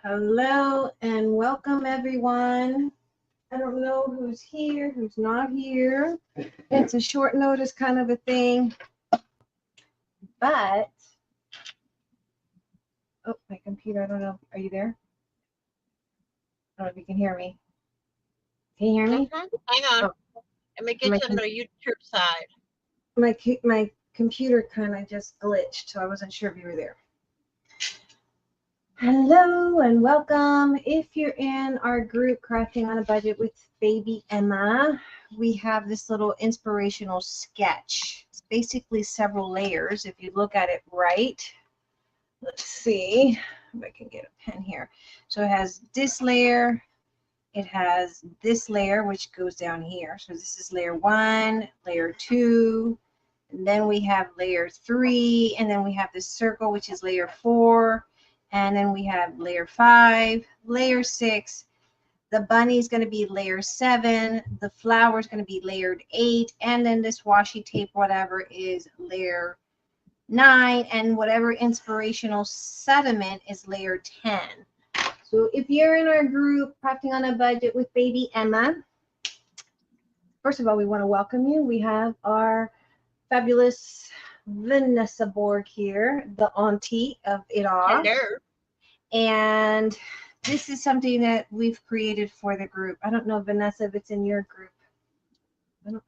Hello and welcome everyone. I don't know who's here, who's not here. It's a short notice kind of a thing, but oh, my computer, I don't know. Are you there? I don't know if you can hear me. Can you hear me? Hang on. Oh, Let me my get you on the YouTube side. my computer kind of just glitched, so I wasn't sure if you were there. Hello and welcome. If you're in our group Crafting on a Budget with Baby Emma, we have this little inspirational sketch. It's basically several layers if you look at it right. Let's see if I can get a pen here. So it has this layer, it has this layer which goes down here. So this is layer 1, layer 2, and then we have layer 3, and then we have this circle which is layer 4. And then we have layer 5, layer 6. The bunny is going to be layer 7. The flower is going to be layered 8. And then this washi tape, whatever, is layer 9. And whatever inspirational sediment is layer 10. So if you're in our group, Crafting on a Budget with Baby Emma, first of all, we want to welcome you. We have our fabulous Vanessa Borg here, the auntie of it all. Hello. And this is something that we've created for the group. I don't know, Vanessa, if it's in your group.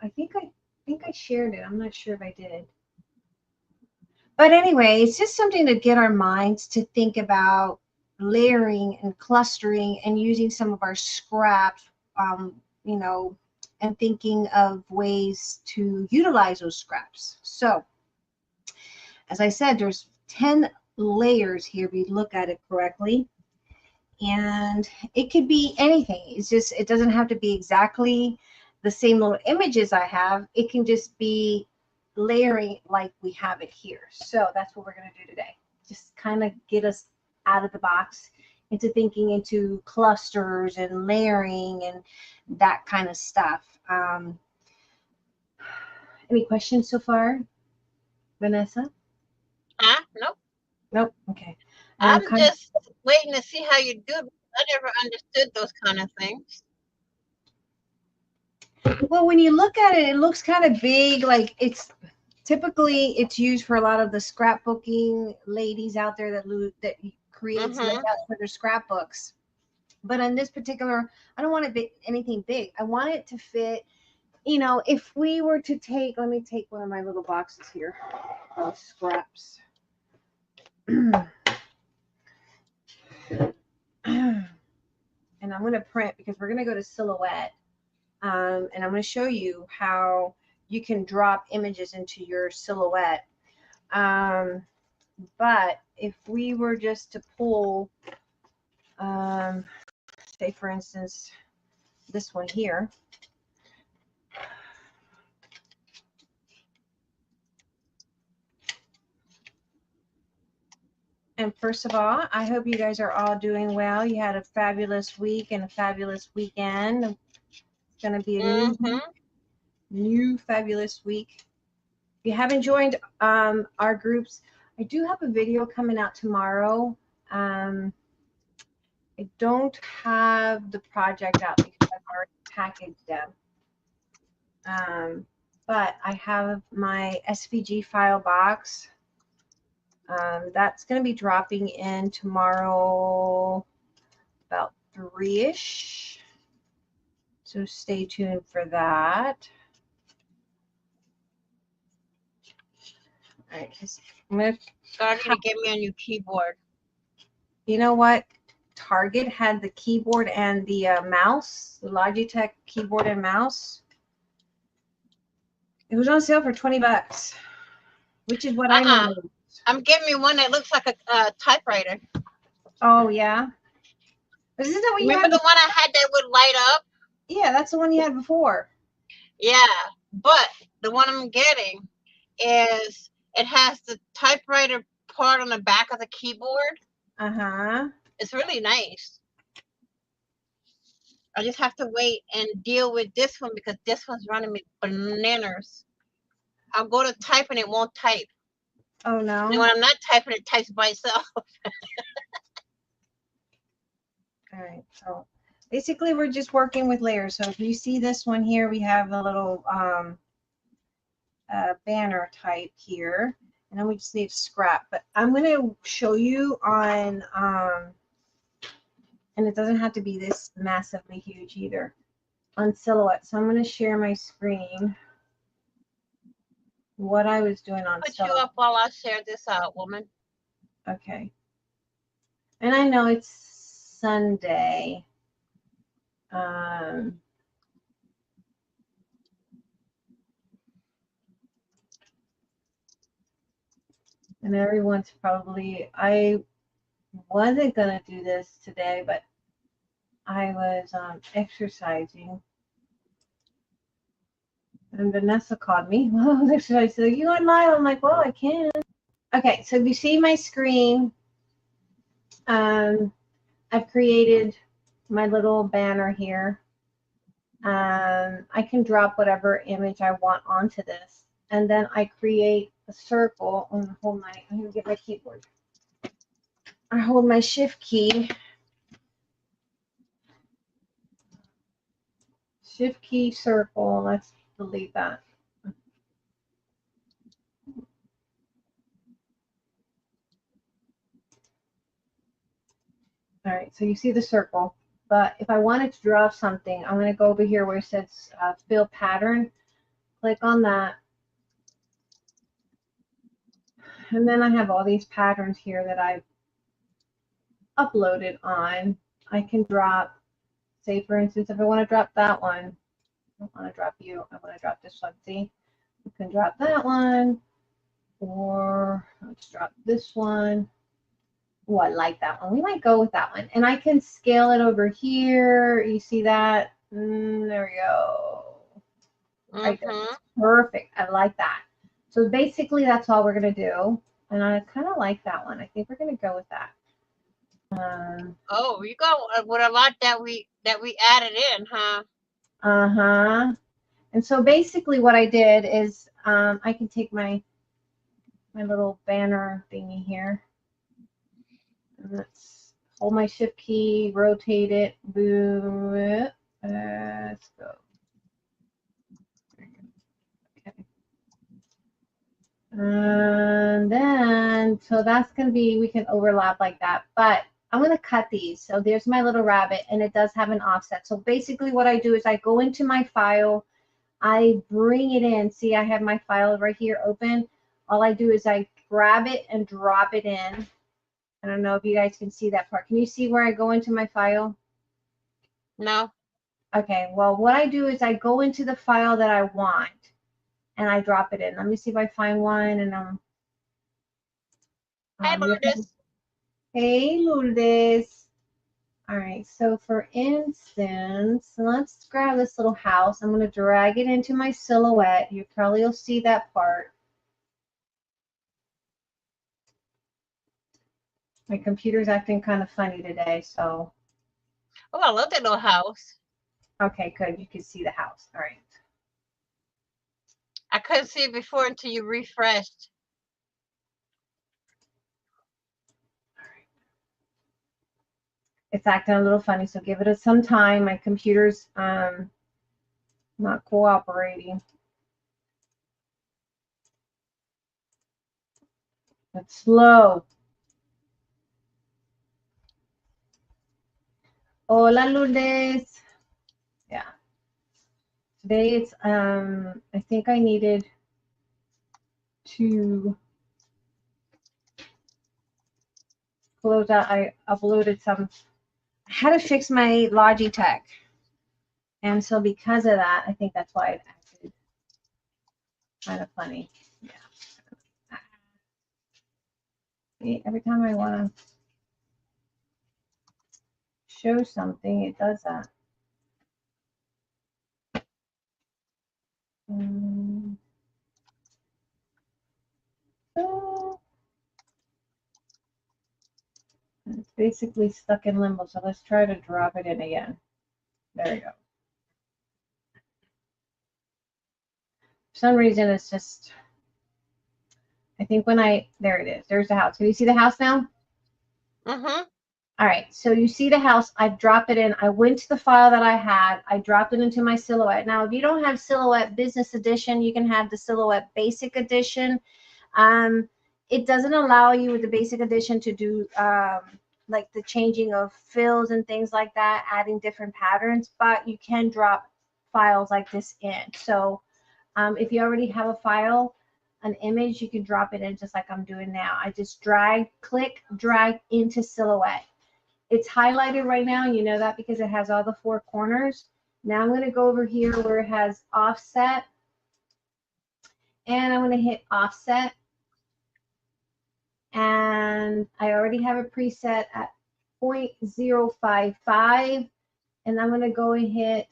I think I shared it. I'm not sure if I did. But anyway, it's just something to get our minds to think about layering and clustering and using some of our scraps, you know, and thinking of ways to utilize those scraps. So, as I said, there's 10 layers here if you look at it correctly. And it could be anything. It's just, it doesn't have to be exactly the same little images I have. It can just be layering like we have it here. So that's what we're going to do today. Just kind of get us out of the box into thinking into clusters and layering and that kind of stuff. Any questions so far, Vanessa? Nope. Nope. Okay. I'm just waiting to see how you do it. I never understood those kind of things. Well, when you look at it, it looks kind of big. Like it's typically used for a lot of the scrapbooking ladies out there that creates layouts for their scrapbooks. But in this particular, I don't want it big, anything big. I want it to fit. You know, if we were to take, let me take one of my little boxes here of scraps. And I'm going to print because we're going to go to Silhouette. And I'm going to show you how you can drop images into your Silhouette. But if we were just to pull, say for instance, this one here. And first of all, I hope you guys are all doing well. You had a fabulous week and a fabulous weekend. It's going to be a new fabulous week. If you haven't joined our groups, I do have a video coming out tomorrow. I don't have the project out because I've already packaged them. But I have my SVG file box. That's going to be dropping in tomorrow about 3-ish. So stay tuned for that. All right, I'm going to get me a new keyboard. You know what? Target had the keyboard and the mouse, the Logitech keyboard and mouse. It was on sale for $20, which is what I normally use. I'm getting me one that looks like a typewriter. Oh, yeah? But isn't that what Remember the one I had that would light up? Yeah, that's the one you had before. Yeah, but the one I'm getting is, it has the typewriter part on the back of the keyboard. Uh-huh. It's really nice. I just have to wait and deal with this one because this one's running me bananas. I'll go to type and it won't type. Oh, no? And when I'm not typing, it types by itself. All right, so basically we're just working with layers. So if you see this one here, we have a little banner type here, and then we just need to scrap. But I'm going to show you on, and it doesn't have to be this massively huge either, on Silhouette. So I'm going to share my screen. What I was doing on Put Silhouette. you up while I share this out, woman. Okay. And I know it's Sunday. And everyone's probably, I wasn't going to do this today, but I was exercising. And Vanessa called me while I was exercising. She's like, you going live? I'm like, well, I can. Okay, so if you see my screen, I've created my little banner here. I can drop whatever image I want onto this. And then I create a circle. I'm going to get my keyboard. I hold my shift key. Shift key circle. Let's delete that. All right, so you see the circle. But if I wanted to draw something, I'm going to go over here where it says fill pattern. Click on that. And then I have all these patterns here that I've uploaded on. I can drop, say for instance, if I want to drop that one, I don't want to drop you, I want to drop this one. See, you can drop that one, or let's drop this one. Oh, I like that one. We might go with that one. And I can scale it over here. You see that? There we go. Right there. Perfect. I like that. So basically, that's all we're going to do. And I kind of like that one. I think we're going to go with that. Oh, you go with a lot that we added in, huh? Uh-huh. And so basically what I did is I can take my little banner thingy here. And let's hold my shift key, rotate it, boom. Let's go. Okay. And then, so that's going to be, we can overlap like that. But I'm going to cut these. So there's my little rabbit, and it does have an offset. So basically what I do is I go into my file, I bring it in. See, I have my file right here open. All I do is I grab it and drop it in. I don't know if you guys can see that part. Can you see where I go into my file? No. Okay, well, what I do is I go into the file that I want and I drop it in. Let me see if I find one. And Hey, Lourdes. Hey, Lourdes. All right, so for instance, let's grab this little house. I'm going to drag it into my Silhouette. You probably will see that part. My computer's acting kind of funny today, so. Oh, I love that little house. Okay, good. You can see the house. All right. I couldn't see it before until you refreshed. All right. It's acting a little funny, so give it some time. My computer's not cooperating. It's slow. Hola, Lourdes. Yeah. Today it's I think I needed to close out. I uploaded some. I had to fix my Logitech, and so because of that, I think that's why it acted kind of funny. Yeah. See, every time I want to show something, it does that. It's basically stuck in limbo, so let's try to drop it in again. There we go. For some reason, it's just, I think when there it is. There's the house. Can you see the house now? Mm-hmm. All right, so you see the house, I dropped it in. I went to the file that I had. I dropped it into my Silhouette. Now, if you don't have Silhouette Business Edition, you can have the Silhouette Basic Edition. It doesn't allow you with the Basic Edition to do like the changing of fills and things like that, adding different patterns, but you can drop files like this in. So if you already have a file, an image, you can drop it in just like I'm doing now. I just drag, click, drag into Silhouette. It's highlighted right now, you know that because it has all the 4 corners. Now I'm going to go over here where it has offset, and I'm going to hit offset, and I already have a preset at 0.055, and I'm going to go and hit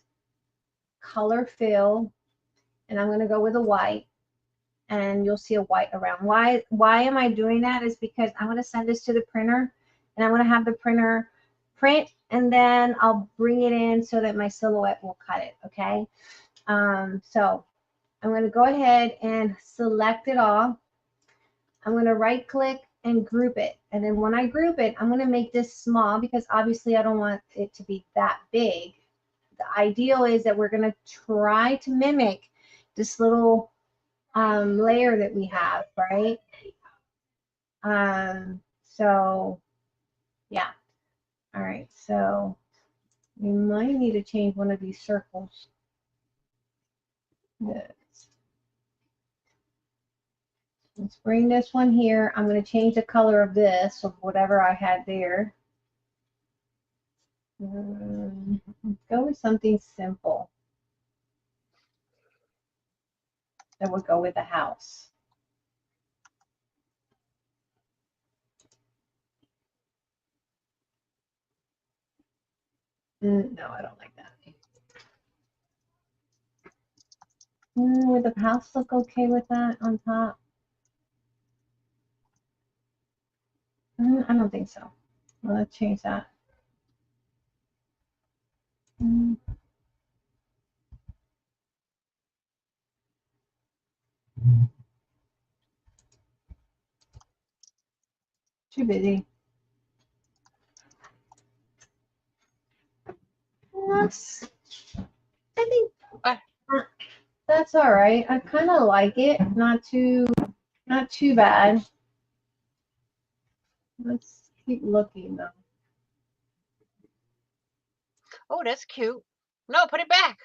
color fill, and I'm going to go with a white, and you'll see a white around. Why am I doing that? Is because I'm going to send this to the printer, and I'm going to have the printer print, and then I'll bring it in so that my Silhouette will cut it, okay? So I'm going to go ahead and select it all. I'm going to right click and group it, and then when I group it, I'm going to make this small because obviously I don't want it to be that big. The ideal is that we're going to try to mimic this little layer that we have, right? So yeah. All right, so we might need to change one of these circles. Let's bring this one here. I'm going to change the color of this, of whatever I had there. Let's go with something simple. Then we'll go with the house. No, I don't like that. Would the house look okay with that on top? I don't think so. Well, let's change that. Too busy. That's, I think that's all right. I kind of like it. Not too bad. Let's keep looking though. Oh, that's cute. No, put it back.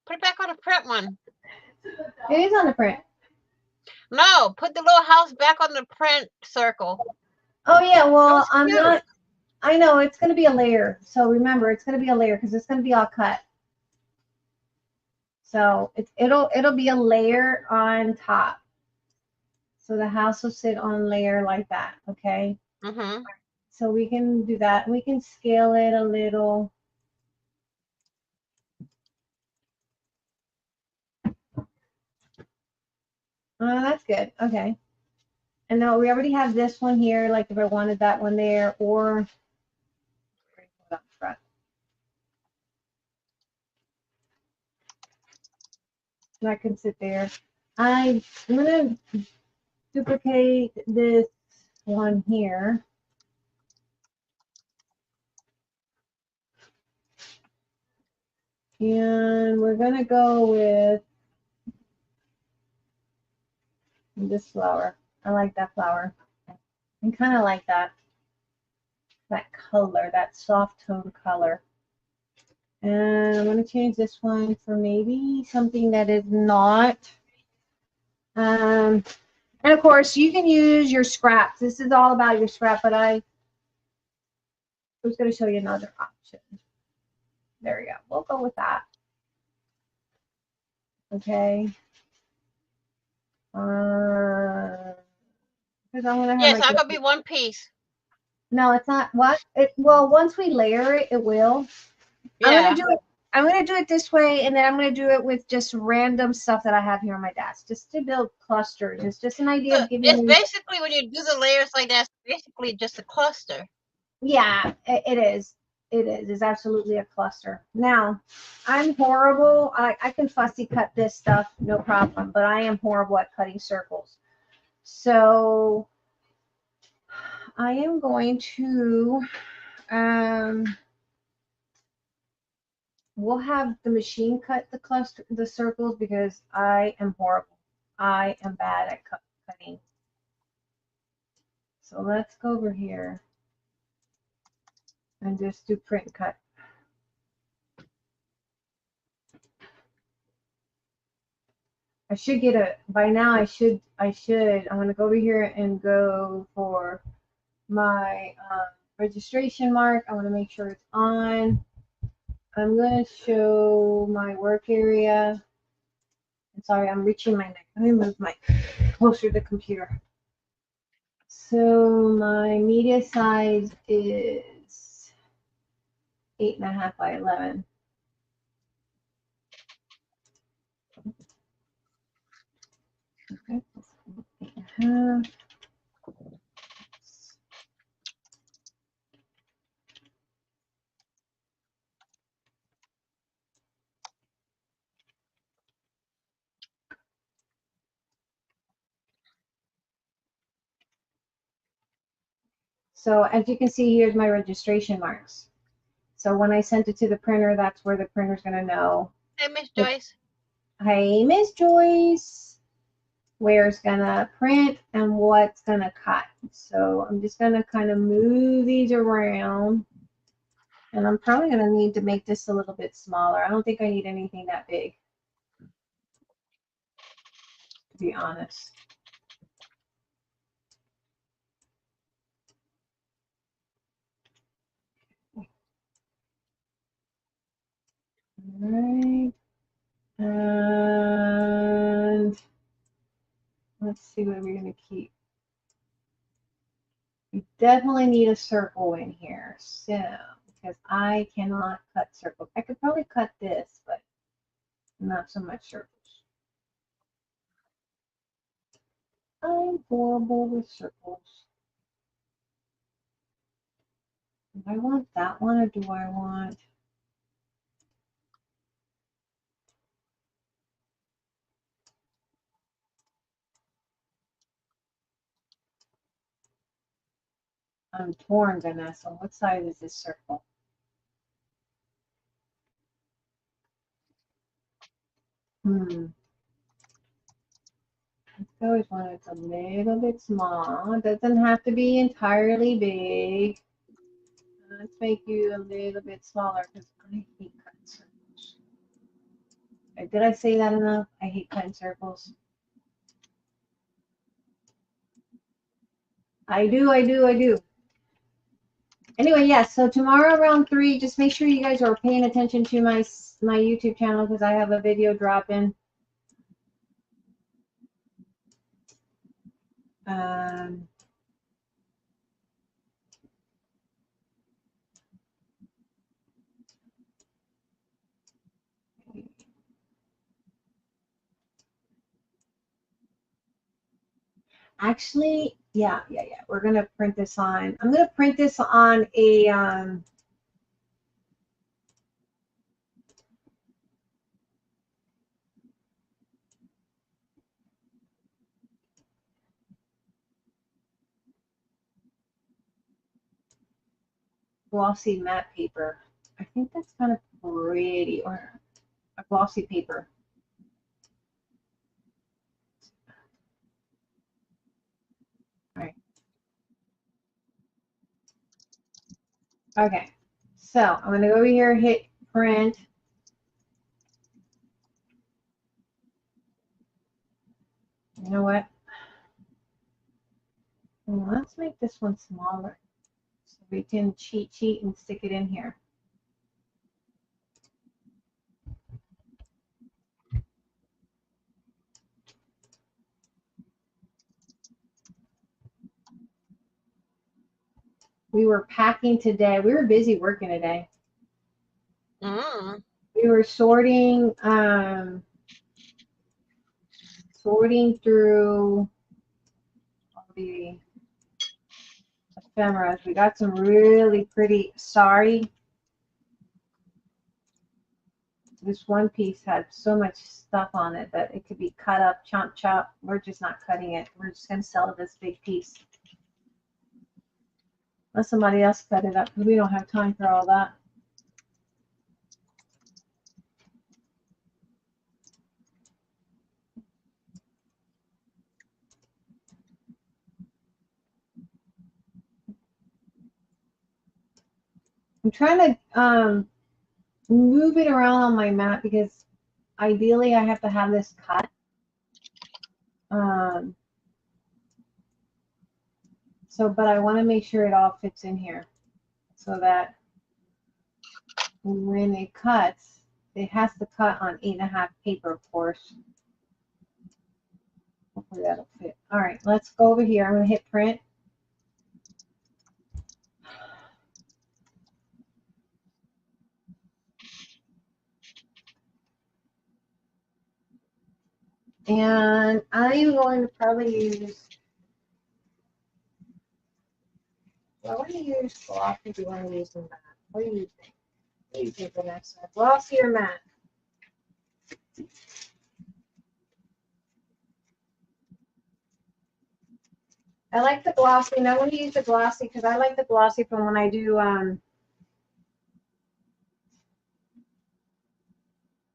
Put it back on the print one. It is on the print. No, put the little house back on the print circle. Oh yeah, well I'm not. I know it's going to be a layer. So remember, it's going to be a layer because it's going to be all cut. So it'll be a layer on top. So the house will sit on a layer like that. Okay. Mm-hmm. So we can do that. We can scale it a little. Oh, that's good. Okay. And now we already have this one here. Like if I wanted that one there, or that can sit there. I'm gonna duplicate this one here. And we're gonna go with this flower. I like that flower. I kind of like that color, that soft tone color. And I'm going to change this one for maybe something that is not. And of course, you can use your scraps. This is all about your scrap, but I was going to show you another option. There we go. We'll go with that. Okay. Because I'm gonna have yes, I'm gonna be one piece. No, it's not. What? Well, once we layer it, it will. Yeah. I'm gonna do it this way, and then I'm gonna do it with just random stuff that I have here on my desk, just to build clusters. It's just an idea of giving. It's basically when you do the layers like that, it's basically just a cluster. Yeah, it is. It is. It's absolutely a cluster. Now, I'm horrible. I can fussy cut this stuff, no problem, but I am horrible at cutting circles. So I am going to We'll have the machine cut the circles because I am horrible. I am bad at cutting. So let's go over here and just do print cut. I should get a, by now I'm going to go over here and go for my registration mark. I want to make sure it's on. I'm going to show my work area. I'm sorry, I'm reaching my neck. Let me move my closer to the computer. So my media size is 8.5 by 11. Okay, 8.5. So as you can see, here's my registration marks. So when I sent it to the printer, that's where the printer's going to know. Hey, Miss Joyce. Hey, Miss Joyce. Where it's going to print and what's going to cut. So I'm just going to kind of move these around. And I'm probably going to need to make this a little bit smaller. I don't think I need anything that big, to be honest. All right. And let's see what we're going to keep. We definitely need a circle in here soon because I cannot cut circles. I could probably cut this, but not so much circles. I'm horrible with circles. Do I want that one or do I want... I'm torn, Vanessa. What size is this circle? I always want it a little bit small. It doesn't have to be entirely big. Let's make you a little bit smaller because I hate cutting circles. Did I say that enough? I hate cutting circles. I do. Anyway, yes, so tomorrow around 3, just make sure you guys are paying attention to my YouTube channel because I have a video dropping. Actually, yeah. We're gonna print this on. I'm gonna print this on a glossy matte paper. I think that's kind of pretty, or a glossy paper. All right. Okay. So I'm gonna go over here, hit print. You know what? Let's make this one smaller so we can cheat and stick it in here. We were packing today. We were busy working today. We were sorting through all the ephemeras. We got some really pretty. Sorry. This one piece had so much stuff on it that it could be cut up, chop. We're just not cutting it. We're just going to sell this big piece. Let somebody else cut it up because we don't have time for all that. I'm trying to move it around on my mat because ideally I have to have this cut. But I want to make sure it all fits in here so that when it cuts, it has to cut on 8.5 paper, of course. Hopefully that'll fit. All right, let's go over here. I'm going to hit print. And I'm going to probably use, I want to use glossy. Do you want to use the matte? What do you think? What do you think, Vanessa? Glossy or matte? I like the glossy, and I want to use the glossy because I like the glossy from when I do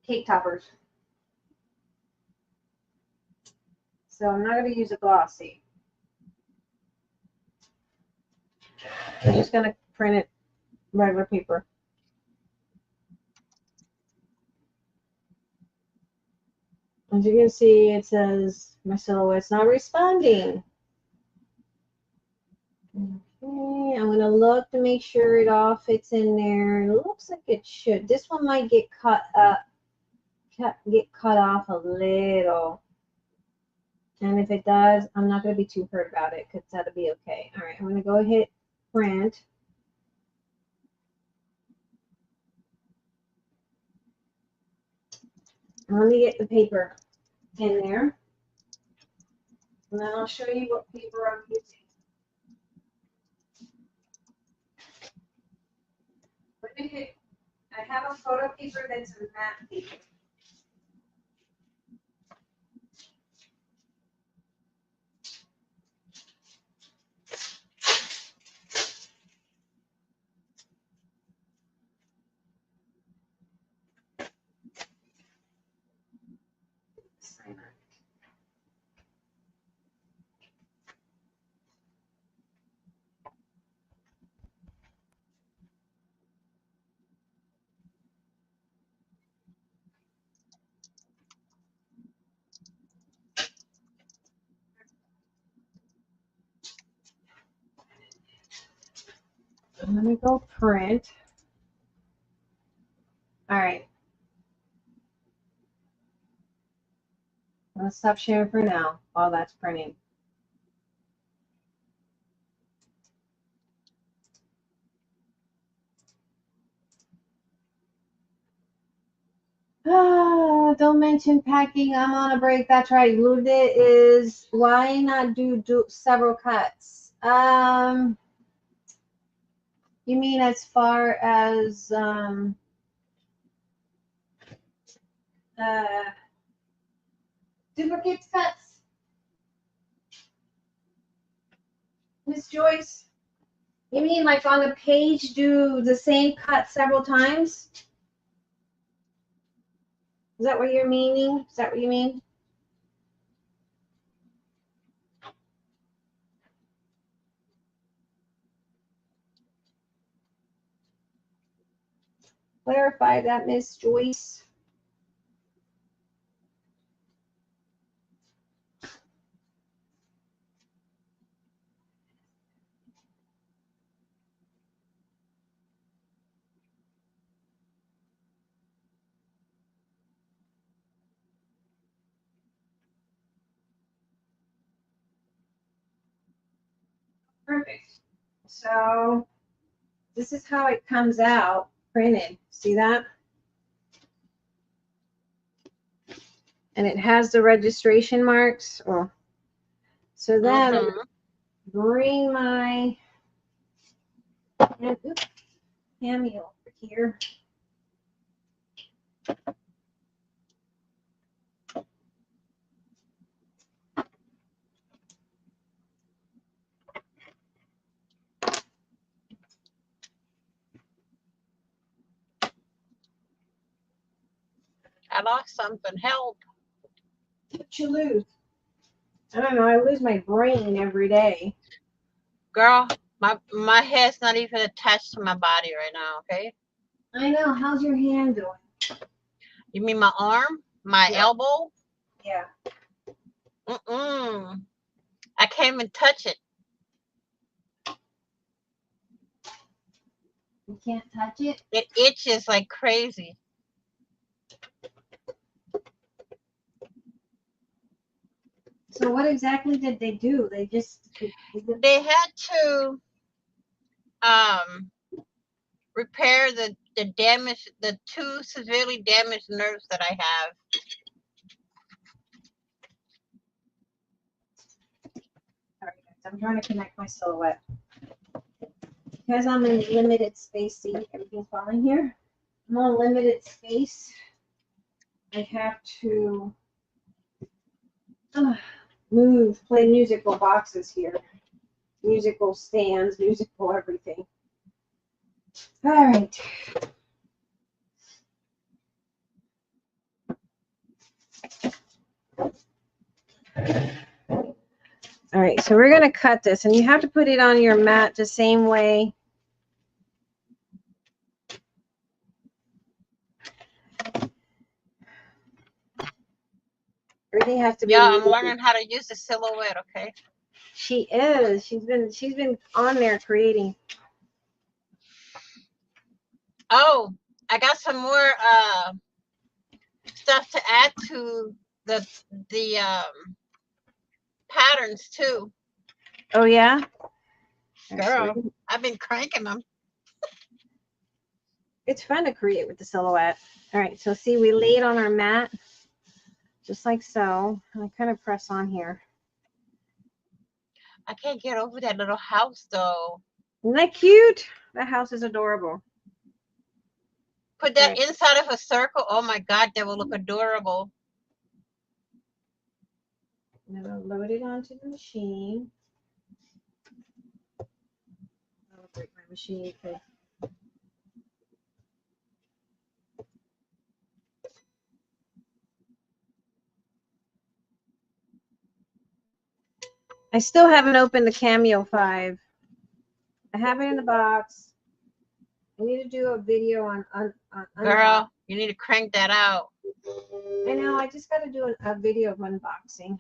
cake toppers. So I'm not going to use a glossy. I'm just going to print it regular paper. As you can see, it says my silhouette's not responding. Okay, I'm going to look to make sure it all fits in there. It looks like it should. This one might get cut off a little. And if it does, I'm not going to be too hurt about it because that'll be okay. All right, I'm going to go hit print. And let me get the paper in there. And then I'll show you what paper I'm using. I have a photo paper that's a matte paper. I'm going to go print. All right. I'm going to stop sharing for now while that's printing. Don't mention packing. I'm on a break. That's right. Lourdes is why not do several cuts? You mean as far as duplicate cuts, Miss Joyce? You mean like on a page, do the same cut several times? Is that what you're meaning? Is that what you mean? Clarify that, Miss Joyce. Perfect. So this is how it comes out printed. See that? And it has the registration marks. Oh. So then bring my Hammy over here. I lost something. Help. What you lose? I don't know. I lose my brain every day. Girl, my head's not even attached to my body right now, okay? I know. How's your hand doing? You mean my arm? My elbow? Yeah. Mm-mm. I can't even touch it. You can't touch it? It itches like crazy. So what exactly did they do? They just... They had to repair the damage, the 2 severely damaged nerves that I have. Sorry, guys. I'm trying to connect my silhouette. Because I'm in limited space, see, everything's falling here. I'm on limited space. I have to move, play musical boxes here. Musical stands, musical everything. All right. All right, so we're going to cut this, and you have to put it on your mat the same way. Everything has to be. Yeah, I'm learning how to use the silhouette, okay? She is. She's been on there creating. Oh, I got some more stuff to add to the patterns too. Oh yeah? Girl, I've been cranking them. It's fun to create with the silhouette. All right, so see, we lay it on our mat, just like so. And I kind of press on here. I can't get over that little house though. Isn't that cute? That house is adorable. Put that inside of a circle. Oh my God, that will look adorable. And then I'll load it onto the machine. I'll break my machine. Okay. I still haven't opened the Cameo 5. I have it in the box. I need to do a video on Girl, you need to crank that out. I know, I just got to do a video of unboxing.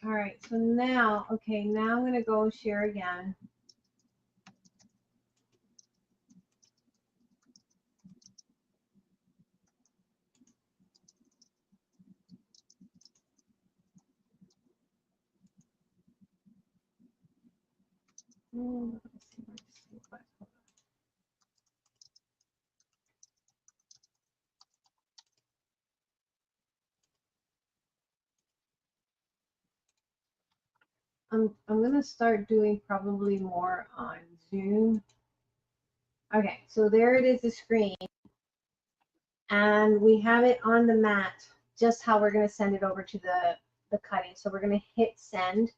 All right, so now, okay, now I'm going to go share again. I'm going to start doing probably more on Zoom. Okay, so there it is, the screen. And we have it on the mat, just how we're going to send it over to the cutting. So we're going to hit send.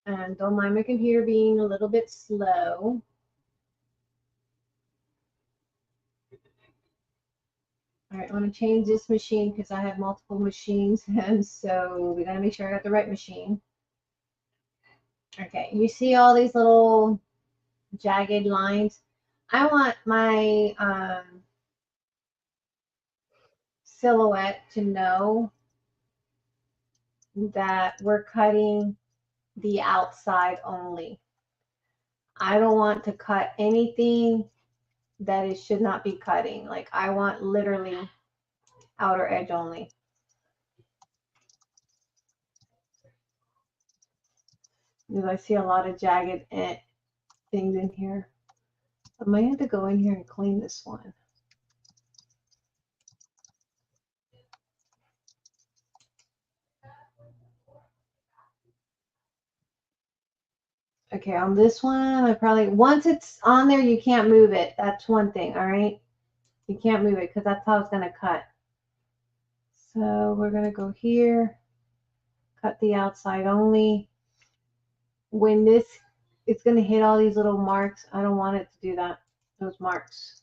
And don't mind my computer being a little bit slow. All right, I want to change this machine because I have multiple machines, and so we gotta make sure I got the right machine. Okay, you see all these little jagged lines? I want my silhouette to know that we're cutting the outside only. I don't want to cut anything that it should not be cutting. Like, I want literally outer edge only. Because I see a lot of jagged things in here. I might have to go in here and clean this one. Okay, on this one, I probably, once it's on there, you can't move it. That's one thing, all right? You can't move it because that's how it's going to cut. So we're going to go here. cut the outside only. When this, it's going to hit all these little marks. I don't want it to do that, those marks.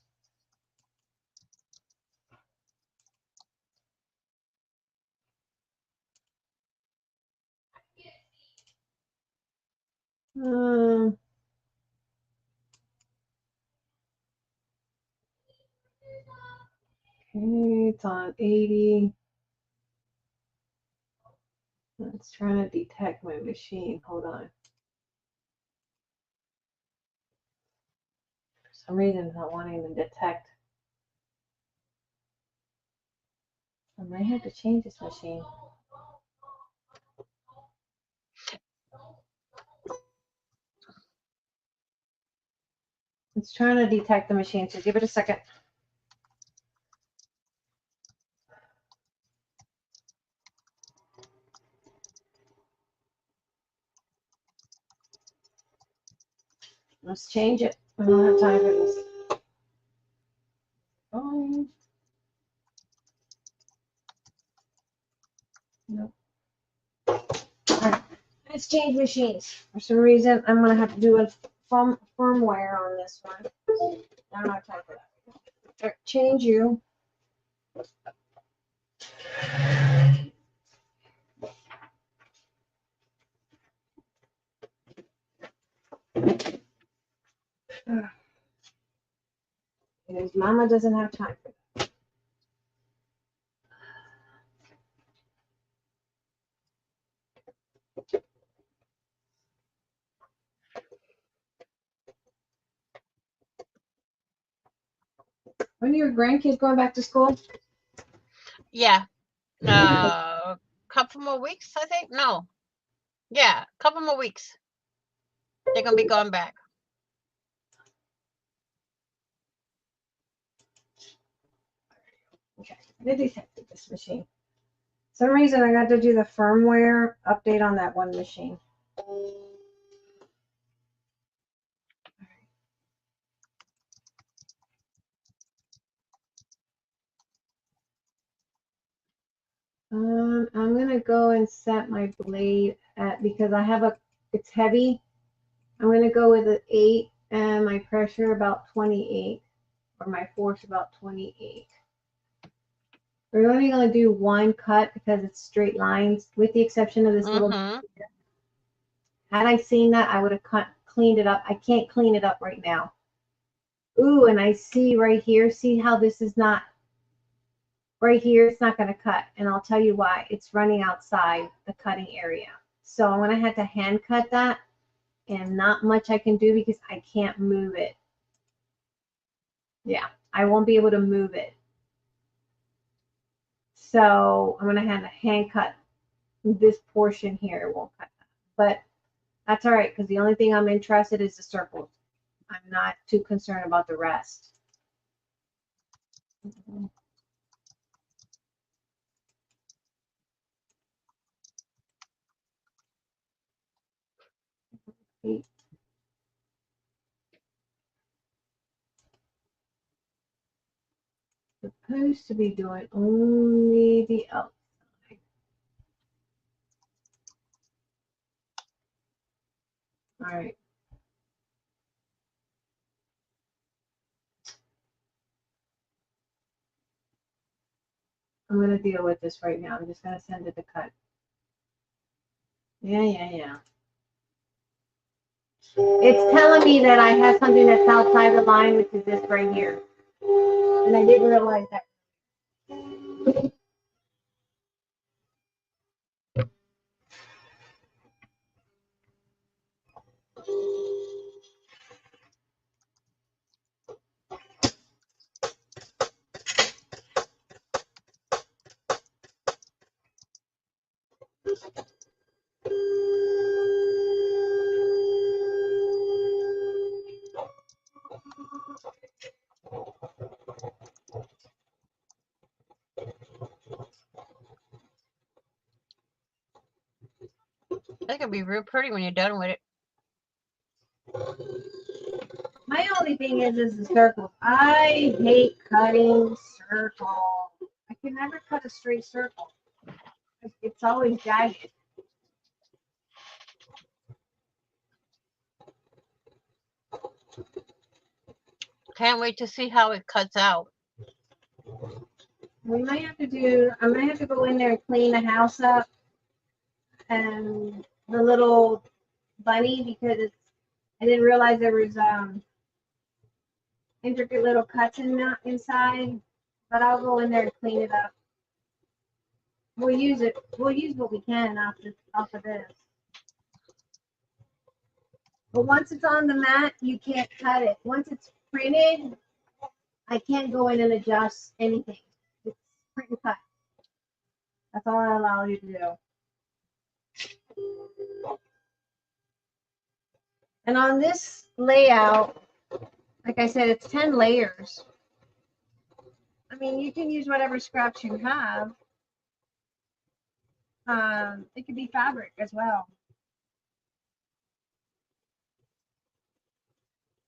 Okay, it's on 80. It's trying to detect my machine. Hold on. For some reason, it's not wanting to detect. I might have to change this machine. It's trying to detect the machine, so give it a second. Let's change it. I don't have time for this. Oh. Nope. All right. Let's change machines. For some reason, I'm going to have to do a firmware on this one. I don't have time for that. All right, change you. Because Mama doesn't have time for that. When are your grandkids going back to school? Yeah. Couple more weeks, I think. No. Yeah, couple more weeks. They're gonna be going back. Okay, I detected this machine. For some reason, I got to do the firmware update on that one machine. I'm gonna go and set my blade at, because I have it's heavy. I'm gonna go with an 8 and my pressure about 28, or my force about 28. We're only gonna do one cut because it's straight lines, with the exception of this little. Had I seen that, I would have cleaned it up. I can't clean it up right now. Ooh, and I see right here, see how this is not, right here, it's not gonna cut. And I'll tell you why. It's running outside the cutting area. So I'm gonna have to hand cut that, and not much I can do because I can't move it. Yeah, I won't be able to move it. So I'm gonna have to hand cut this portion here. It won't cut that. But that's all right, because the only thing I'm interested in is the circles. I'm not too concerned about the rest. Supposed to be doing only the outside. All right. I'm going to deal with this right now. I'm just going to send it to cut. Yeah. It's telling me that I have something that's outside the line, which is this right here. And I didn't realize that. That's gonna be real pretty when you're done with it. My only thing is the circles. I hate cutting circles. I can never cut a straight circle. It's always jagged. Can't wait to see how it cuts out. We might have to do, I might have to go in there and clean the house up and the little bunny because it's, I didn't realize there was intricate little cuts inside, but I'll go in there and clean it up. We'll use it. We'll use what we can off of this. But once it's on the mat, you can't cut it. Once it's printed, I can't go in and adjust anything. It's print and cut. That's all I allow you to do. And on this layout, like I said, it's 10 layers. I mean, you can use whatever scraps you have. It could be fabric as well.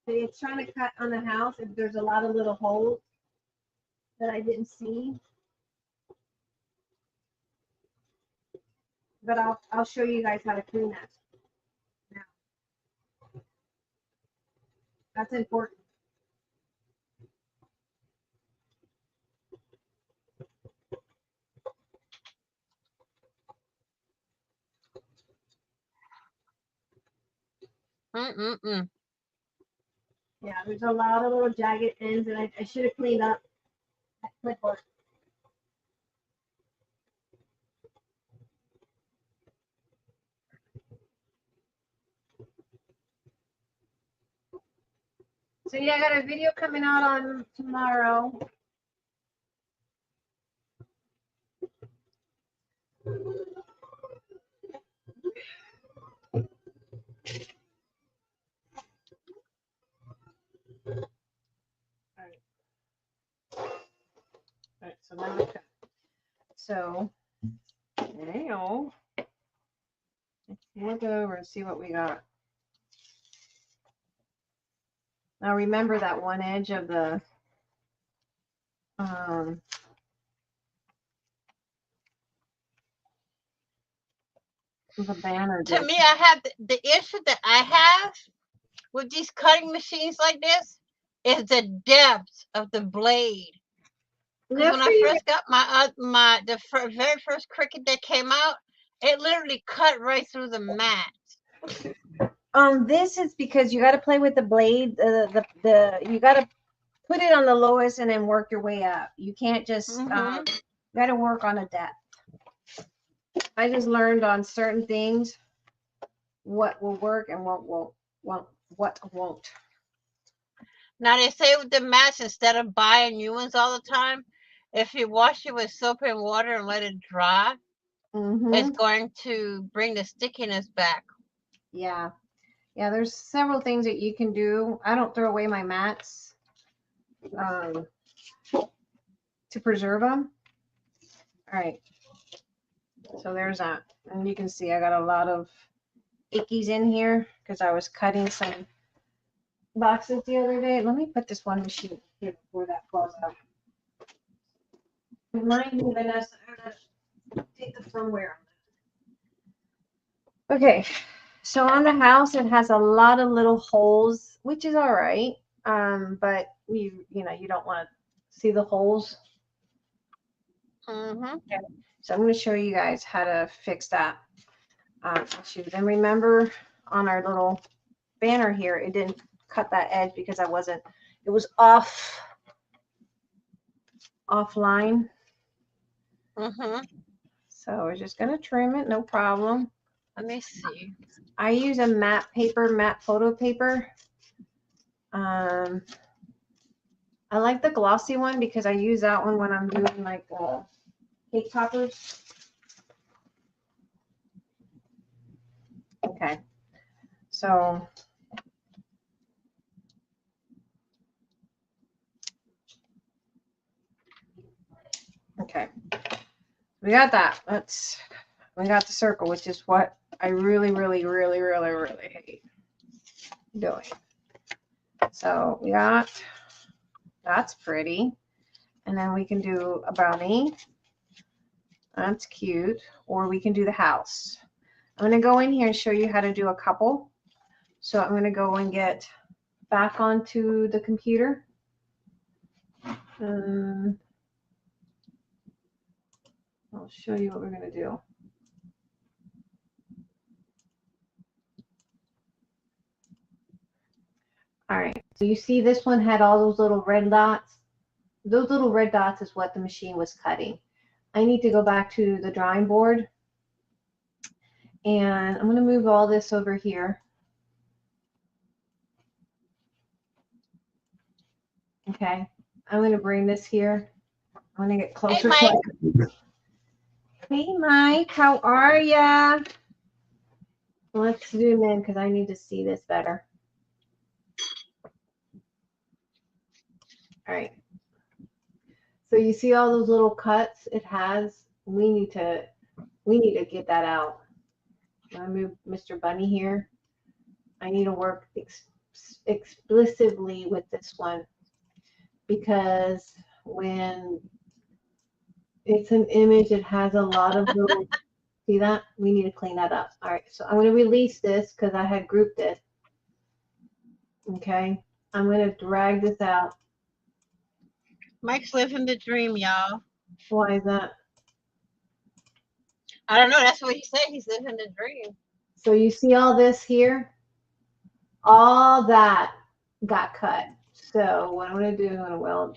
It's trying to cut on the house if there's a lot of little holes that I didn't see. But I'll show you guys how to clean that now. That's important. Yeah, there's a lot of little jagged ends, and I should have cleaned up that clipboard. So yeah, I got a video coming out on tomorrow. Alright, so now we cut. So now let's look over and see what we got. Now remember that one edge of the banner. To me, I have the issue that I have with these cutting machines like this is the depth of the blade. Because when I first got the very first Cricut that came out, it literally cut right through the mat. This is because you got to play with the blade. You got to put it on the lowest and then work your way up. You can't just you got to work on a depth. I just learned on certain things what will work and what won't. Now they say with the mats, instead of buying new ones all the time, if you wash it with soap and water and let it dry, it's going to bring the stickiness back. Yeah. Yeah, there's several things that you can do. I don't throw away my mats to preserve them. All right. So there's that. And you can see I got a lot of ickies in here because I was cutting some boxes the other day. Let me put this one machine here before that falls out. Remind me, Vanessa, to take the firmware on that. Okay. So on the house, it has a lot of little holes, which is all right. But you don't want to see the holes. Okay. So I'm going to show you guys how to fix that issue. Then remember on our little banner here, it didn't cut that edge because it was offline. So we're just going to trim it, no problem. Let me see. I use a matte photo paper. I like the glossy one because I use that one when I'm doing like cake toppers. Okay, so okay, we got that. We got the circle, which is what I really hate doing. So we got, that's pretty. And then we can do a brownie. That's cute. Or we can do the house. I'm going to go in here and show you how to do a couple. So I'm going to go and get back onto the computer. I'll show you what we're going to do. All right, so you see this one had all those little red dots. Those little red dots is what the machine was cutting. I need to go back to the drawing board, and I'm going to move all this over here. Okay, I'm going to bring this here. I'm going to get closer to it. Hey, Mike, how are ya? Let's zoom in because I need to see this better. All right. So you see all those little cuts it has? We need to get that out. I move Mr. Bunny here. I need to work explicitly with this one because when it's an image, it has a lot of little, see that? We need to clean that up. All right, so I'm going to release this because I had grouped it. Okay, I'm going to drag this out. Mike's living the dream, y'all. Why is that? I don't know. That's what he said. He's living the dream. So you see all this here? All that got cut. So what I'm going to do, I'm going to weld.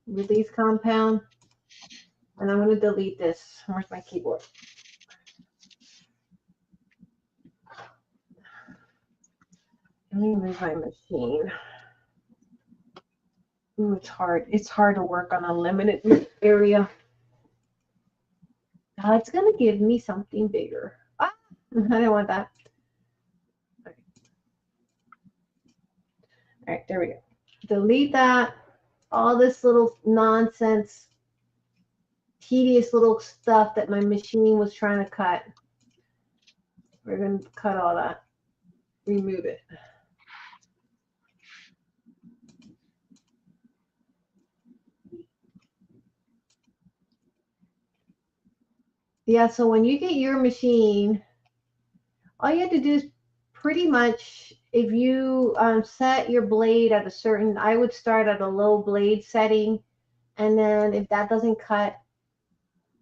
Release compound. And I'm going to delete this. Where's my keyboard? Let me move my machine. Ooh, it's hard. It's hard to work on a limited area. It's going to give me something bigger. Ah, I don't want that. All right, there we go. Delete that. All this little nonsense, tedious little stuff that my machine was trying to cut. We're going to cut all that. Remove it. Yeah, so when you get your machine, all you have to do is pretty much, if you set your blade at a certain, I would start at a low blade setting, and then if that doesn't cut,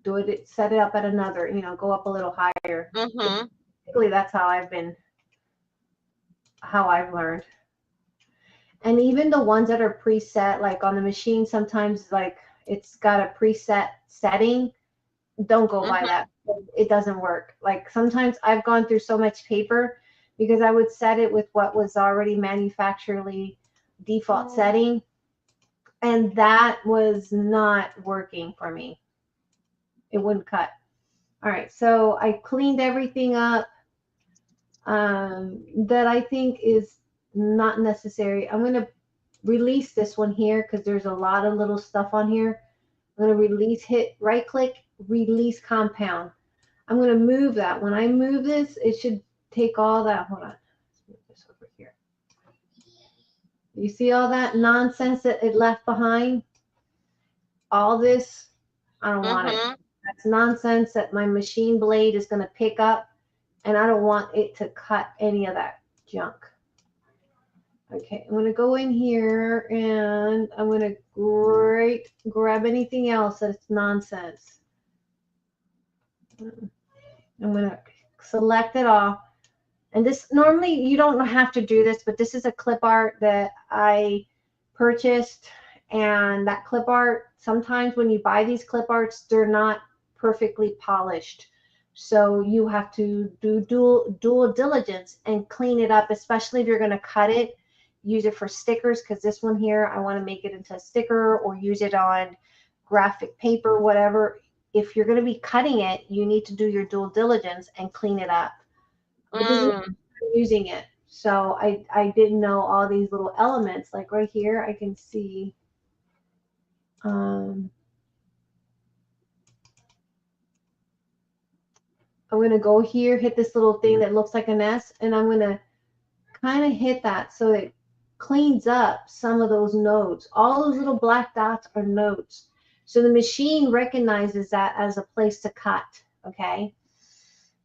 do it, set it up at another, go up a little higher. Mm-hmm. Basically, that's how I've learned. And even the ones that are preset, like on the machine, sometimes like it's got a preset setting. Don't go by that. It doesn't work. Like sometimes I've gone through so much paper because I would set it with what was already manufacturerly default setting, and that was not working for me. It wouldn't cut. All right, so I cleaned everything up that I think is not necessary. I'm going to release this one here because there's a lot of little stuff on here. I'm going to release, hit right click, release compound. I'm going to move that. When I move this, it should take all that. Hold on. Let's move this over here. You see all that nonsense that it left behind? All this, I don't want it. That's nonsense that my machine blade is going to pick up, and I don't want it to cut any of that junk. Okay, I'm going to go in here and I'm going to grab anything else that's nonsense. I'm going to select it all. And this, normally you don't have to do this, but this is a clip art that I purchased. And that clip art, sometimes when you buy these clip arts, they're not perfectly polished. So you have to do dual diligence and clean it up, especially if you're going to cut it. Use it for stickers, because this one here, I want to make it into a sticker or use it on graphic paper, whatever. If you're going to be cutting it, you need to do your due diligence and clean it up. Because I'm using it. So I didn't know all these little elements. Like right here, I can see. I'm going to go here, hit this little thing that looks like an S, and I'm going to kind of hit that so it cleans up some of those nodes. All those little black dots are nodes. So the machine recognizes that as a place to cut, okay?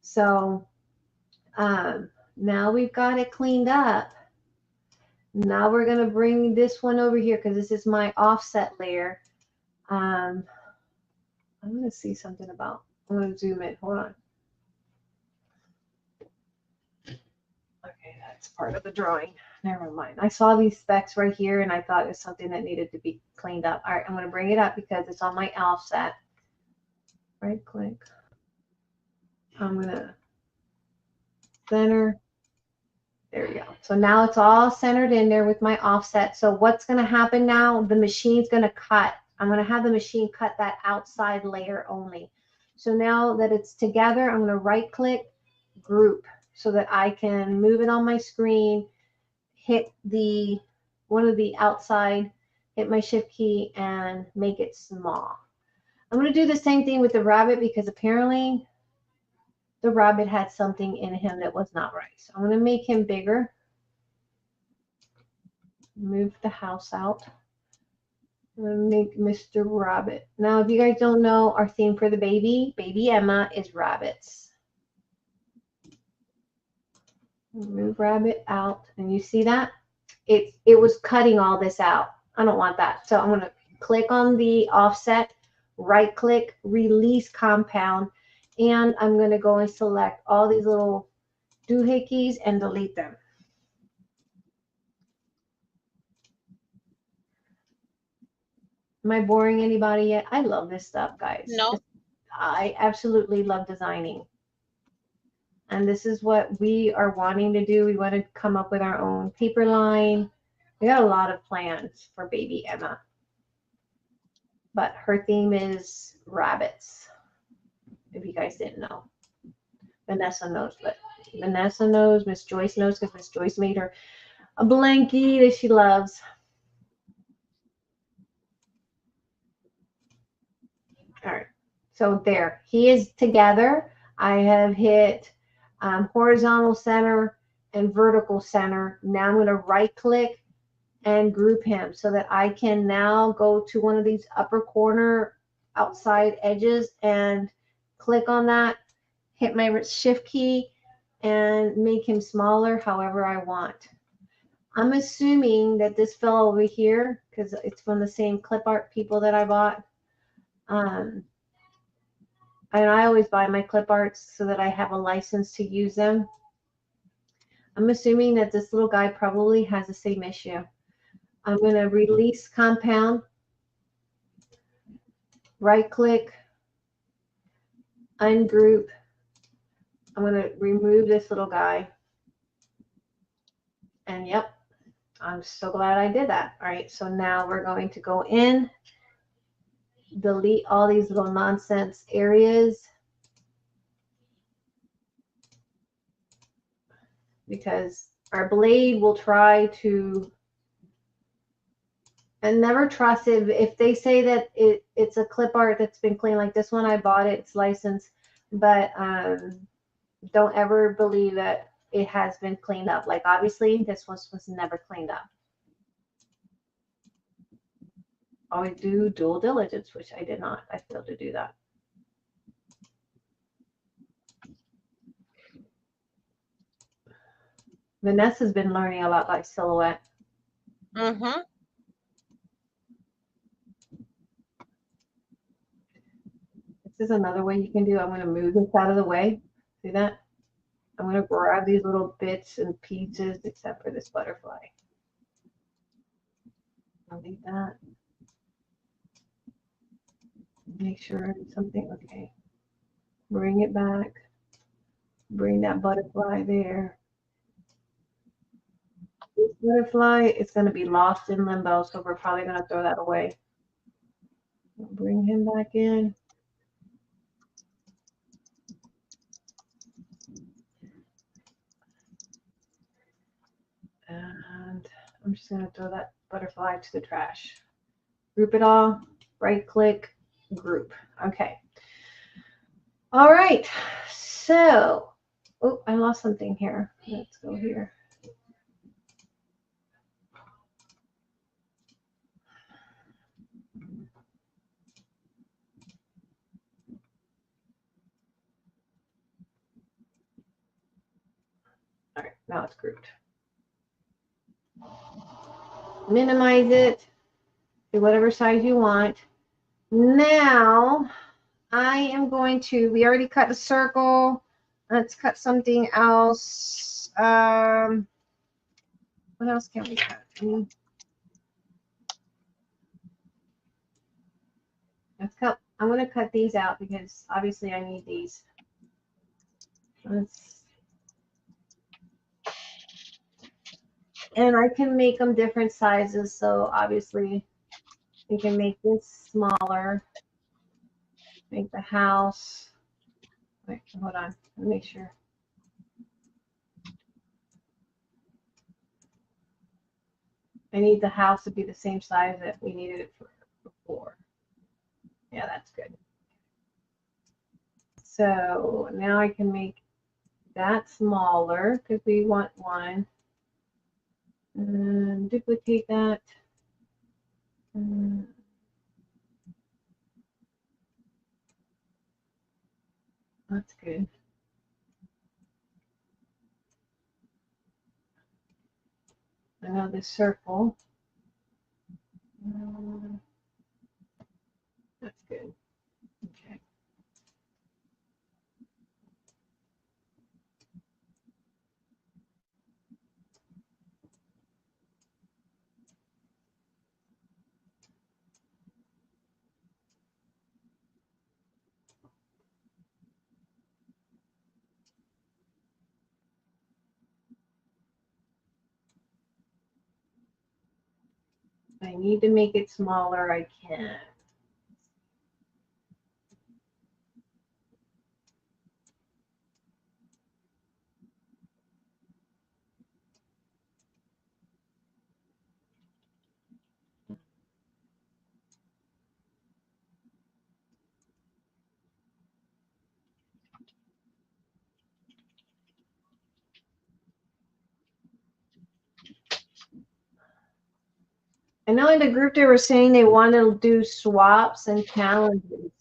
So now we've got it cleaned up. Now we're going to bring this one over here because this is my offset layer. I'm going to see something about, I'm going to zoom in. Hold on. Okay, that's part of the drawing. Never mind. I saw these specks right here and I thought it was something that needed to be cleaned up. All right, I'm going to bring it up because it's on my offset. Right click. I'm going to center. There we go. So now it's all centered in there with my offset. So what's going to happen now? The machine's going to cut. I'm going to have the machine cut that outside layer only. So now that it's together, I'm going to right click, group, so that I can move it on my screen, hit one of the outside, hit my shift key and make it small. I'm going to do the same thing with the rabbit because apparently the rabbit had something in him that was not right. So I'm going to make him bigger. Move the house out. I'm going to make Mr. Rabbit. Now, if you guys don't know, our theme for the baby Emma, is rabbits. Move rabbit out. And you see that? It was cutting all this out. I don't want that. So I'm going to click on the offset, right click, release compound. And I'm going to go and select all these little doohickeys and delete them. Am I boring anybody yet? I love this stuff, guys. No. I absolutely love designing. And this is what we are wanting to do. We want to come up with our own paper line. We got a lot of plans for baby Emma. But her theme is rabbits. If you guys didn't know. Vanessa knows, but Vanessa knows, Miss Joyce knows because Miss Joyce made her a blankie that she loves. All right, so there, he is together. I have hit horizontal center and vertical center. Now I'm going to right click and group him so that I can now go to one of these upper corner outside edges and click on that, hit my shift key and make him smaller however I want. I'm assuming that this fell over here because it's from the same clip art people that I bought. And I always buy my clip arts so that I have a license to use them. I'm assuming that this little guy probably has the same issue. I'm going to release compound, right click, ungroup. I'm going to remove this little guy. And yep, I'm so glad I did that. All right, so now we're going to go in, delete all these little nonsense areas because our blade will try to, and never trust it. If they say that it's a clip art that's been cleaned, like this one, I bought it, it's licensed, but don't ever believe that it has been cleaned up. Like obviously this one was never cleaned up. Always do dual diligence, which I did not. I failed to do that. Vanessa's been learning a lot by silhouette. Mm-hmm. This is another way you can do. I'm going to move this out of the way. See that? I'm going to grab these little bits and pieces, except for this butterfly. I'll leave that. Make sure it's something okay. Bring it back. Bring that butterfly there. This butterfly is going to be lost in limbo, so we're probably going to throw that away. Bring him back in. And I'm just going to throw that butterfly to the trash. Group it all, right click, group. Okay. All right. So, oh, I lost something here. Let's go here. All right, now it's grouped. minimize it to whatever size you want. Now, I am going to, we already cut a circle. Let's cut something else. What else can we cut? Let's cut, I'm going to cut these out because obviously I need these. And I can make them different sizes. So obviously we can make this smaller. Make the house. Wait, hold on. Let me make sure. I need the house to be the same size that we needed it for before. Yeah, that's good. So now I can make that smaller because we want one. And duplicate that. That's good. Another circle. That's good. Okay. I need to make it smaller. I can. I know in the group they were saying they want to do swaps and challenges.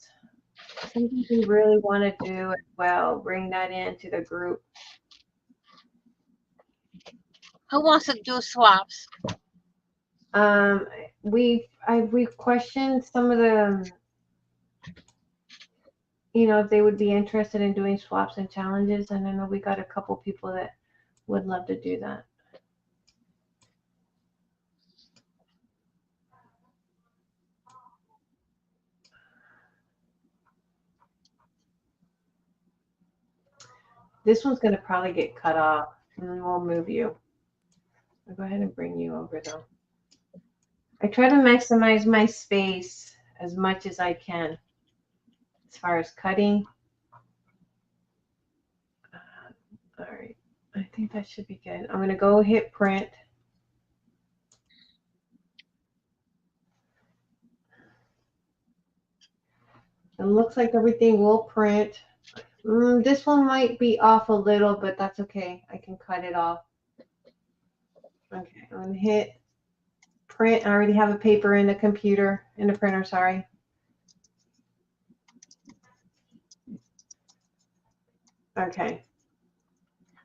Something we really want to do as well. Bring that into the group. Who wants to do swaps? We questioned some of the, if they would be interested in doing swaps and challenges, and I know we got a couple people that would love to do that. This one's going to probably get cut off, and we'll move you. I'll go ahead and bring you over, though. I try to maximize my space as much as I can as far as cutting. All right. I think that should be good. I'm going to go hit print. It looks like everything will print. This one might be off a little, but that's okay. I can cut it off. Okay, I'm going to hit print. I already have a paper in the computer, in the printer, sorry. Okay.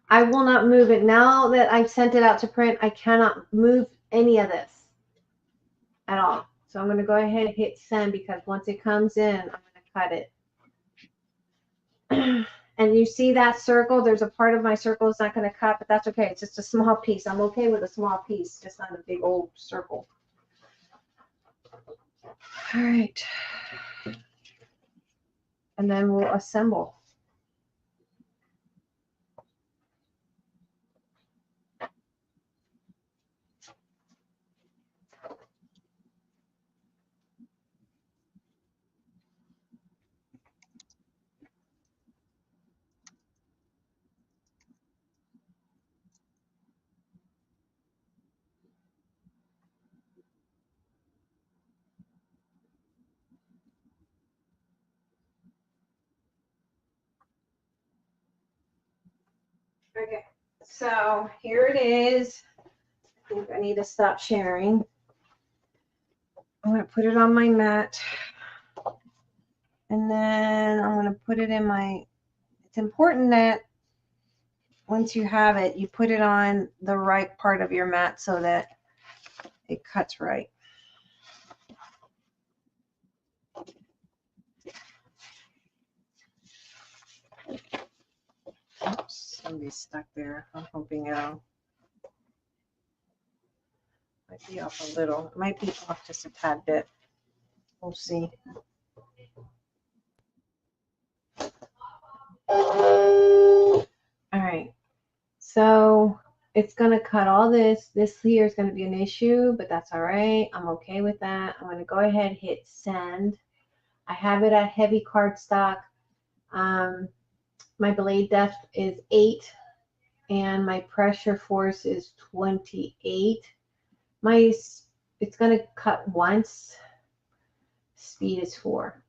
I will not move it. Now that I've sent it out to print, I cannot move any of this at all. So I'm going to go ahead and hit send because once it comes in, I'm going to cut it. And you see that circle? There's a part of my circle it's not going to cut, but that's okay. It's just a small piece. I'm okay with a small piece, just not a big old circle. All right. And then we'll assemble. Okay, so here it is. I think I need to stop sharing. I'm going to put it on my mat. And then I'm going to put it in my, it's important that once you have it, you put it on the right part of your mat so that it cuts right. Oops, somebody's stuck there. I'm hoping might be off a little. It might be off just a tad bit. We'll see. All right. So it's going to cut all this. This here is going to be an issue, but that's all right. I'm okay with that. I'm going to go ahead and hit send. I have it at heavy cardstock. My blade depth is 8 and my pressure force is 28. It's going to cut once. Speed is 4.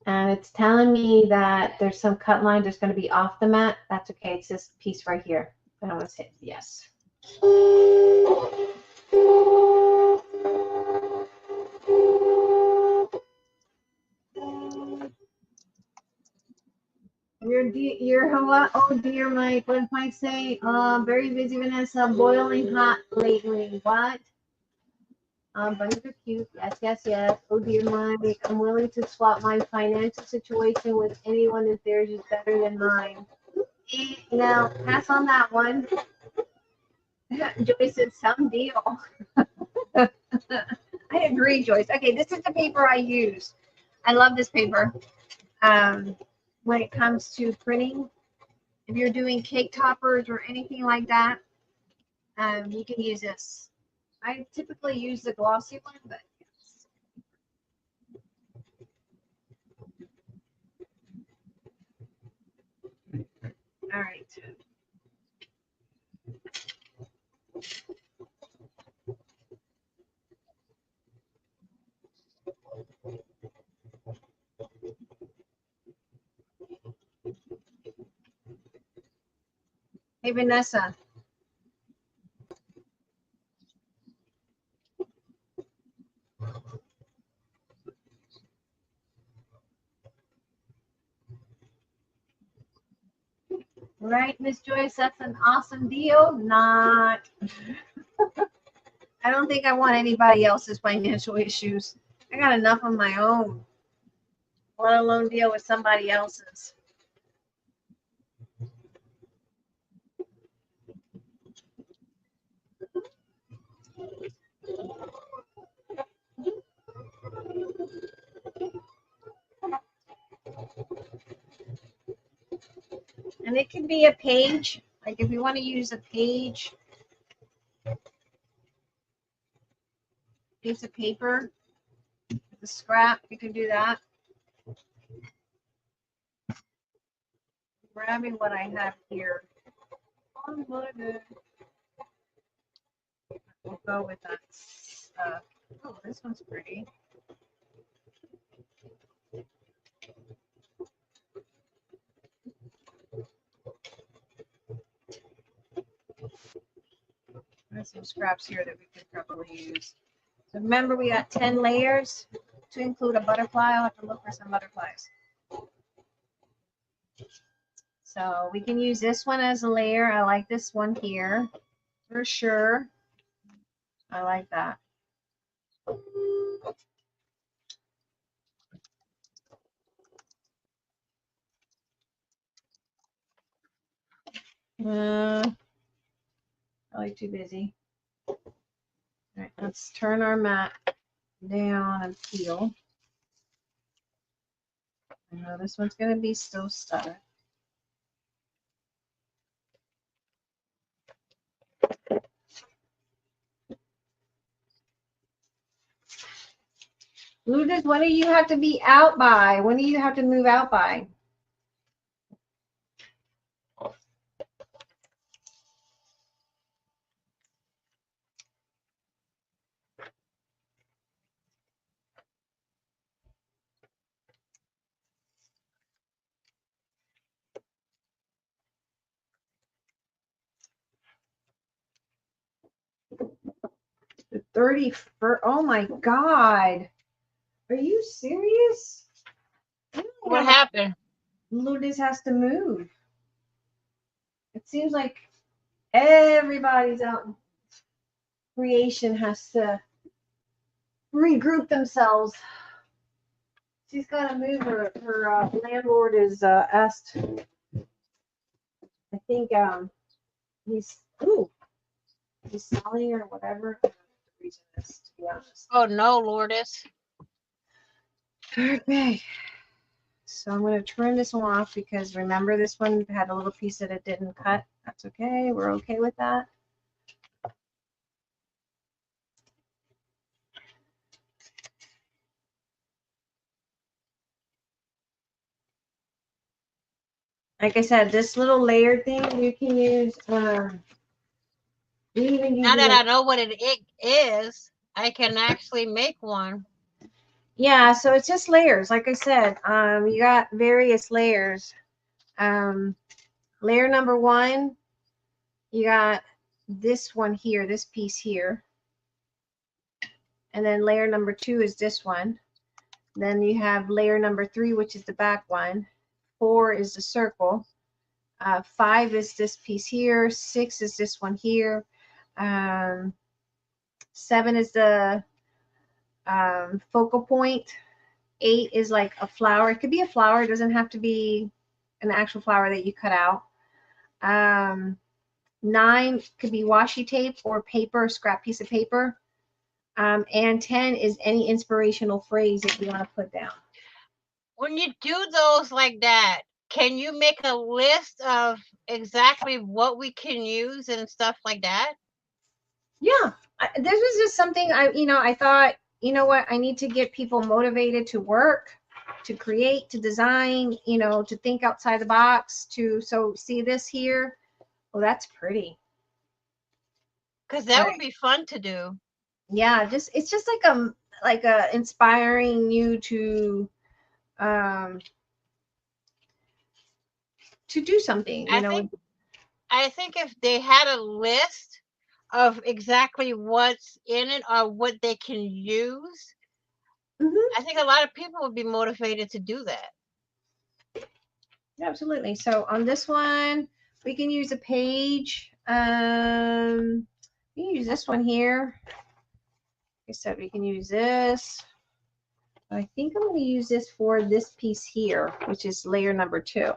And it's telling me that there's some cut line that's going to be off the mat. That's okay. It's this piece right here. And I'm going to hit yes. Oh dear, Mike. What did Mike say? Very busy, Vanessa. Boiling hot lately. What? Bunnies are cute. Yes, yes, yes. Oh dear, Mike. I'm willing to swap my financial situation with anyone if theirs is better than mine. Now, pass on that one. Joyce said, some deal. I agree, Joyce. Okay, this is the paper I use. I love this paper. When it comes to printing, if you're doing cake toppers or anything like that, you can use this. I typically use the glossy one, but yes. All right. Hey, Vanessa. Right, Miss Joyce, that's an awesome deal. Not. I don't think I want anybody else's financial issues. I got enough of my own, let alone deal with somebody else's. And it can be a page, like if you want to use a page, piece of paper, the scrap, you can do that. Grabbing what I have here. We'll go with that stuff. Oh, this one's pretty. There's some scraps here that we could probably use. So remember, we got 10 layers to include a butterfly. I'll have to look for some butterflies. So we can use this one as a layer. I like this one here for sure. I like that. Probably too busy. All right, let's turn our mat down and peel. I know this one's going to be still stuck. Lourdes, when do you have to be out by? When do you have to move out by? The 31st. Oh my God. Are you serious? What happened? Lourdes has to move. It seems like everybody's out. creation has to regroup themselves. She's got to move her landlord is asked, I think he's selling or whatever. I don't know the reason is, to be honest. Oh no, Lourdes. Okay. So I'm going to turn this one off because remember this one had a little piece that it didn't cut. That's okay. We're okay with that. Like I said, this little layered thing you can use. We even use Now that it. I know what it is, I can actually make one. Yeah, so it's just layers. Like I said, you got various layers. Layer number one, you got this one here, this piece here. And then layer number two is this one. Then you have layer number three, which is the back one. 4 is the circle. 5 is this piece here. 6 is this one here. 7 is the focal point. 8 is like a flower. It could be a flower. It doesn't have to be an actual flower that you cut out. 9 could be washi tape or paper, scrap piece of paper. And 10 is any inspirational phrase that you want to put down. When you do those like that, can you make a list of exactly what we can use and stuff like that? Yeah, this was just something I thought, you know what, I need to get people motivated to work, to create, to design, to think outside the box, so see this here. Oh, that's pretty. Because that would be fun to do. Yeah, it's just like a inspiring you to do something, I think if they had a list of exactly what's in it or what they can use, I think a lot of people would be motivated to do that. Absolutely. So on this one, we can use a page. We can use this one here. Like I said, we can use this. I think I'm going to use this for this piece here, which is layer number 2.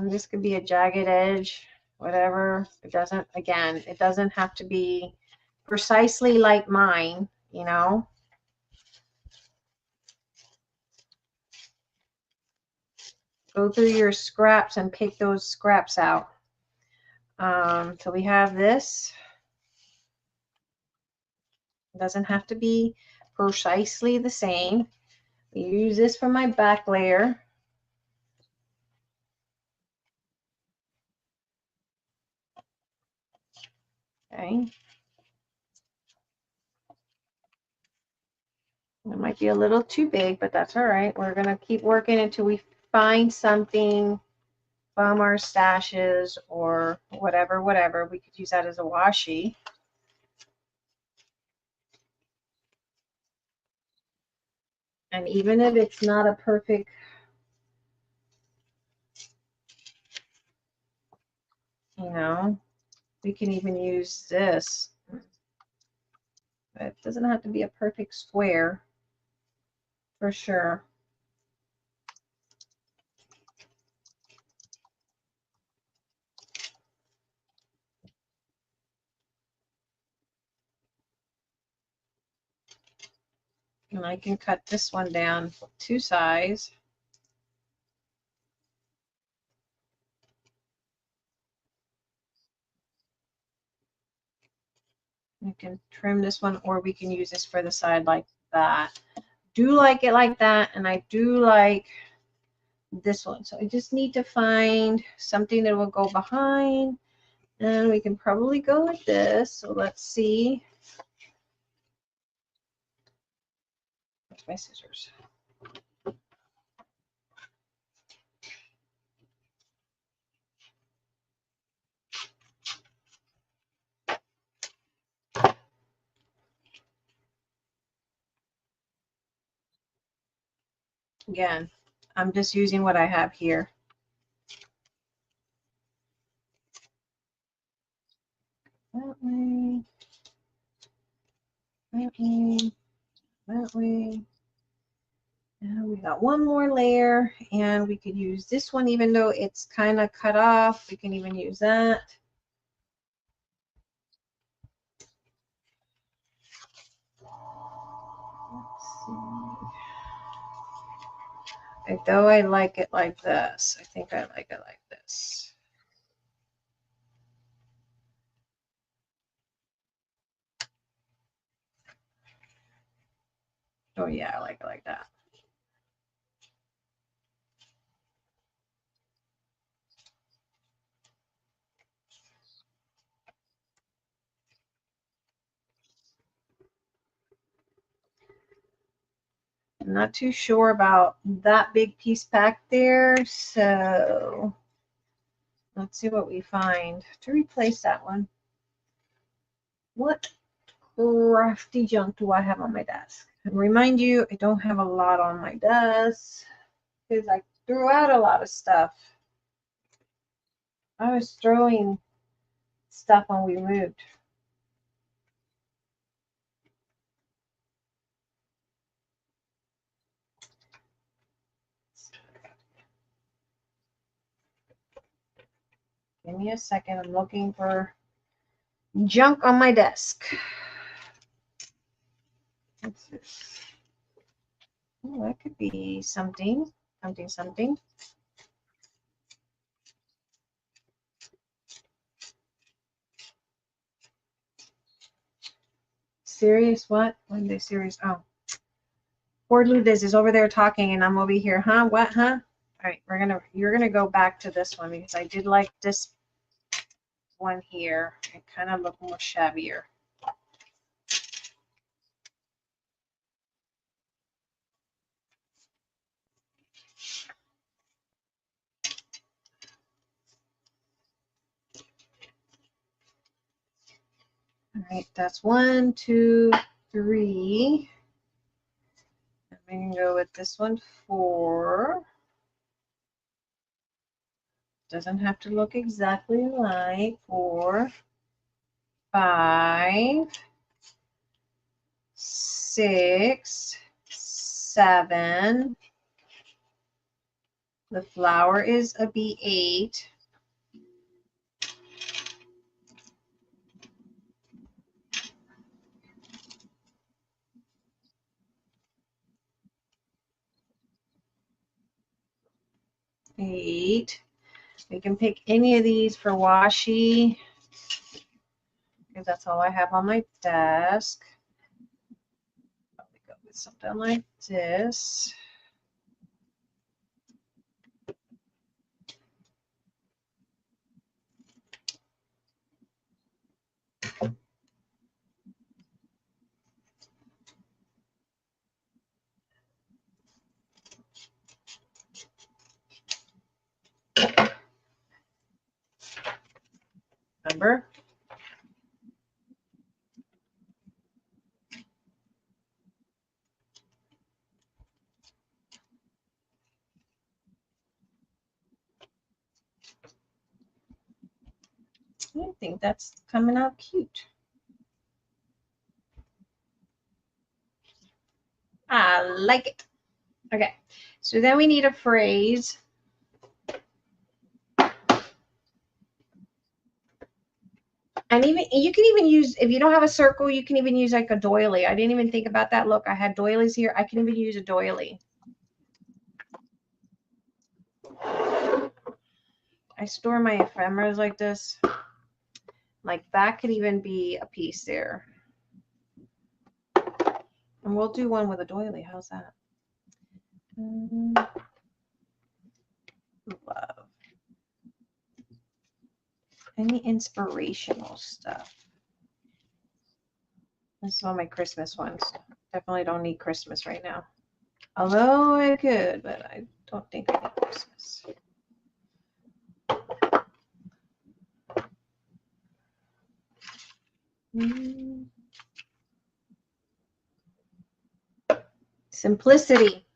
This could be a jagged edge, whatever. It doesn't have to be precisely like mine, Go through your scraps and pick those scraps out. So we have this. It doesn't have to be precisely the same. We use this for my back layer. Okay. It might be a little too big, but that's all right. We're going to keep working until we find something from our stashes or whatever. We could use that as a washi. And even if it's not a perfect, we can even use this. It doesn't have to be a perfect square, for sure. And I can cut this one down to size. You can trim this one, or we can use this for the side like that. Do like it like that, and I do like this one. So I just need to find something that will go behind, and we can probably go with this. So let's see. Where's my scissors? Again, I'm just using what I have here. That way, that way, that way. And we got one more layer, and we could use this one even though it's kind of cut off. We can even use that. Let's see. Though I like it like this, I think I like it like this. Oh yeah, I like it like that. I'm not too sure about that big piece back there, so let's see what we find to replace that one. What crafty junk do I have on my desk? And remind you, I don't have a lot on my desk because I threw out a lot of stuff. I was throwing stuff when we moved. Give me a second. I'm looking for junk on my desk. What's this? Oh, that could be something. Something. Serious what? When they serious? Oh. Poor Liz is over there talking and I'm over here. Huh? What? Huh? All right, you're gonna go back to this one because I did like this one here. It kind of looked more shabbier. All right, that's 1, 2, 3. I'm gonna go with this one 4. Doesn't have to look exactly like 4, 5, 6, 7. The flower is a B8. We can pick any of these for washi because that's all I have on my desk. Probably go with something like this. Remember? I think that's coming out cute. I like it. Okay, so then we need a phrase. And even you can even use, if you don't have a circle, you can even use like a doily. I didn't even think about that. Look, I had doilies here. I can even use a doily. I store my ephemeras like this. Like that could even be a piece there. And we'll do one with a doily. How's that? Love. Any inspirational stuff? This is one of my Christmas ones. Definitely don't need Christmas right now. Although I could, but I don't think I need Christmas. Simplicity.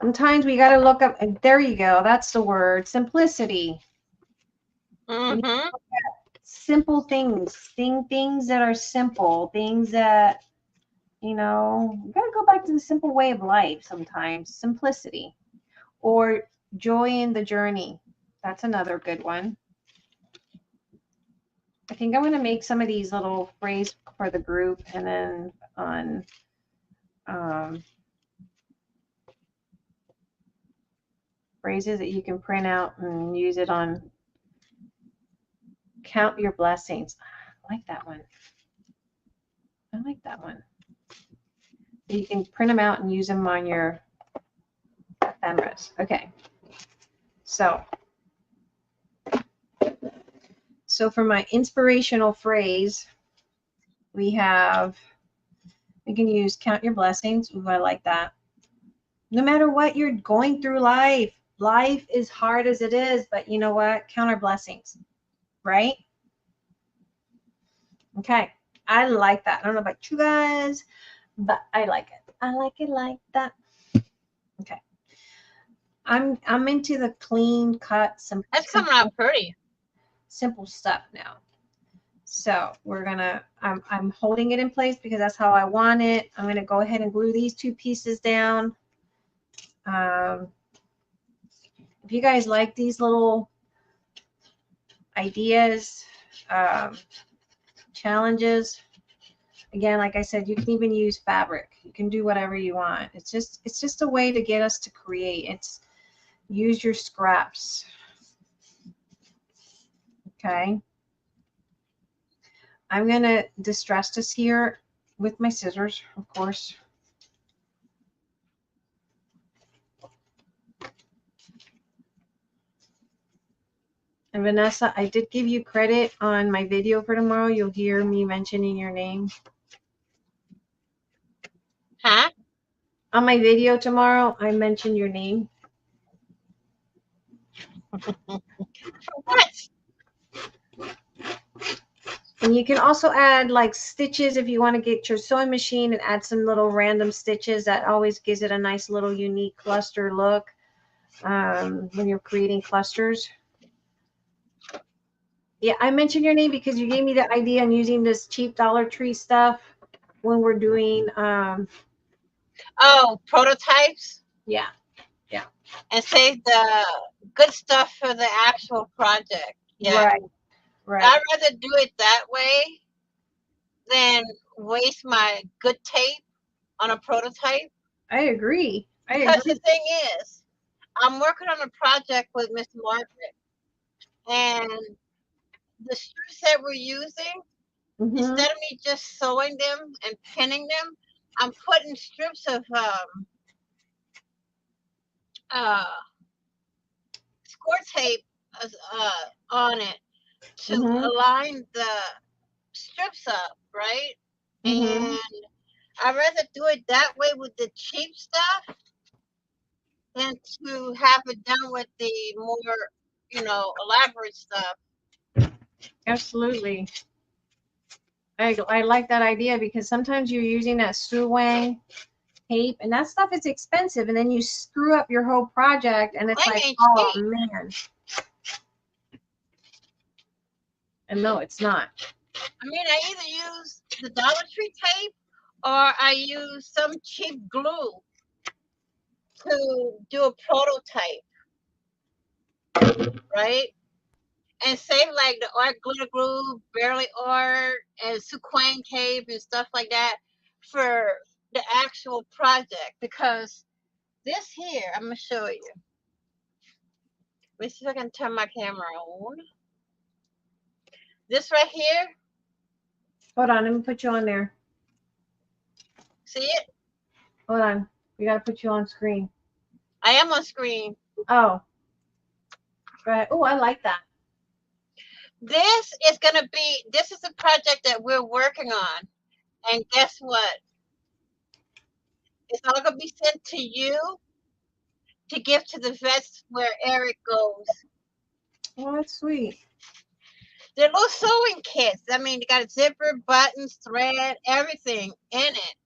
Sometimes we got to look up, and there you go. That's the word, simplicity. Mm-hmm. Simple things, things that are simple, things that, you know, you got to go back to the simple way of life sometimes, simplicity. Or joy in the journey. That's another good one. I think I'm going to make some of these little phrases for the group and then on phrases that you can print out and use it on count your blessings. I like that one. I like that one. You can print them out and use them on your ephemeras. Okay. So for my inspirational phrase, we can use count your blessings. Ooh, I like that. No matter what you're going through life is hard as it is, but you know what? Count our blessings, right? Okay. I like that. I don't know about you guys, but I like it. I like it like that. Okay. I'm into the clean cut, some That's coming out pretty. Simple stuff now. So we're gonna, I'm holding it in place because that's how I want it. I'm gonna go ahead and glue these two pieces down. If you guys like these little ideas, challenges, again, like I said, you can even use fabric. You can do whatever you want. It's just a way to get us to create. It's use your scraps. Okay. I'm gonna distress this here with my scissors, of course. And Vanessa, I did give you credit on my video for tomorrow. You'll hear me mentioning your name. Huh? On my video tomorrow, I mentioned your name. What? And you can also add like stitches if you want to get your sewing machine and add some little random stitches. That always gives it a nice little unique cluster look when you're creating clusters. Yeah, I mentioned your name because you gave me the idea on using this cheap Dollar Tree stuff when we're doing Oh, prototypes? Yeah. And save the good stuff for the actual project. Yeah. Right. I'd rather do it that way than waste my good tape on a prototype. I agree. Because the thing is, I'm working on a project with Miss Margaret, and the strips that we're using, instead of me just sewing them and pinning them, I'm putting strips of score tape on it to align the strips up, right? And I'd rather do it that way with the cheap stuff than to have it done with the more, elaborate stuff. Absolutely. I like that idea because sometimes you're using that Suwang tape and that stuff is expensive and then you screw up your whole project and it's like, oh man. And no, it's not. I mean, I either use the Dollar Tree tape or I use some cheap glue to do a prototype, right? And save like the art glitter glue, barely art, and Suquang tape and stuff like that for the actual project. Because this here, I'm gonna show you. Let me see if I can turn my camera on. This right here. Hold on, let me put you on there. See it? Hold on. We gotta put you on screen. I am on screen. Oh. Go ahead. Oh, I like that. This is a project that we're working on. And guess what? It's all going to be sent to you to give to the vets where Eric goes. Oh, that's sweet. They're little sewing kits. I mean, they got a zipper, buttons, thread, everything in it.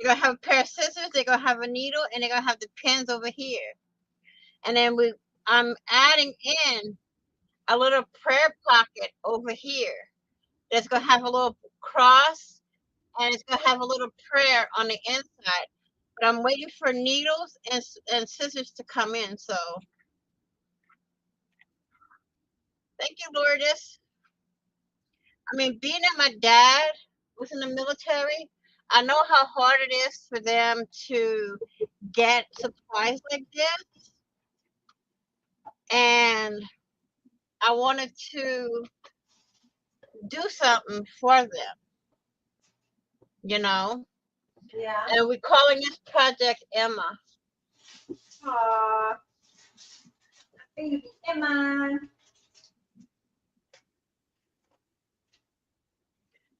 They're gonna have a pair of scissors, they're gonna have a needle, and they're gonna have the pins over here. And then I'm adding in a little prayer pocket over here. That's gonna have a little cross, and it's gonna have a little prayer on the inside. But I'm waiting for needles and scissors to come in. So thank you, Lourdes. I mean, being that my dad was in the military, I know how hard it is for them to get supplies like this. And I wanted to do something for them, you know? Yeah. And we're calling this project Emma. Aw. Baby Emma.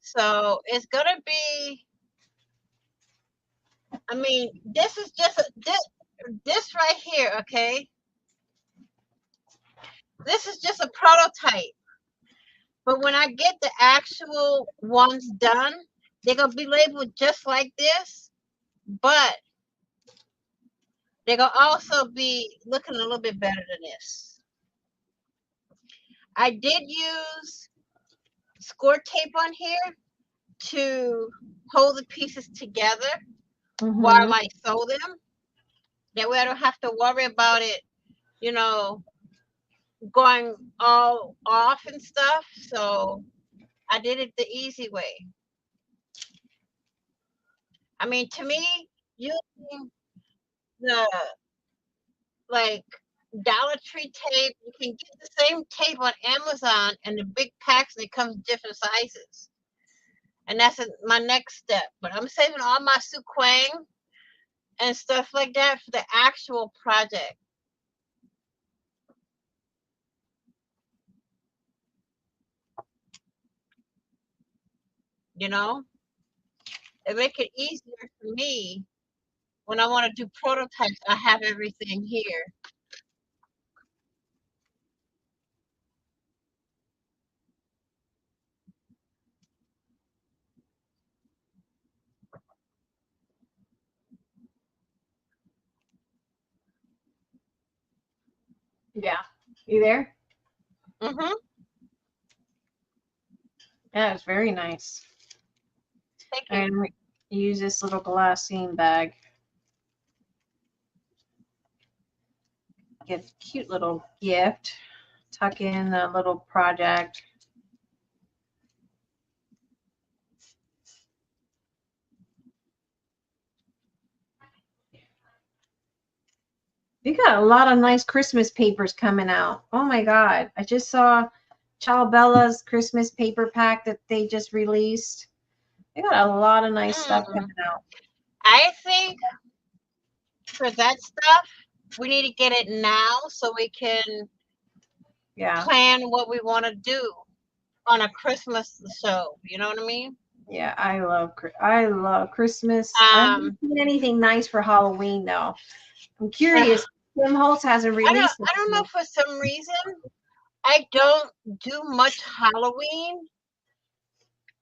So it's gonna be, I mean, this is just this right here, okay? This is just a prototype. But when I get the actual ones done, they're gonna be labeled just like this, but they're gonna also be looking a little bit better than this. I did use score tape on here to hold the pieces together while I sew them. That way I don't have to worry about it, you know, going all off and stuff. So I did it the easy way. I mean, to me, using the like Dollar Tree tape, you can get the same tape on Amazon and the big packs, and it comes in different sizes. And that's my next step. But I'm saving all my Suquang and stuff like that for the actual project. You know, it make it easier for me when I want to do prototypes. I have everything here. Yeah. You there? Mm-hmm. Yeah, it's very nice. Thank you. And we use this little glassine bag. Get a cute little gift. Tuck in a little project. You got a lot of nice Christmas papers coming out. Oh my God. I just saw Bella's Christmas paper pack that they just released. They got a lot of nice stuff coming out. I think for that stuff, we need to get it now so we can plan what we want to do on a Christmas show. You know what I mean? Yeah, I love Christmas. I haven't seen anything nice for Halloween though. I'm curious. Tim Holtz hasn't released. I don't know, for some reason I don't do much Halloween.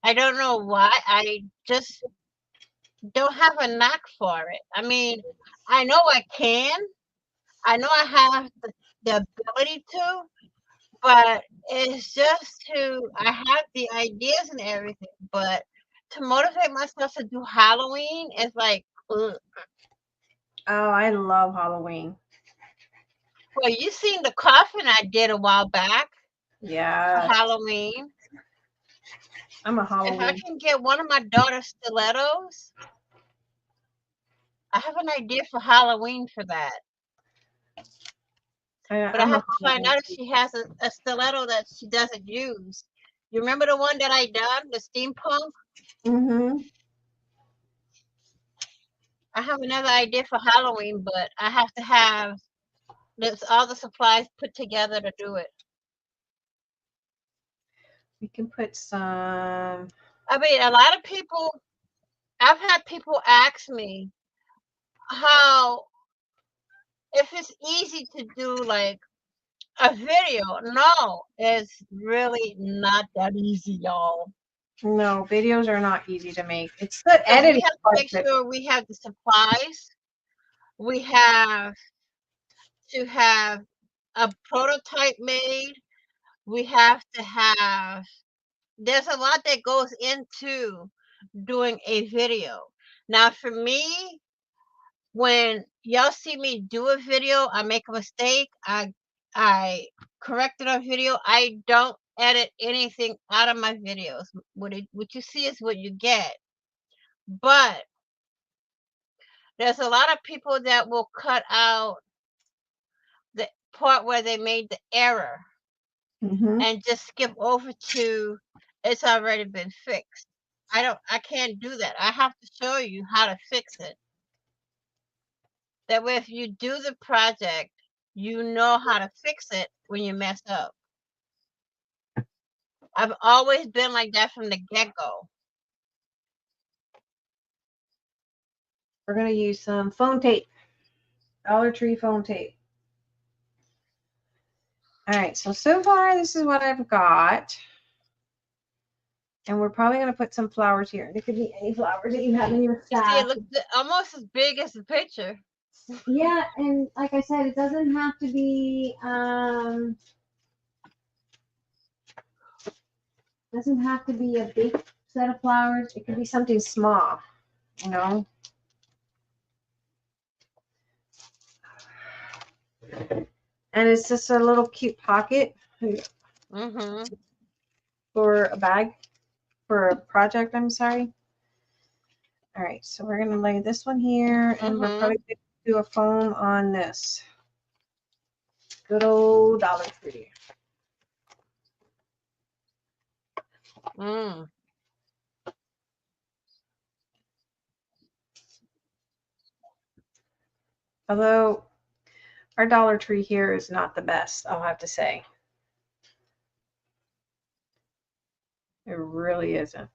I don't know why. I just don't have a knack for it. I mean, I know I can. I know I have the ability to, but it's just I have the ideas and everything, but to motivate myself to do Halloween is like, ugh. Oh, I love Halloween. Well, you seen the coffin I did a while back. Yeah. For Halloween. I'm a Halloween. If I can get one of my daughter's stilettos, I have an idea for Halloween for that. But I have to find out if she has a stiletto that she doesn't use. You remember the one that I done, the steampunk? Mm-hmm. I have another idea for Halloween, but I have to have all the supplies put together to do it. We can put some. I mean, a lot of people, I've had people ask me how, if it's easy to do like a video. No, it's really not that easy, y'all. No, videos are not easy to make. It's the So we editing have to part make that, sure we have the supplies. We have to have a prototype made. We have to have, there's a lot that goes into doing a video. Now, for me, when y'all see me do a video, I make a mistake, I corrected a video. I don't edit anything out of my videos. What you see is what you get. But there's a lot of people that will cut out the part where they made the error Mhm. and just skip over to it's already been fixed. I can't do that. I have to show you how to fix it. That way if you do the project, you know how to fix it when you mess up. I've always been like that from the get-go. We're gonna use some phone tape, Dollar Tree phone tape. All right, so far this is what I've got. And we're probably gonna put some flowers here. There could be any flowers that you have in your You see, it stash. looks almost as big as the picture. Yeah, and like I said, it doesn't have to be a big set of flowers. It could be something small, you know. And it's just a little cute pocket Mm-hmm. for a bag, for a project, I'm sorry. All right, so we're gonna lay this one here, and we're Mm-hmm. probably gonna do a foam on this. Good old Dollar Tree. Mm. Although our Dollar Tree here is not the best, I'll have to say. It really isn't.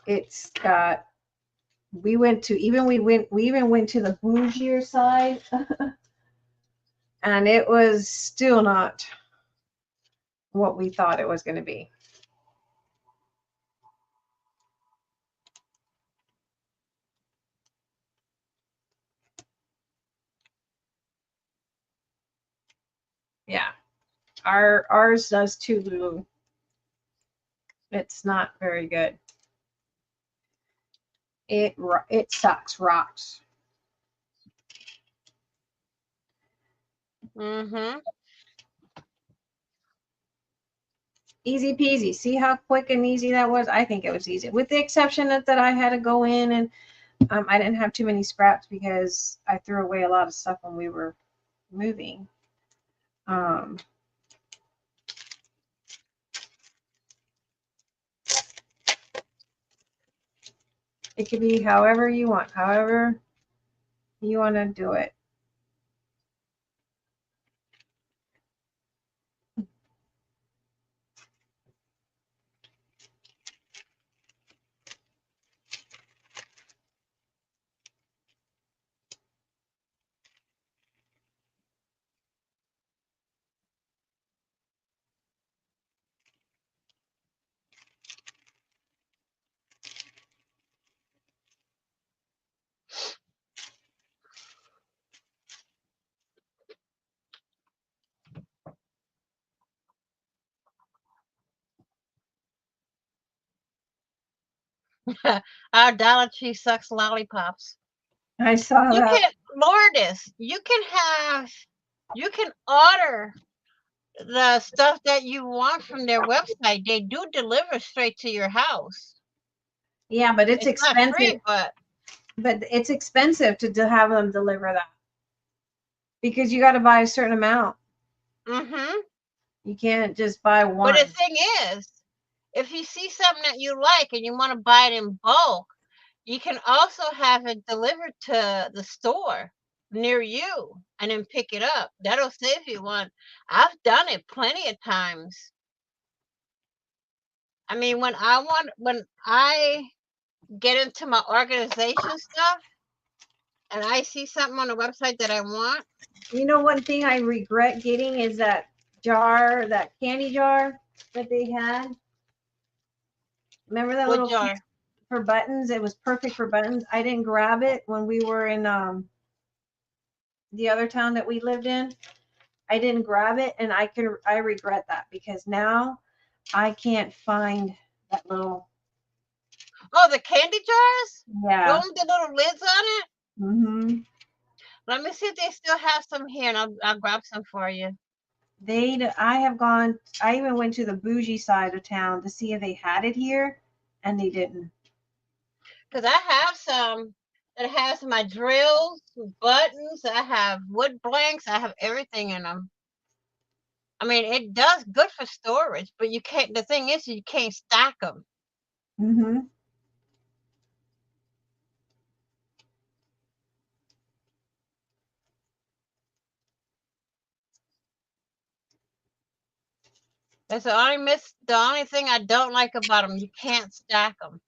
It's got, we even went to the bougier side and it was still not what we thought it was going to be. Yeah, ours does too, Lulu. It's not very good. It sucks rocks. Mm-hmm. Easy peasy. See how quick and easy that was? I think it was easy, with the exception that I had to go in and I didn't have too many scraps because I threw away a lot of stuff when we were moving. It could be however you want to do it. Our Dollar Tree sucks lollipops. I saw You that. can, Lourdes, you can order the stuff that you want from their website. They do deliver straight to your house. Yeah, but it's It's not expensive. free, but It's expensive to have them deliver that because you got to buy a certain amount. mm-hmm. You can't just buy But the one. thing is, if you see something that you like and you want to buy it in bulk, you can also have it delivered to the store near you and then pick it up. That'll save you one. I've done it plenty of times. I mean, when I get into my organization stuff and I see something on the website that I want. You know, one thing I regret getting is that jar, that candy jar that they had. Remember that What little jar? piece for buttons? It was perfect for buttons. I didn't grab it when we were in the other town that we lived in. I didn't grab it, and I regret that because now I can't find that little. Oh, the candy jars? The Yeah. one with the little lids on it? Mm-hmm. Let me see if they still have some here, and I'll grab some for you. I even went to the bougie side of town to see if they had it here, and they didn't. Because I have some that has my drills, buttons, I have wood blanks, I have everything in them. I mean, it does good for storage, but you can't, the thing is, you can't stack them. Mm-hmm. That's the only thing I don't like about them. You can't stack them.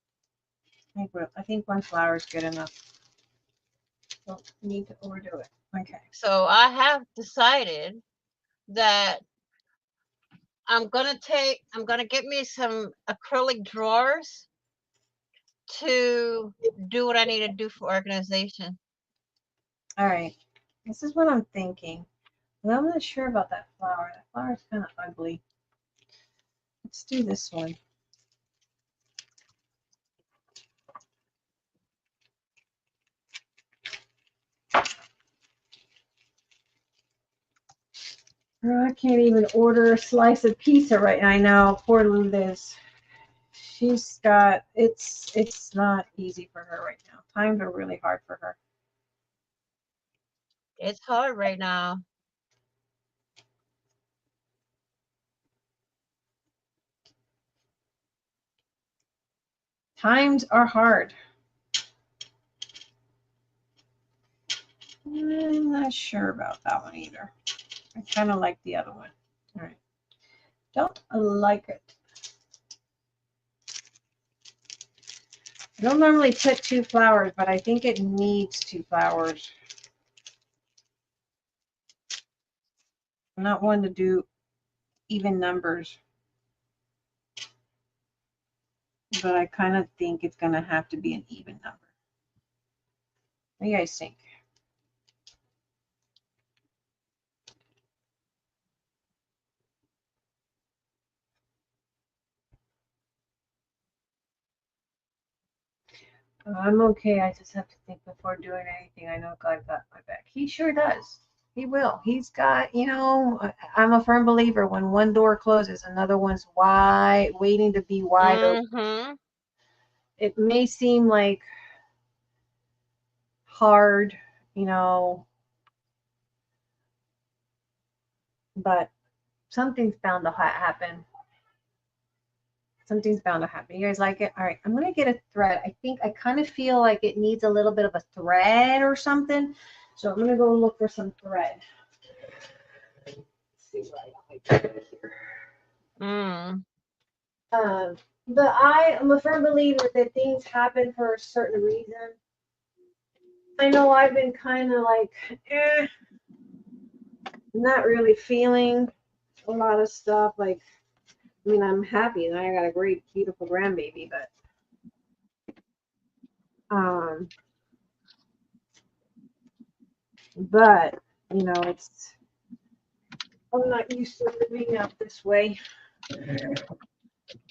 I think one flower is good enough. Don't need to overdo it. Okay. So I have decided that I'm gonna get me some acrylic drawers to do what I need to do for organization. All right. This is what I'm thinking. Well, I'm not sure about that flower. That flower is kind of ugly. Let's do this one. Oh, I can't even order a slice of pizza right now. I know, poor Liz. She's got it's not easy for her right now. Times are really hard for her. It's hard right now. Times are hard. I'm not sure about that one either. I kind of like the other one. All right. Don't like it. I don't normally put 2 flowers, but I think it needs 2 flowers. I'm not one to do even numbers, but I kind of think it's going to have to be an even number. What do you guys think? I'm okay. I just have to think before doing anything. I know God got my back. He sure does. He will. He's got, I'm a firm believer when one door closes, another one's waiting to be wide open. It may seem like hard, but something's bound to happen. Something's bound to happen. You guys like it? All right, I'm going to get a thread. I kind of feel like it needs a little bit of a thread or something. So I'm going to go look for some thread. Let's see what I got here. But I am a firm believer that things happen for a certain reason. I know I've been kind of like, not really feeling a lot of stuff. Like, I mean, I'm happy that I got a great, beautiful grandbaby, but I'm not used to living out this way.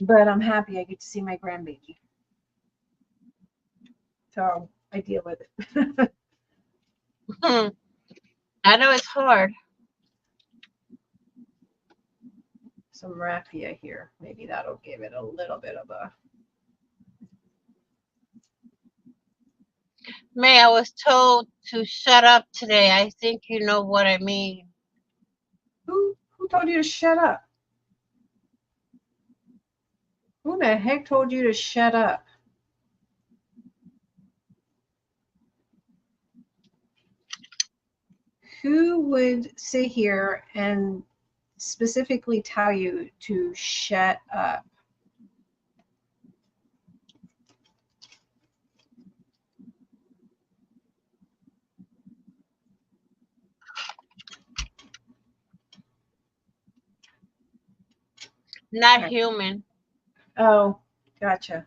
But I'm happy I get to see my grandbaby. So I deal with it. I know it's hard. Some raffia here. Maybe that'll give it a little bit of a. May, I was told to shut up today. I think you know what I mean. Who told you to shut up? Who the heck told you to shut up? Who would sit here and specifically tell you to shut up? not Okay. human. Oh, gotcha.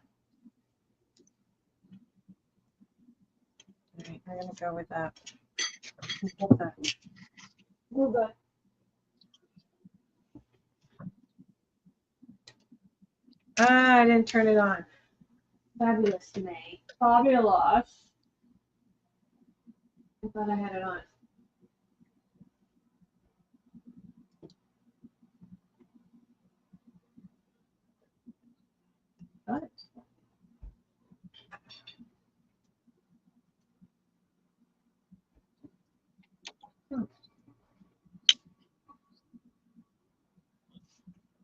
All right, I'm gonna go with that. Get that. Oh, God. Ah, I didn't turn it on. Fabulous, May. Fabulous. I thought I had it on. What?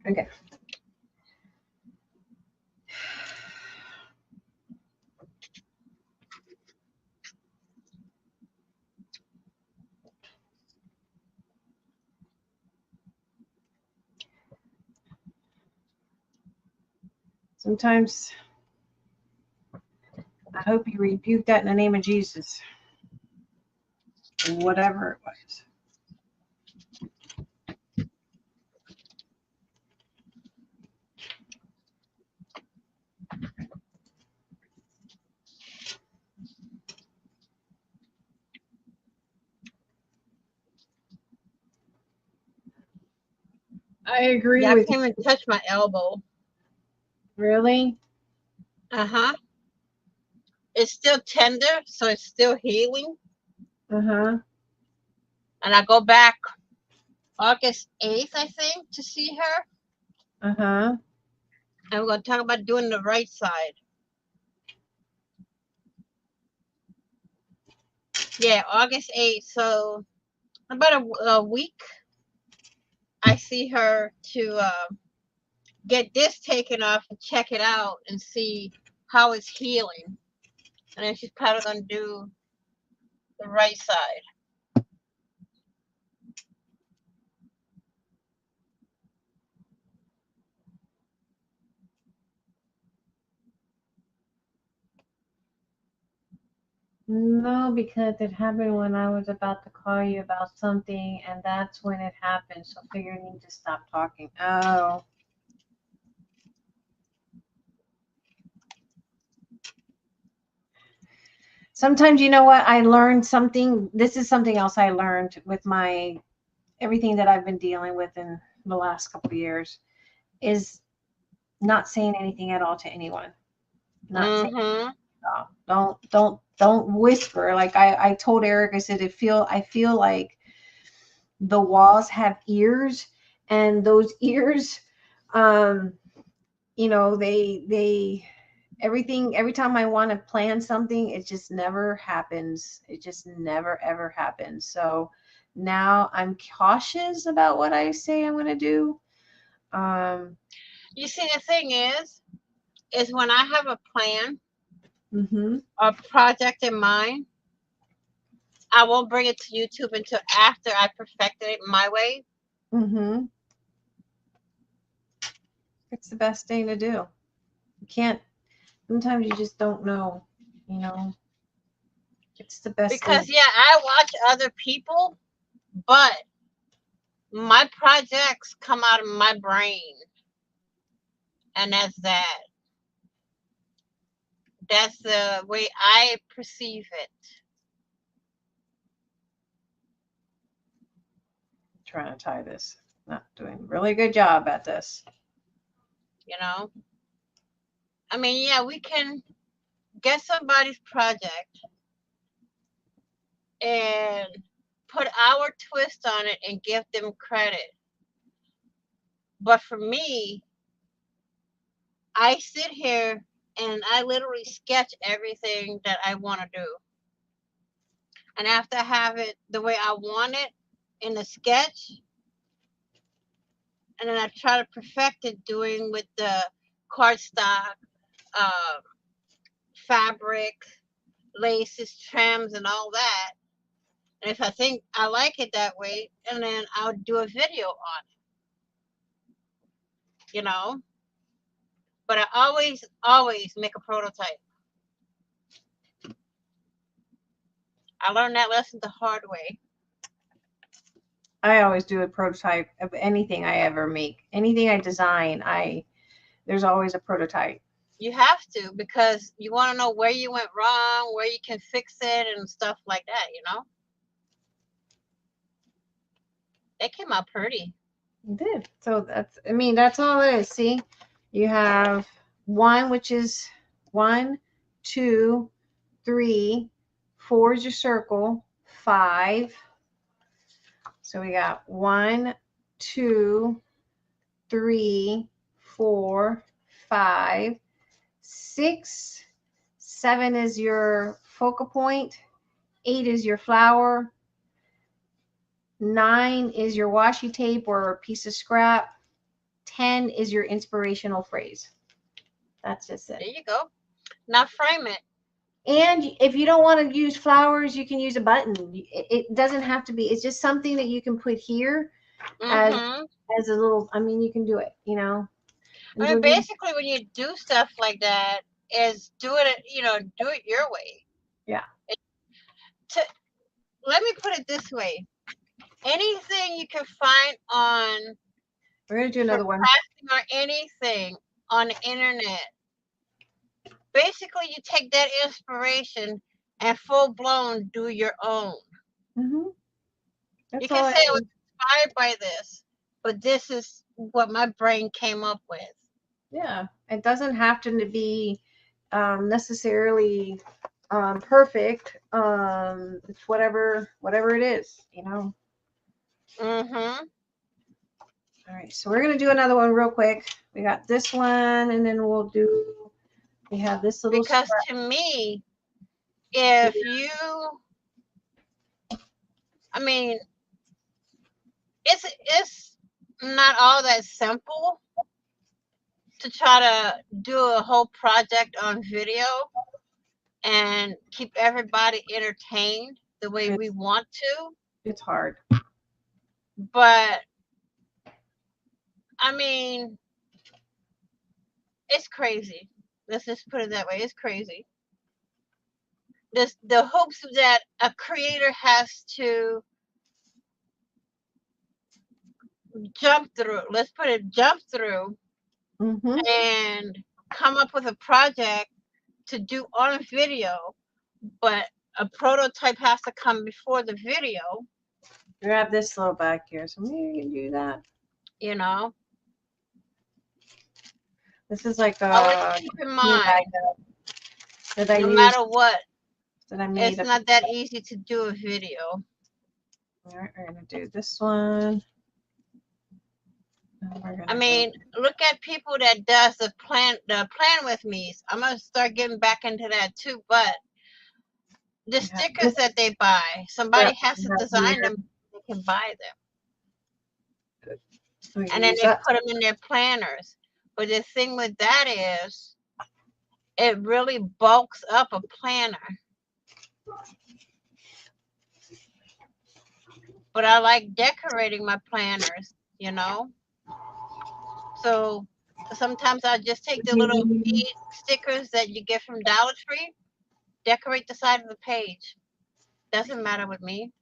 Okay. Sometimes I hope you rebuke that in the name of Jesus. Whatever it was. I agree Yeah, I with can't even touch my elbow. Really? Uh-huh. It's still tender, so it's still healing. Uh-huh. And I go back August 8th, I think, to see her. Uh-huh. And we're going to talk about doing the right side. Yeah, August 8th. So about a week, I see her to get this taken off and check it out and see how it's healing. And then she's probably going to do the right side. No, because it happened when I was about to call you about something, and that's when it happened. So I figured you need to stop talking. Oh. Sometimes, you know what? I learned something. This is something else I learned with my everything that I've been dealing with in the last couple of years is not saying anything at all to anyone. Not saying Mm-hmm. don't whisper. Like I told Eric, I said I feel like the walls have ears, and those ears, um, you know, they everything every time I want to plan something, it just never happens. It just never ever happens. So now I'm cautious about what I say I'm going to do. Um, You see, the thing is when I have a plan mhm. or project in mind, I won't bring it to YouTube until after I perfected it my way. Mhm. It's the best thing to do. You can't sometimes you just don't know, you know. It's the best Because, thing. yeah, I watch other people, but my projects come out of my brain. And that's that. That's the way I perceive it. Trying to tie this. Not doing a really good job at this. You know? I mean, yeah, we can get somebody's project and put our twist on it and give them credit. But for me, I sit here and I literally sketch everything that I want to do. And after I have it the way I want it in the sketch, and then I try to perfect it doing with the cardstock, um, fabric, laces, trims, and all that. And if I think I like it that way, and then I'll do a video on it, you know. But I always make a prototype. I learned that lesson the hard way. I always do a prototype of anything I ever make. Anything I design, there's always a prototype. You have to, because you want to know where you went wrong, where you can fix it and stuff like that, you know? They came out pretty. You did. So that's all it is. See, you have 1, which is 1, 2, 3, 4 is your circle, 5. So we got 1, 2, 3, 4, 5, 6, 7 is your focal point, 8 is your flower, 9 is your washi tape or a piece of scrap, 10 is your inspirational phrase. That's just it. There you go. Now frame it. And if you don't want to use flowers, you can use a button. It doesn't have to be. It's just something that you can put here as a little. I mean, you can do it. You know. I mean, basically, when you do stuff like that, is do it. You know, do it your way. Yeah. Let me put it this way: anything you can find on. We're gonna do another one. Or anything on the internet. Basically, you take that inspiration and full blown do your own. Mm-hmm. You can say I was inspired by this, but this is what my brain came up with. Yeah, it doesn't have to be necessarily perfect. It's whatever it is, you know. All right, so we're gonna do another one real quick. We got this one, and then we have this little. Because to me, if you, I mean, it's not all that simple to try to do a whole project on video and keep everybody entertained the way we want to. It's hard. But I mean, it's crazy. Let's just put it that way. It's crazy. The hoops that a creator has to jump through. Let's put it jump through and come up with a project to do on video, but a prototype has to come before the video. Grab this little back here, so maybe you can do that. You know. This is like always keep in mind that I no used, matter what, that I made. It's not that easy to do a video. All right, we're gonna do this one. I mean, look at people that does the plan with me. I'm gonna start getting back into that too. But the stickers that they buy, somebody has to design them. They can buy them, and then they put them in their planners. But the thing with that is, it really bulks up a planner. But I like decorating my planners, you know. So sometimes I just take the little bead stickers that you get from Dollar Tree, decorate the side of the page. Doesn't matter with me.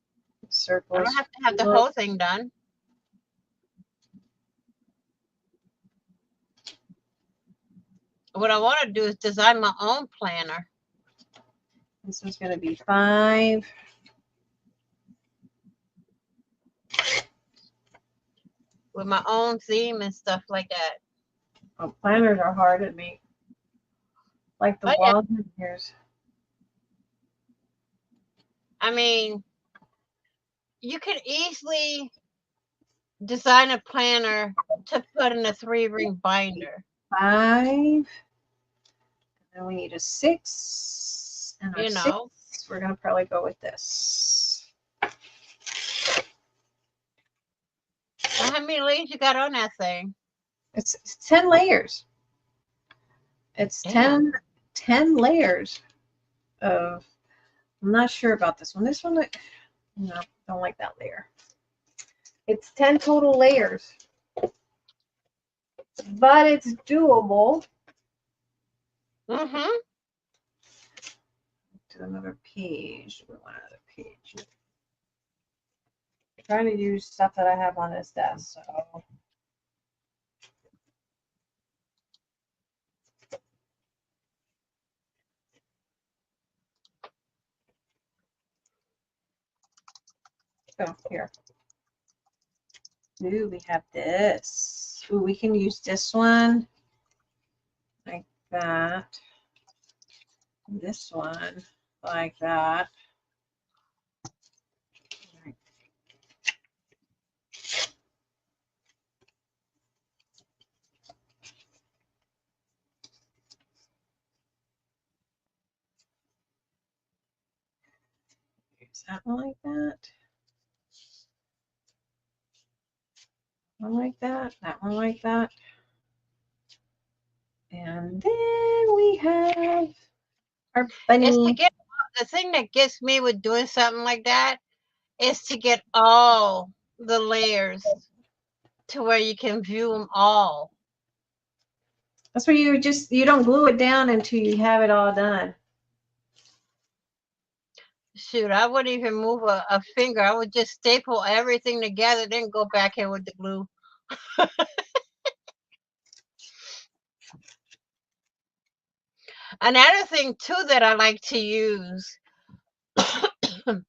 Circles. I don't have to have the whole thing done. What I want to do is design my own planner. This one's going to be 5. With my own theme and stuff like that. Oh, planners are hard to make. Like the walls and ears. I mean, you could easily design a planner to put in a 3-ring binder. 5. And then we need a 6. And our 6, we're going to probably go with this. How many layers you got on that thing? It's 10 layers. It's 10 layers of, I'm not sure about this one. This one, no, don't like that layer. It's 10 total layers. But it's doable. Mm-hmm. To another page. We want another page. trying to use stuff that I have on this desk, so. Oh, here. Ooh, we have this. Ooh, we can use this one like that. This one like that. Use that one like that. One like that. That one like that. And then we have our It's to bunny. get the thing that gets me with doing something like that is to get all the layers to where you can view them all. That's where you don't glue it down until you have it all done. Shoot, I wouldn't even move a finger. I would just staple everything together, then go back in with the glue. Another thing too that I like to use, I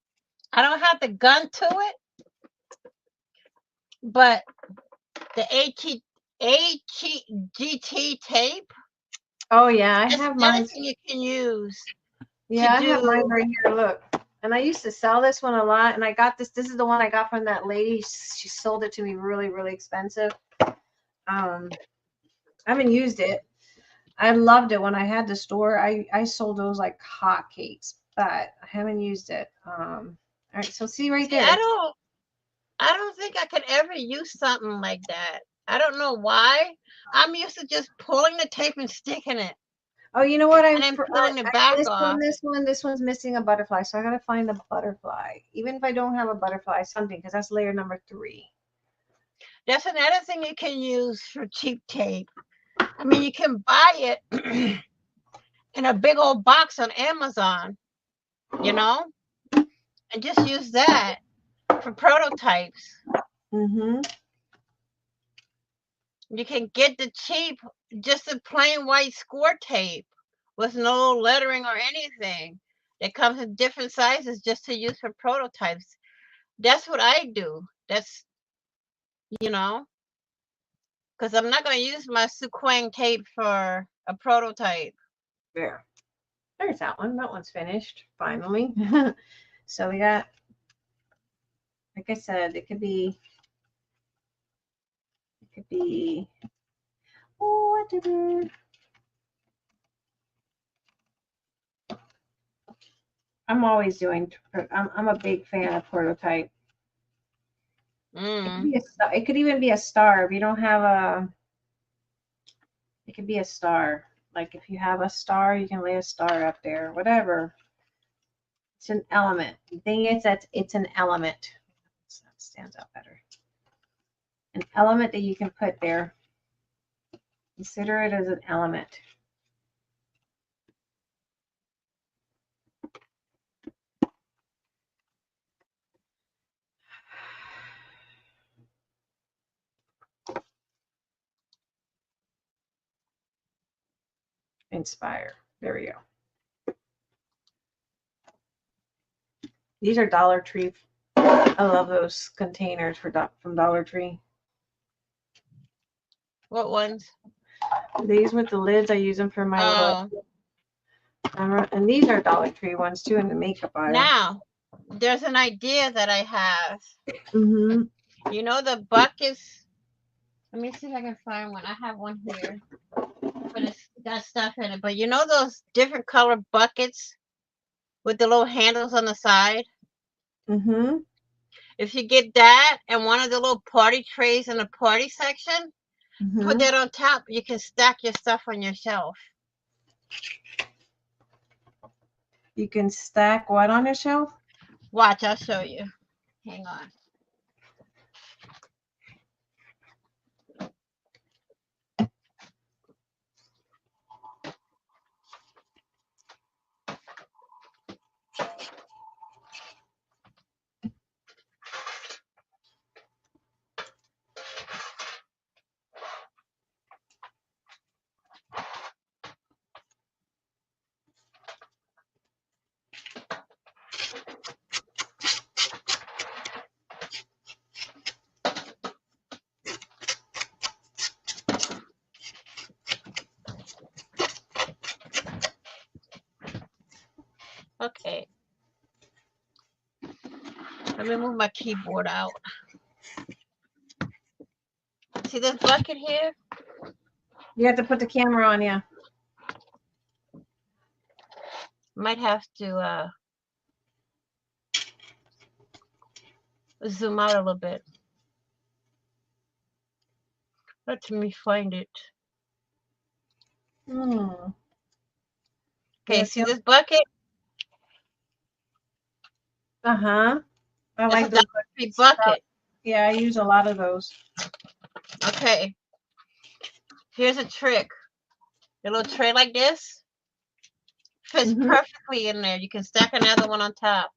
don't have the gun to it, but the AGT tape. Oh yeah, I That's have another mine. thing you can use Yeah, to I have mine do. right here. Look, and I used to sell this one a lot, and I got this. This is the one I got from that lady. She sold it to me really, really expensive. I haven't used it. I loved it when I had the store. I sold those like hotcakes, but I haven't used it. All right, so see right See, there. I don't think I could ever use something like that. I don't know why. I'm used to just pulling the tape and sticking it, Oh, you know what? and then peeling the I back missed on off. this one. This one's missing a butterfly, so I gotta find the butterfly. Even if I don't have a butterfly, something, because that's layer number 3. That's another thing you can use for cheap tape. I mean, you can buy it in a big old box on Amazon, you know, and just use that for prototypes. Mm-hmm. You can get the cheap, just a plain white score tape with no lettering or anything. It comes in different sizes just to use for prototypes. That's what I do. That's, you know, because I'm not going to use my Suquang tape for a prototype. There. There's that one. That one's finished, finally. So we got, like I said, it could be, oh, what did it? I'm always doing, I'm a big fan of prototype. It could Mm. be a star. It could even be a star. If you don't have a, it could be a star. Like if you have a star, you can lay a star up there, whatever. It's an element. The thing is that it's an element. So that stands out better. An element that you can put there. Consider it as an element. Inspire. There we go. These are Dollar Tree. I love those containers from Dollar Tree. What ones? These with the lids, I use them for my little. And these are Dollar Tree ones too in the makeup aisle. Now, there's an idea that I have. Mm-hmm. You know the buckets. Let me see if I can find one. I have one here, but it's got stuff in it. But you know those different color buckets with the little handles on the side? Mm-hmm. If you get that and one of the little party trays in the party section, Mm-hmm. put that on top. You can stack your stuff on your shelf. You can stack what on your shelf? Watch, I'll show you. Hang on. Okay. Let me move my keyboard out. See this bucket here? You have to put the camera on, yeah. Might have to zoom out a little bit. Let me find it. Okay, Yeah, see this bucket? I like It's a Dollar Tree bucket. Yeah, I use a lot of those. Okay. Here's a trick. A little tray like this fits perfectly in there. You can stack another one on top.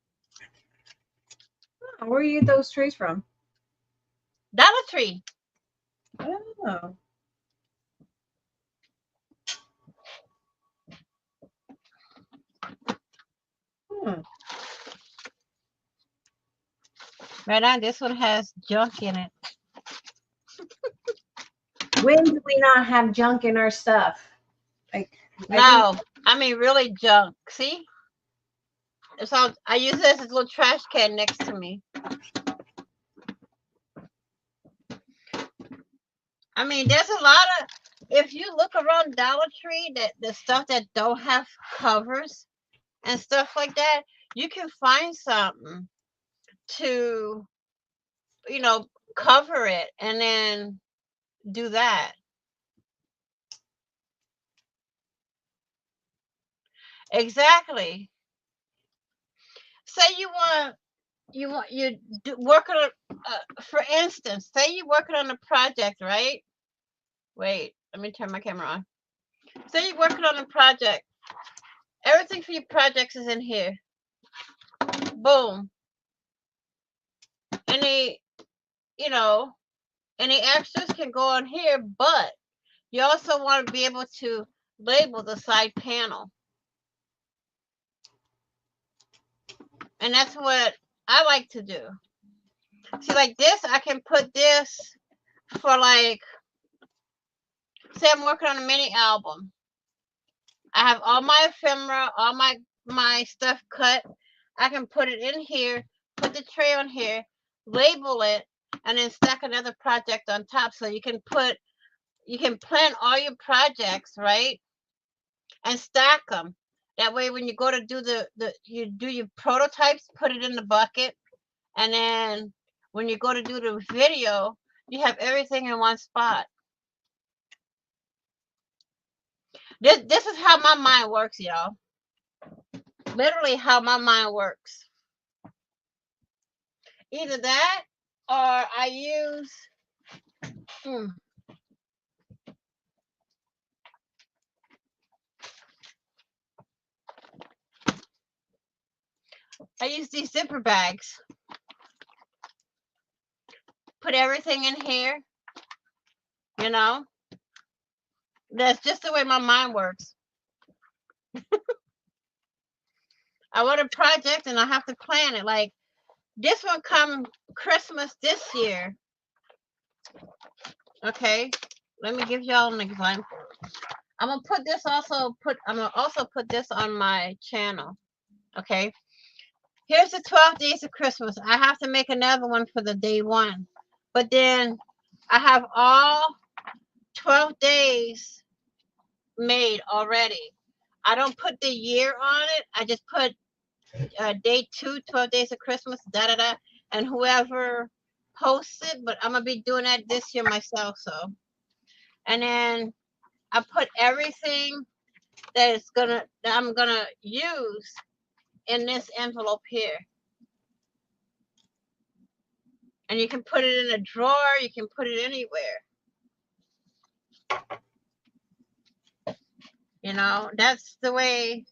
Oh, where do you get those trays from? Dollar Tree. Oh. Right now, this one has junk in it. When do we not have junk in our stuff? Like, no, I mean really junk. See? It's all, I use this as a little trash can next to me. I mean, there's a lot of, if you look around Dollar Tree, that the stuff that don't have covers and stuff like that, you can find something to, you know, cover it and then do that. Exactly. Say working on, for instance, say you're working on a project, right? Wait, let me turn my camera on. Say you're working on a project. Everything for your projects is in here. Boom. Any, you know, any extras can go on here, but you also want to be able to label the side panel. And that's what I like to do. See, like this, I can put this for like, say I'm working on a mini album. I have all my ephemera, all my stuff cut. I can put it in here, put the tray on here, label it, and then stack another project on top. So you can plan all your projects, right? And stack them. That way when you go to do you do your prototypes, put it in the bucket. And then when you go to do the video, you have everything in one spot. This is how my mind works, y'all. Literally how my mind works. Either that or I use these zipper bags. Put everything in here, you know. That's just the way my mind works. I want a project and I have to plan it. Like this one come Christmas this year. Okay, let me give y'all an example. I'm gonna also put this on my channel. Okay. Here's the 12 days of Christmas. I have to make another one for the day one. But then I have all 12 days made already. I don't put the year on it. I just put day 2, 12 days of Christmas, da-da-da. And whoever posts it, but I'm going to be doing that this year myself. So, and then I put everything that I'm going to use in this envelope here. And you can put it in a drawer. You can put it anywhere. You know, that's the way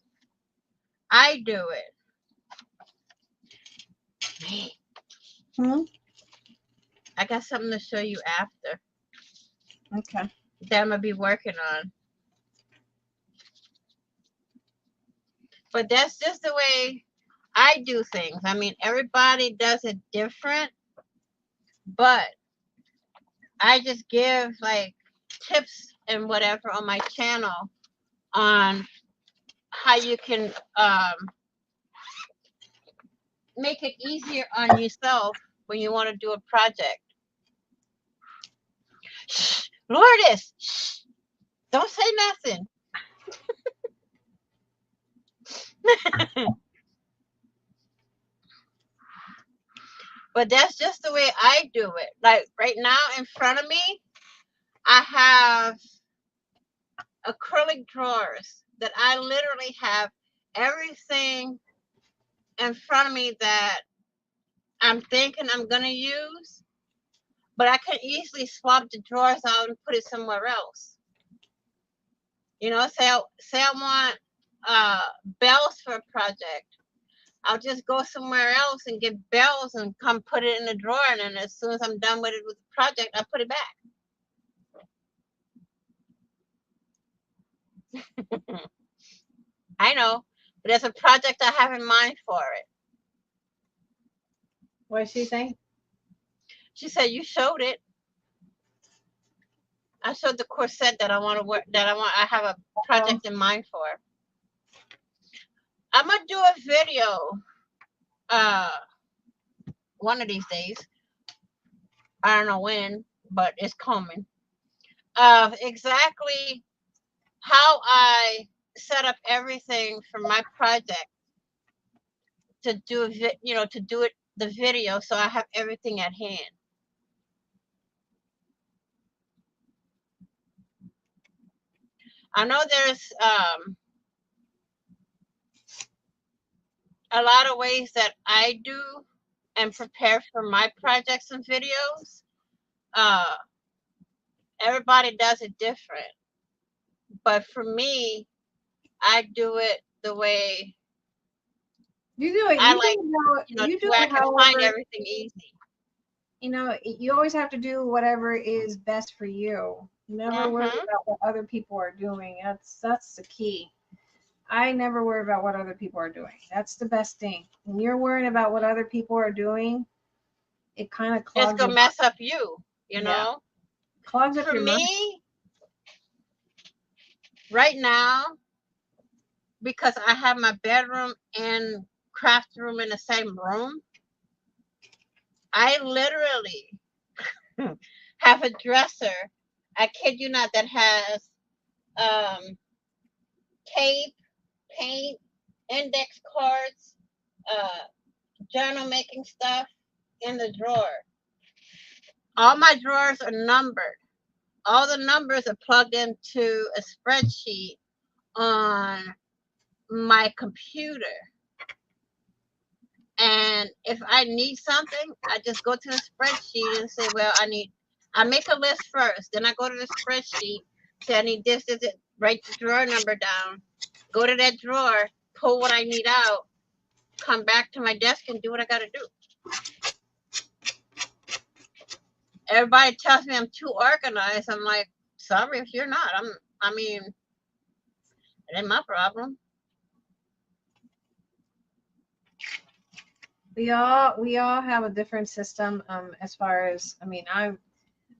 I do it. I got something to show you after. Okay. That I'm going to be working on. But that's just the way I do things. I mean, everybody does it different. But I just give like tips and whatever on my channel on how you can make it easier on yourself when you want to do a project. Shh, Lourdes, shh, don't say nothing. But that's just the way I do it. Like right now in front of me, I have acrylic drawers that I literally have everything in front of me that I'm thinking I'm going to use, but I can easily swap the drawers out and put it somewhere else. You know, say I want bells for a project. I'll just go somewhere else and get bells and come put it in the drawer. And then as soon as I'm done with it with the project, I put it back. I know, but there's a project I have in mind for it. What did she say? She said, you showed it. I showed the corset that I want to wear, I have a project in mind for. I'm going to do a video one of these days. I don't know when, but it's coming. Exactly how I set up everything for my project to do the video, so I have everything at hand. I know there's a lot of ways that I do and prepare for my projects and videos. Everybody does it different, but for me, I do it the way You do it. I You like, you do where I it can find however. everything easy. You know, you always have to do whatever is best for you. Never worry about what other people are doing. That's the key. I never worry about what other people are doing. That's the best thing. When you're worrying about what other people are doing, it kind of It's clogs gonna your mess up you, you Yeah. know. clogs up For your mind. me, right now, because I have my bedroom and craft room in the same room, I literally have a dresser, I kid you not, that has tape, paint, index cards, journal making stuff in the drawer. All my drawers are numbered. All the numbers are plugged into a spreadsheet on my computer. And if I need something, I just go to the spreadsheet and say, well, I make a list first. Then I go to the spreadsheet, say I need this, write the drawer number down, go to that drawer, pull what I need out, come back to my desk and do what I got to do. Everybody tells me I'm too organized. I'm like, sorry if you're not. It ain't my problem. We all have a different system. As far as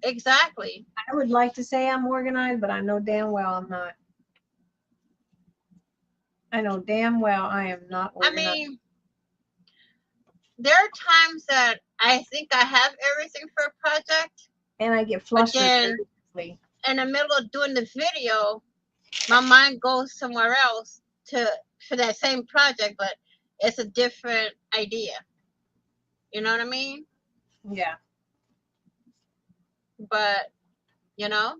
Exactly. I would like to say I'm organized, but I know damn well I'm not. I know damn well I am not organized. There are times that I think I have everything for a project, and I get flustered very easily. In the middle of doing the video, my mind goes somewhere else for that same project, but it's a different idea. You know what I mean? Yeah. But, you know,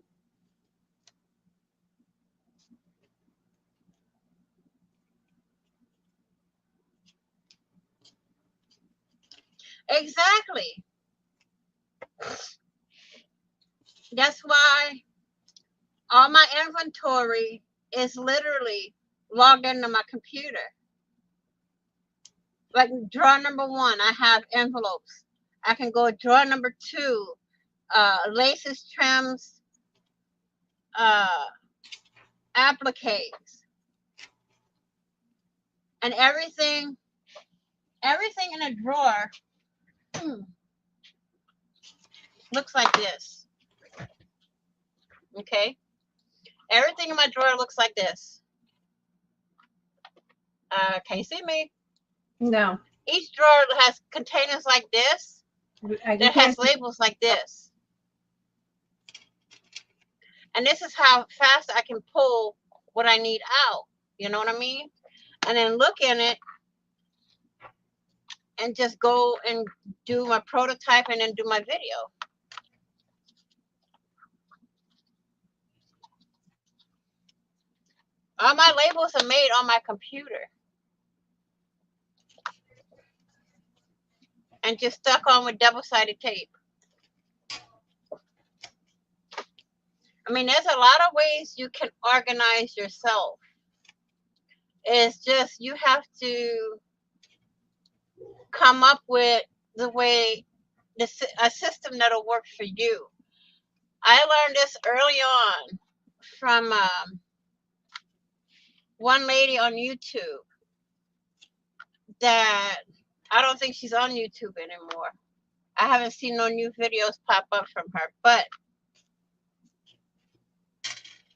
exactly. That's why all my inventory is literally logged into my computer. Like drawer number 1, I have envelopes. I can go drawer number 2, laces, trims, appliques, and everything in a drawer looks like this. Okay, everything in my drawer looks like this. Can you see me? No. each drawer has containers like this that has labels like this. And this is how fast I can pull what I need out. You know what I mean? And then look in it and just go and do my prototype and then do my video. All my labels are made on my computer and just stuck on with double-sided tape. I mean, there's a lot of ways you can organize yourself. It's just you have to come up with the way, a system that'll work for you. I learned this early on from one lady on YouTube that I don't think she's on YouTube anymore. I haven't seen no new videos pop up from her, but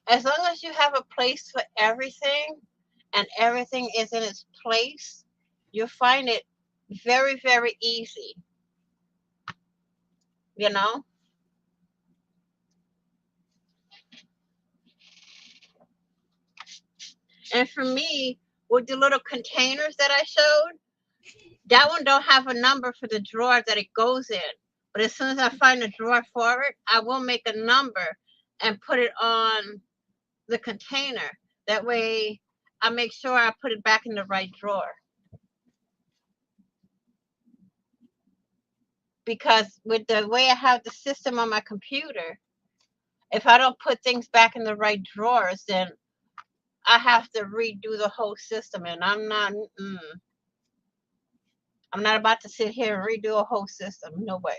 as long as you have a place for everything and everything is in its place, you'll find it very, very easy. You know? And for me, with the little containers that I showed, that one don't have a number for the drawer that it goes in. But as soon as I find a drawer for it, I will make a number and put it on the container. That way I make sure I put it back in the right drawer. Because with the way I have the system on my computer, if I don't put things back in the right drawers, then I have to redo the whole system, and I'm not about to sit here and redo a whole system. No way.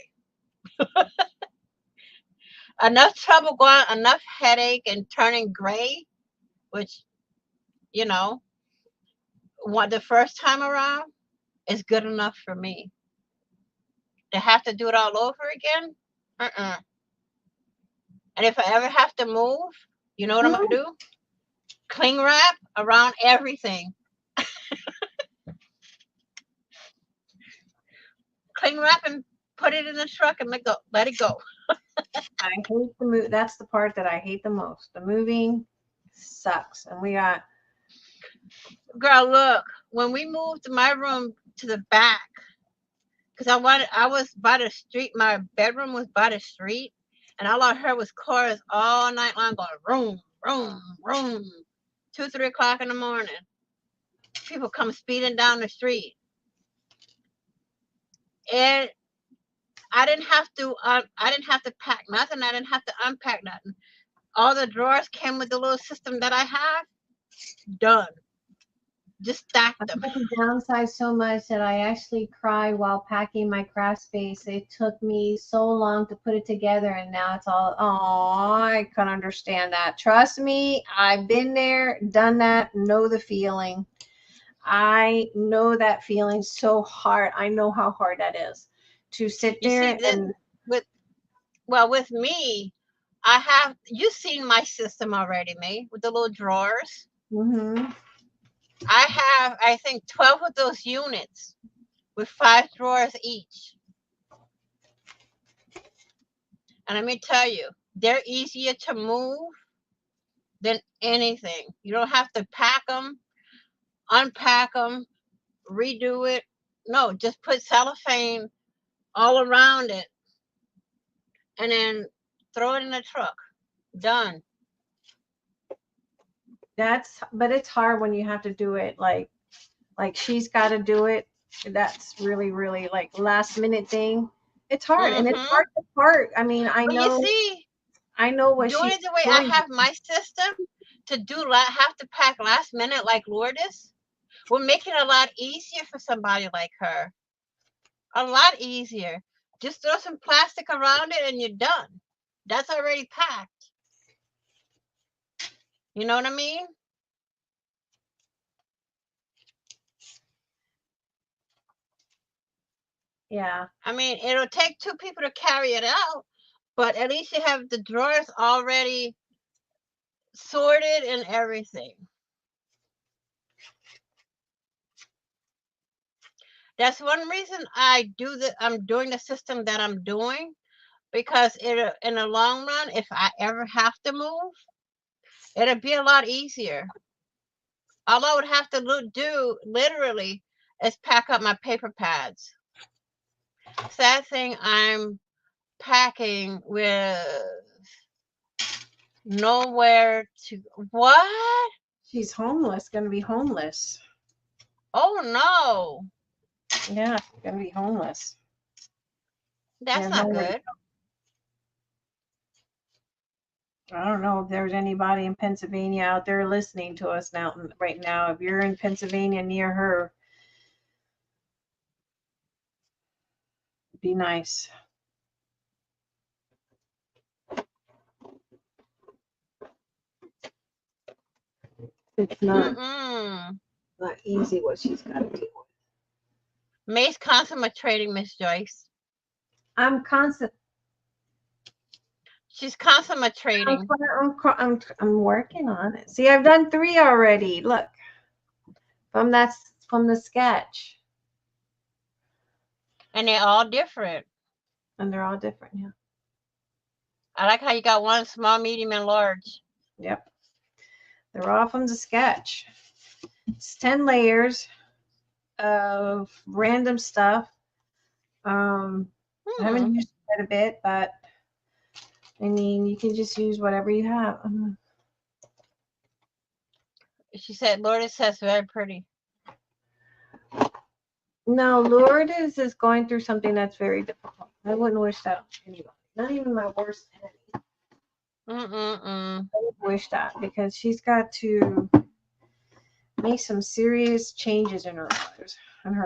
Enough trouble going, enough headache and turning gray, which, you know, the first time around is good enough for me. To have to do it all over again? And if I ever have to move, you know what I'm going to do? Cling wrap around everything. Cling wrap and put it in the truck and let it go. I hate the move. That's the part that I hate the most. The moving sucks. And we got. Girl, look, when we moved my room to the back, because I was by the street, my bedroom was by the street, and all I heard was cars all night long going room, room, room, 2, 3 o'clock in the morning. People come speeding down the street. And I didn't have to pack nothing. I didn't have to unpack nothing. All the drawers came with the little system that I have. Done. Just stack them. I downsized so much that I actually cried while packing my craft space. It took me so long to put it together, and now it's all, oh, I can understand that. Trust me, I've been there, done that, know the feeling. I know that feeling so hard. I know how hard that is to sit there and with me, you've seen my system already, May, with the little drawers. I have, I think, 12 of those units with 5 drawers each. And let me tell you, they're easier to move than anything. You don't have to pack them, unpack them, redo it. No, just put cellophane all around it and then throw it in the truck. Done. But it's hard when you have to do it like she's got to do it. That's really, really like last minute thing. It's hard, and it's hard to part. I mean, I know. You see, I know what doing it the way I have my system to have to pack last minute like Lourdes will make it a lot easier for somebody like her. A lot easier. Just throw some plastic around it and you're done. That's already packed. You know what I mean? Yeah. I mean, it'll take 2 people to carry it out, but at least you have the drawers already sorted and everything. That's one reason I'm doing the system that I'm doing, because in the long run, if I ever have to move, it'll be a lot easier. All I would have to do literally is pack up my paper pads. Sad thing, I'm packing with nowhere to. What? She's homeless, gonna be homeless. Oh no, Yeah, gonna be homeless. that's And not nowhere to good. I don't know if there's anybody in Pennsylvania out there listening to us now right now. If you're in Pennsylvania near her, be nice. It's not easy what she's got to deal with. May's concentrating, Miss Joyce. I'm She's concentrating. I'm working on it. See, I've done 3 already. Look, from the sketch, And they're all different. and they're all different. Yeah. I like how you got one small, medium, and large. Yep. They're all from the sketch. It's 10 layers of random stuff. I haven't used quite a bit, but I mean, you can just use whatever you have. She said, Lourdes says very pretty. No, Lourdes is going through something that's very difficult. I wouldn't wish that on anybody. Not even my worst enemy. I would wish that, because she's got to make some serious changes in her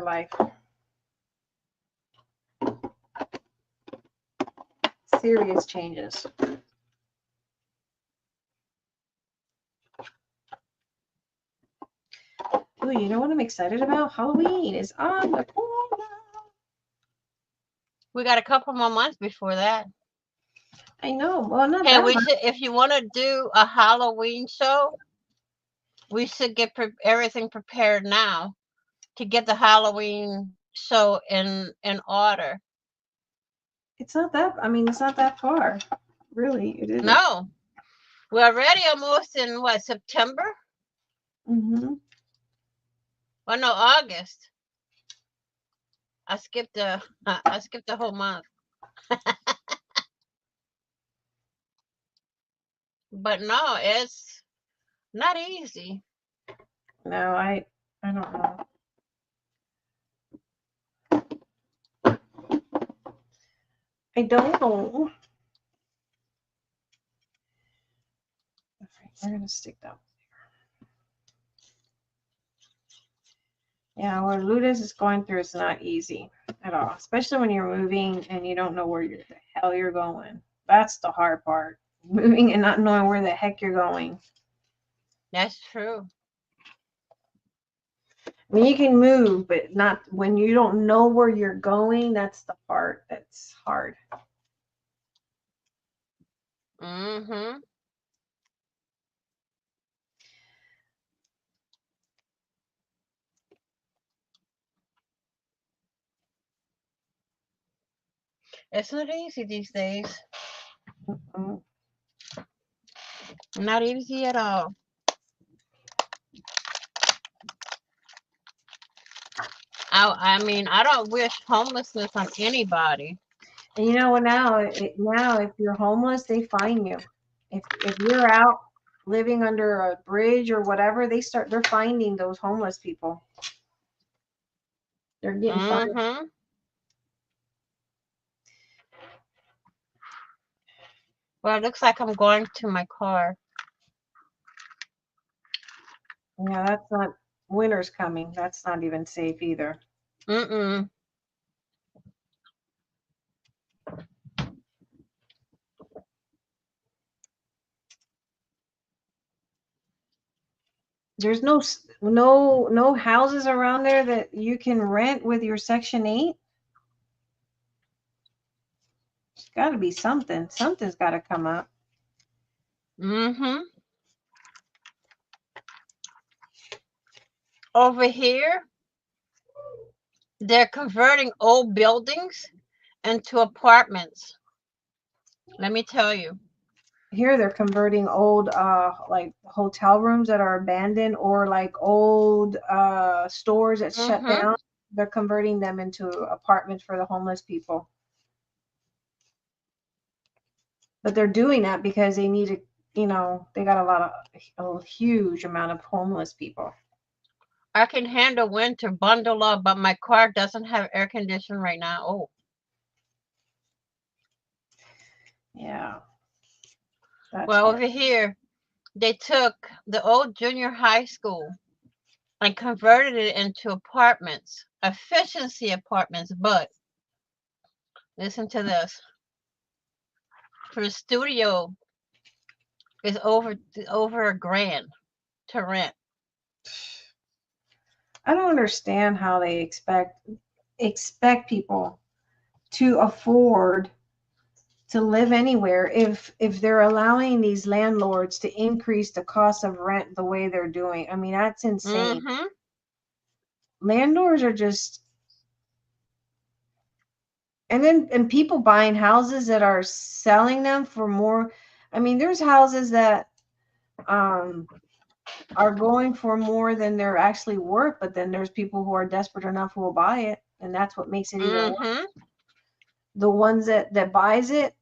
life. Serious changes. Oh, you know what I'm excited about? Halloween is on the corner. We got a couple more months before that. I know. Well, not Hey, that we much. should, if you want to do a Halloween show, we should get everything prepared now to get the Halloween show in order. It's not that. I mean, it's not that far. Really, it isn't. No, we're already almost in what, September? Oh no, August. I skipped the whole month. But no, it's not easy. No, I don't know. I don't know. Okay, we're gonna stick that. Yeah, what Lourdes is going through is not easy at all, especially when you're moving and you don't know where the hell you're going. That's the hard part. Moving and not knowing where the heck you're going. That's true. I mean, you can move, but not when you don't know where you're going. That's the part that's hard. It's not easy these days. Mm-mm. Not easy at all. I mean, I don't wish homelessness on anybody. And you know what? Now, if you're homeless, they fine you. If you're out living under a bridge or whatever, they're finding those homeless people. They're getting fined. Well, it looks like I'm going to my car. Yeah, that's not. Winter's coming. That's not even safe either. There's no houses around there that you can rent with your Section 8. There's got to be something. Something's got to come up. Over here, They're converting old buildings into apartments. Let me tell you. Here they're converting old like hotel rooms that are abandoned, or like old stores that shut Mm-hmm. down. They're converting them into apartments for the homeless people. But they're doing that because they need to, they got a huge amount of homeless people. I can handle winter, bundle up, but my car doesn't have air conditioning right now. Oh. Yeah. Well, over here, they took the old junior high school and converted it into apartments, efficiency apartments. But listen to this: for the studio is over $1,000 to rent. I don't understand how they expect people to afford to live anywhere if they're allowing these landlords to increase the cost of rent the way they're doing. I mean, that's insane. Mm-hmm. Landlords are just, and people buying houses that are selling them for more. I mean, there's houses that are going for more than they're actually worth, but then there's people who are desperate enough who will buy it, and that's what makes it even worse. Mm-hmm. The ones that buys it,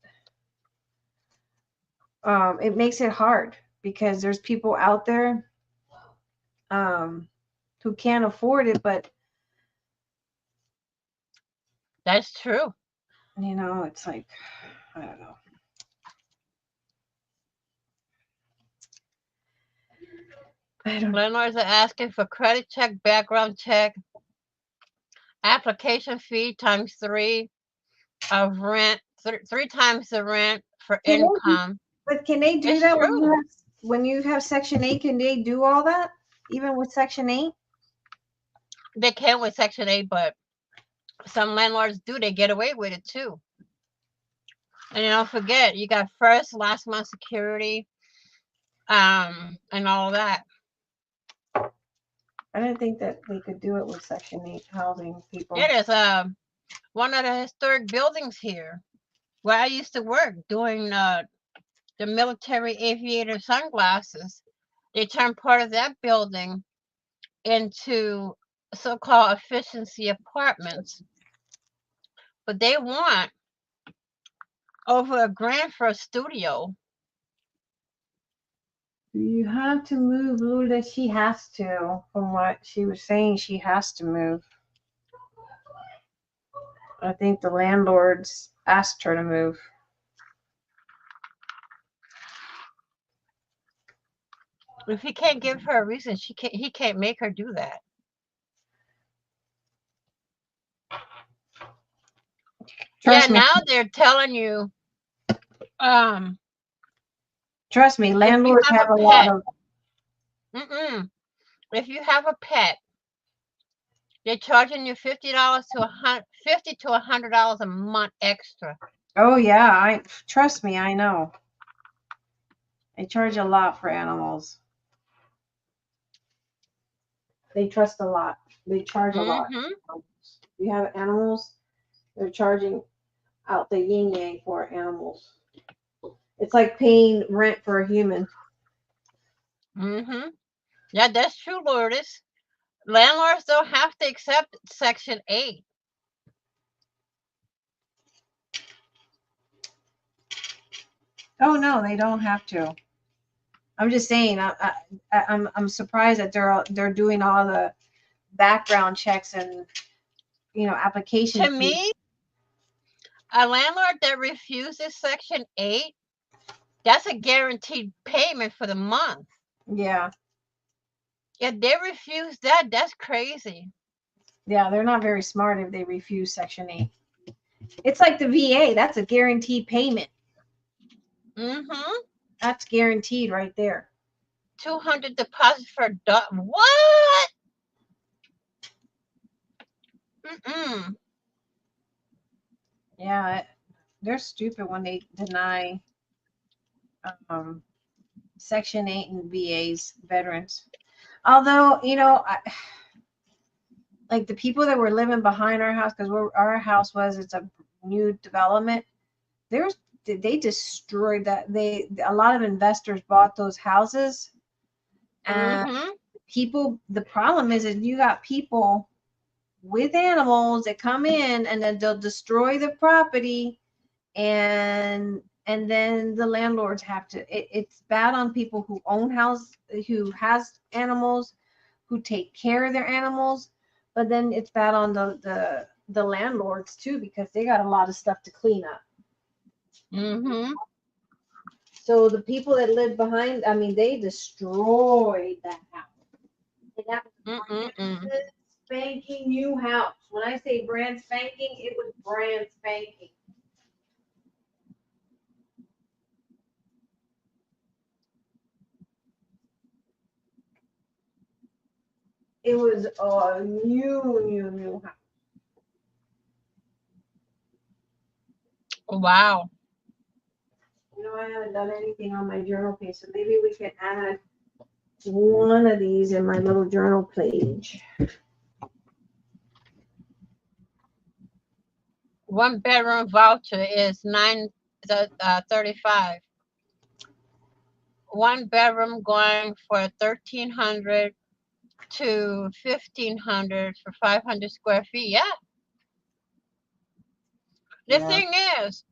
it makes it hard because there's people out there who can't afford it, but That's true. it's like, I don't know. Landlords are asking for credit check, background check, application fee times 3 of rent, 3 times the rent for Can they, income. but can they do It's that true. when you have Section 8? Can they do all that even with Section 8? They can with Section 8, but some landlords do. They get away with it too. And don't forget, you got first, last month security, and all that. I didn't think that they could do it with Section 8 housing people. It is one of the historic buildings here where I used to work doing the military aviator sunglasses. They turned part of that building into so-called efficiency apartments, but they want over $1,000 for a studio. You have to move, Lula. She has to. From what she was saying, she has to move. I think the landlords asked her to move. If he can't give her a reason, he can't make her do that. Trust me. Now they're telling you, Trust me, landlords have a lot of. If you have a pet, they're charging you $50 to $100 a month extra. Oh yeah, trust me, I know. They charge a lot for animals. They trust a lot. They charge a lot. You have animals, they're charging out the yin yang for animals. It's like paying rent for a human. Yeah, that's true, Lourdes. Landlords don't have to accept Section 8. Oh no, they don't have to. I'm just saying. I'm surprised that they're doing all the background checks and application. To me, a landlord that refuses Section 8, that's a guaranteed payment for the month. Yeah. If they refuse that, that's crazy. Yeah, they're not very smart if they refuse Section 8. It's like the VA. That's a guaranteed payment. That's guaranteed right there. $200 deposit for what? Yeah, they're stupid when they deny Section 8 and VAs, veterans. Although, like the people that were living behind our house, because our house it's a new development. They destroyed that. A lot of investors bought those houses, and Mm-hmm. people. The problem is you got people with animals that come in, and then they'll destroy the property, and then the landlords have to. It's bad on people who own who has animals, who take care of their animals, but then it's bad on the landlords too, because they got a lot of stuff to clean up. Mm-hmm. So the people that lived behind, I mean, they destroyed that house. And that was a brand spanking new house. When I say brand spanking, it was brand spanking. It was a new house. Wow. I haven't done anything on my journal page, so maybe we can add one of these in my little journal page. 1 bedroom voucher is $935. 1 bedroom going for $1,300 to $1,500 for 500 square feet. Yeah. The thing is,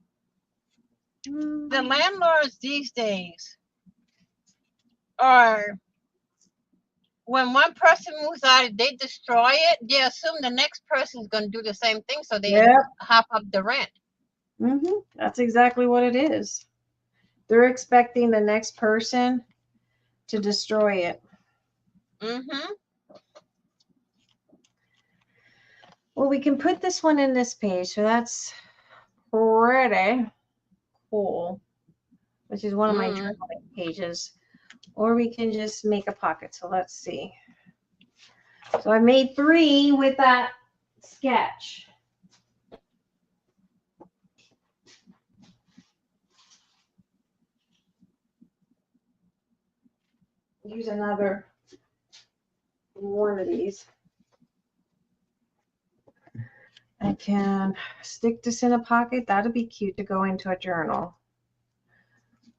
the landlords these days are, when one person moves out, they destroy it, they assume the next person is going to do the same thing, so they hop up the rent. That's exactly what it is. They're expecting the next person to destroy it. Well, we can put this one in this page, so that's pretty cool, which is one of my journaling pages. Or we can just make a pocket. So let's see. So I made 3 with that sketch. Use another one of these. I can stick this in a pocket. That'd be cute to go into a journal.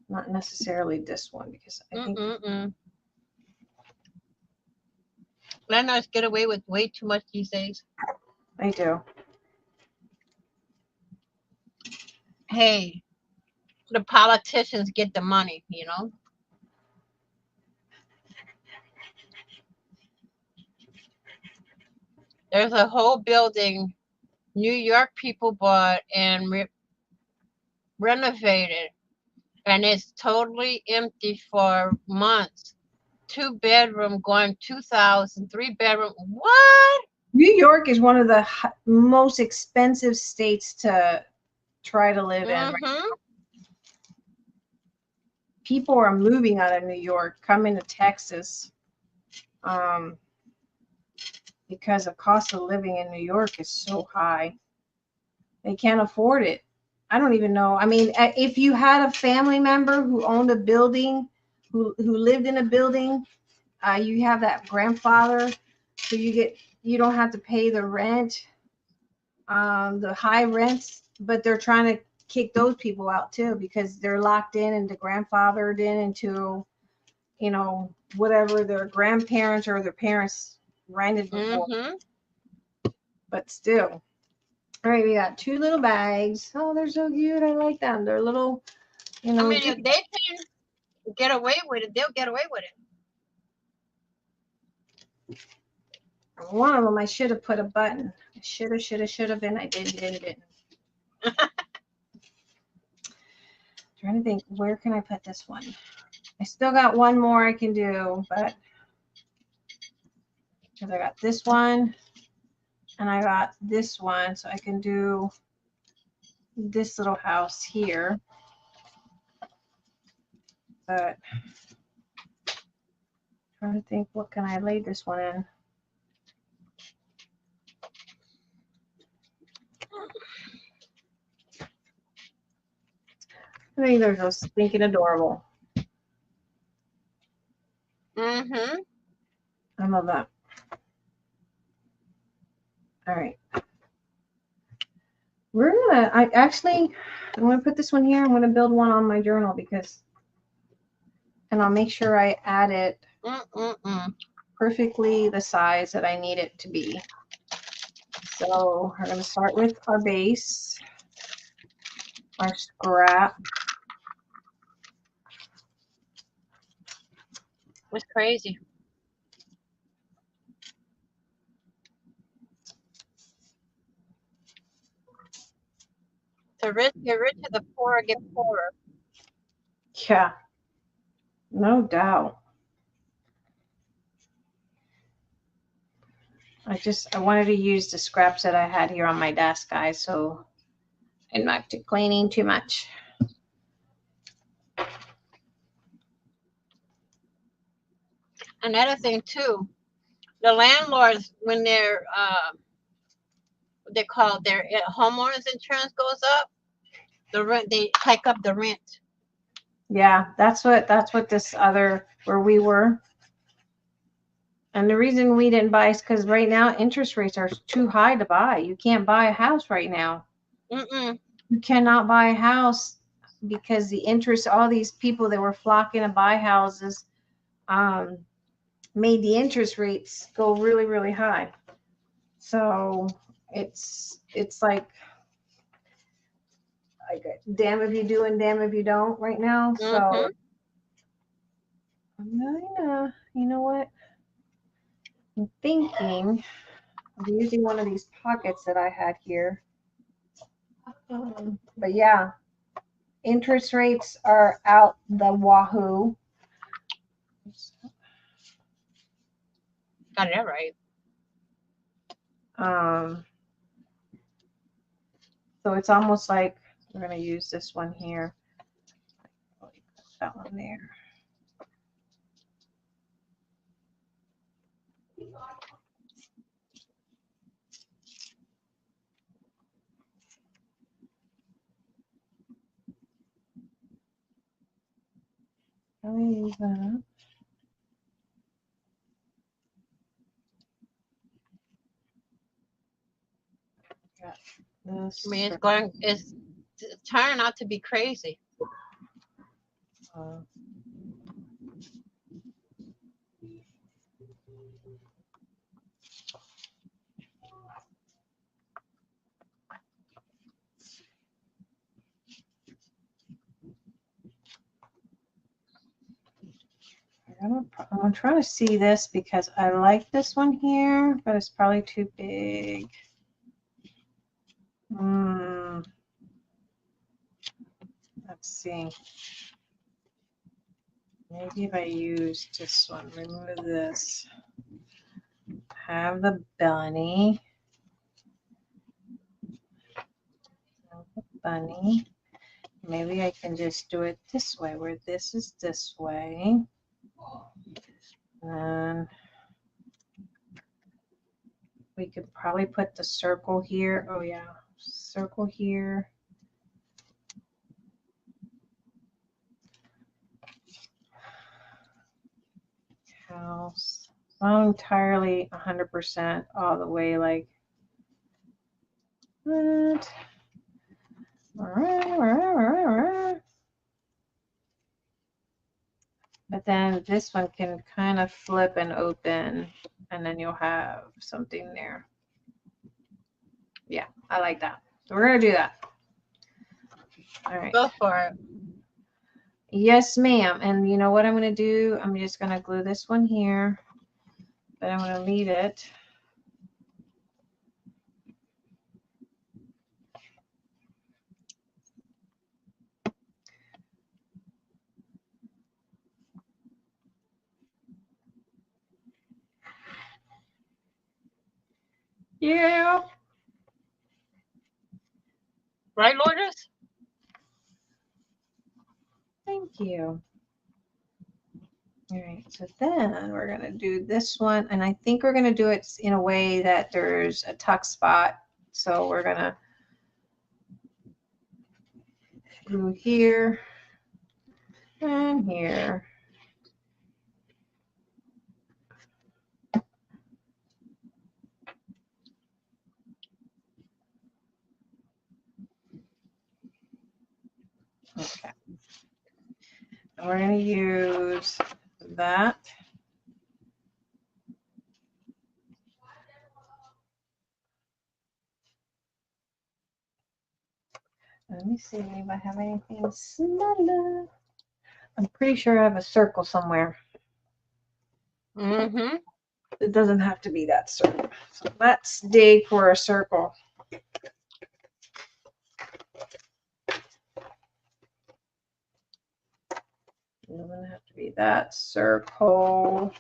Not necessarily this one, because I think landlords get away with way too much these days. I do. Hey, the politicians get the money, There's a whole building New York people bought and renovated, and it's totally empty for months. 2 bedroom going 2,000, 3 bedroom. What? New York is one of the most expensive states to try to live in. Right? People are moving out of New York, coming to Texas, because the cost of living in New York is so high. They can't afford it. I don't even know. I mean, if you had a family member who owned a building, who lived in a building, you have that grandfather, so you don't have to pay the rent, the high rents, but they're trying to kick those people out too, because they're locked in and grandfathered in into, whatever their grandparents or their parents rented before. But still. All right, we got 2 little bags. Oh, they're so cute. I like them. They're little, I mean, if they can get away with it, they'll get away with it. One of them, I should have put a button. I should have been. I didn't. Trying to think, where can I put this one? I still got one more I can do, but because I got this one and I got this one, so I can do this little house here. But trying to think, what can I lay this one in? I think they're so stinking adorable. I love that. I'm gonna put this one here. I'm gonna build one on my journal and I'll make sure I add it perfectly the size that I need it to be. So we're gonna start with our base, our scrap. It's crazy. The rich get richer, the poor get poorer. Yeah, no doubt. I wanted to use the scraps that I had here on my desk, guys, so I'm not cleaning too much. Another thing too, the landlords, when their what they call their homeowners insurance goes up, the rent, they hike up the rent. Yeah, that's what this other where we were. And the reason we didn't buy is because right now interest rates are too high to buy. You can't buy a house right now. You cannot buy a house because the interest, all these people that were flocking to buy houses, made the interest rates go really, really high. So it's like damn if you do and damn if you don't right now. So I'm gonna, you know what? I'm thinking of using one of these pockets that I had here. But yeah, interest rates are out the wahoo. Got it right. So it's almost like we're gonna use this one here. That one there. Let me use that. I mean, it's turning out to be crazy. I'm trying to see this because I like this one here, but it's probably too big. Let's see. Maybe if I use this one, remove this. Have the bunny. Maybe I can just do it this way, where this is this way. And we could probably put the circle here. Oh yeah, circle here. House. Not entirely 100% all the way like that. But then this one can kind of flip and open, and then you'll have something there. Yeah, I like that. So we're going to do that. All right. Go for it. Yes, ma'am. And you know what I'm going to do? I'm just going to glue this one here, but I'm going to leave it. Yeah. Right, Lourdes? Thank you. All right, so then we're going to do this one, and I think we're going to do it in a way that there's a tuck spot. So we're going to glue here and here. Okay. And we're going to use that. Let me see if I have anything smaller. I'm pretty sure I have a circle somewhere. Mm-hmm. It doesn't have to be that circle. So let's dig for a circle. It doesn't have to be that circle.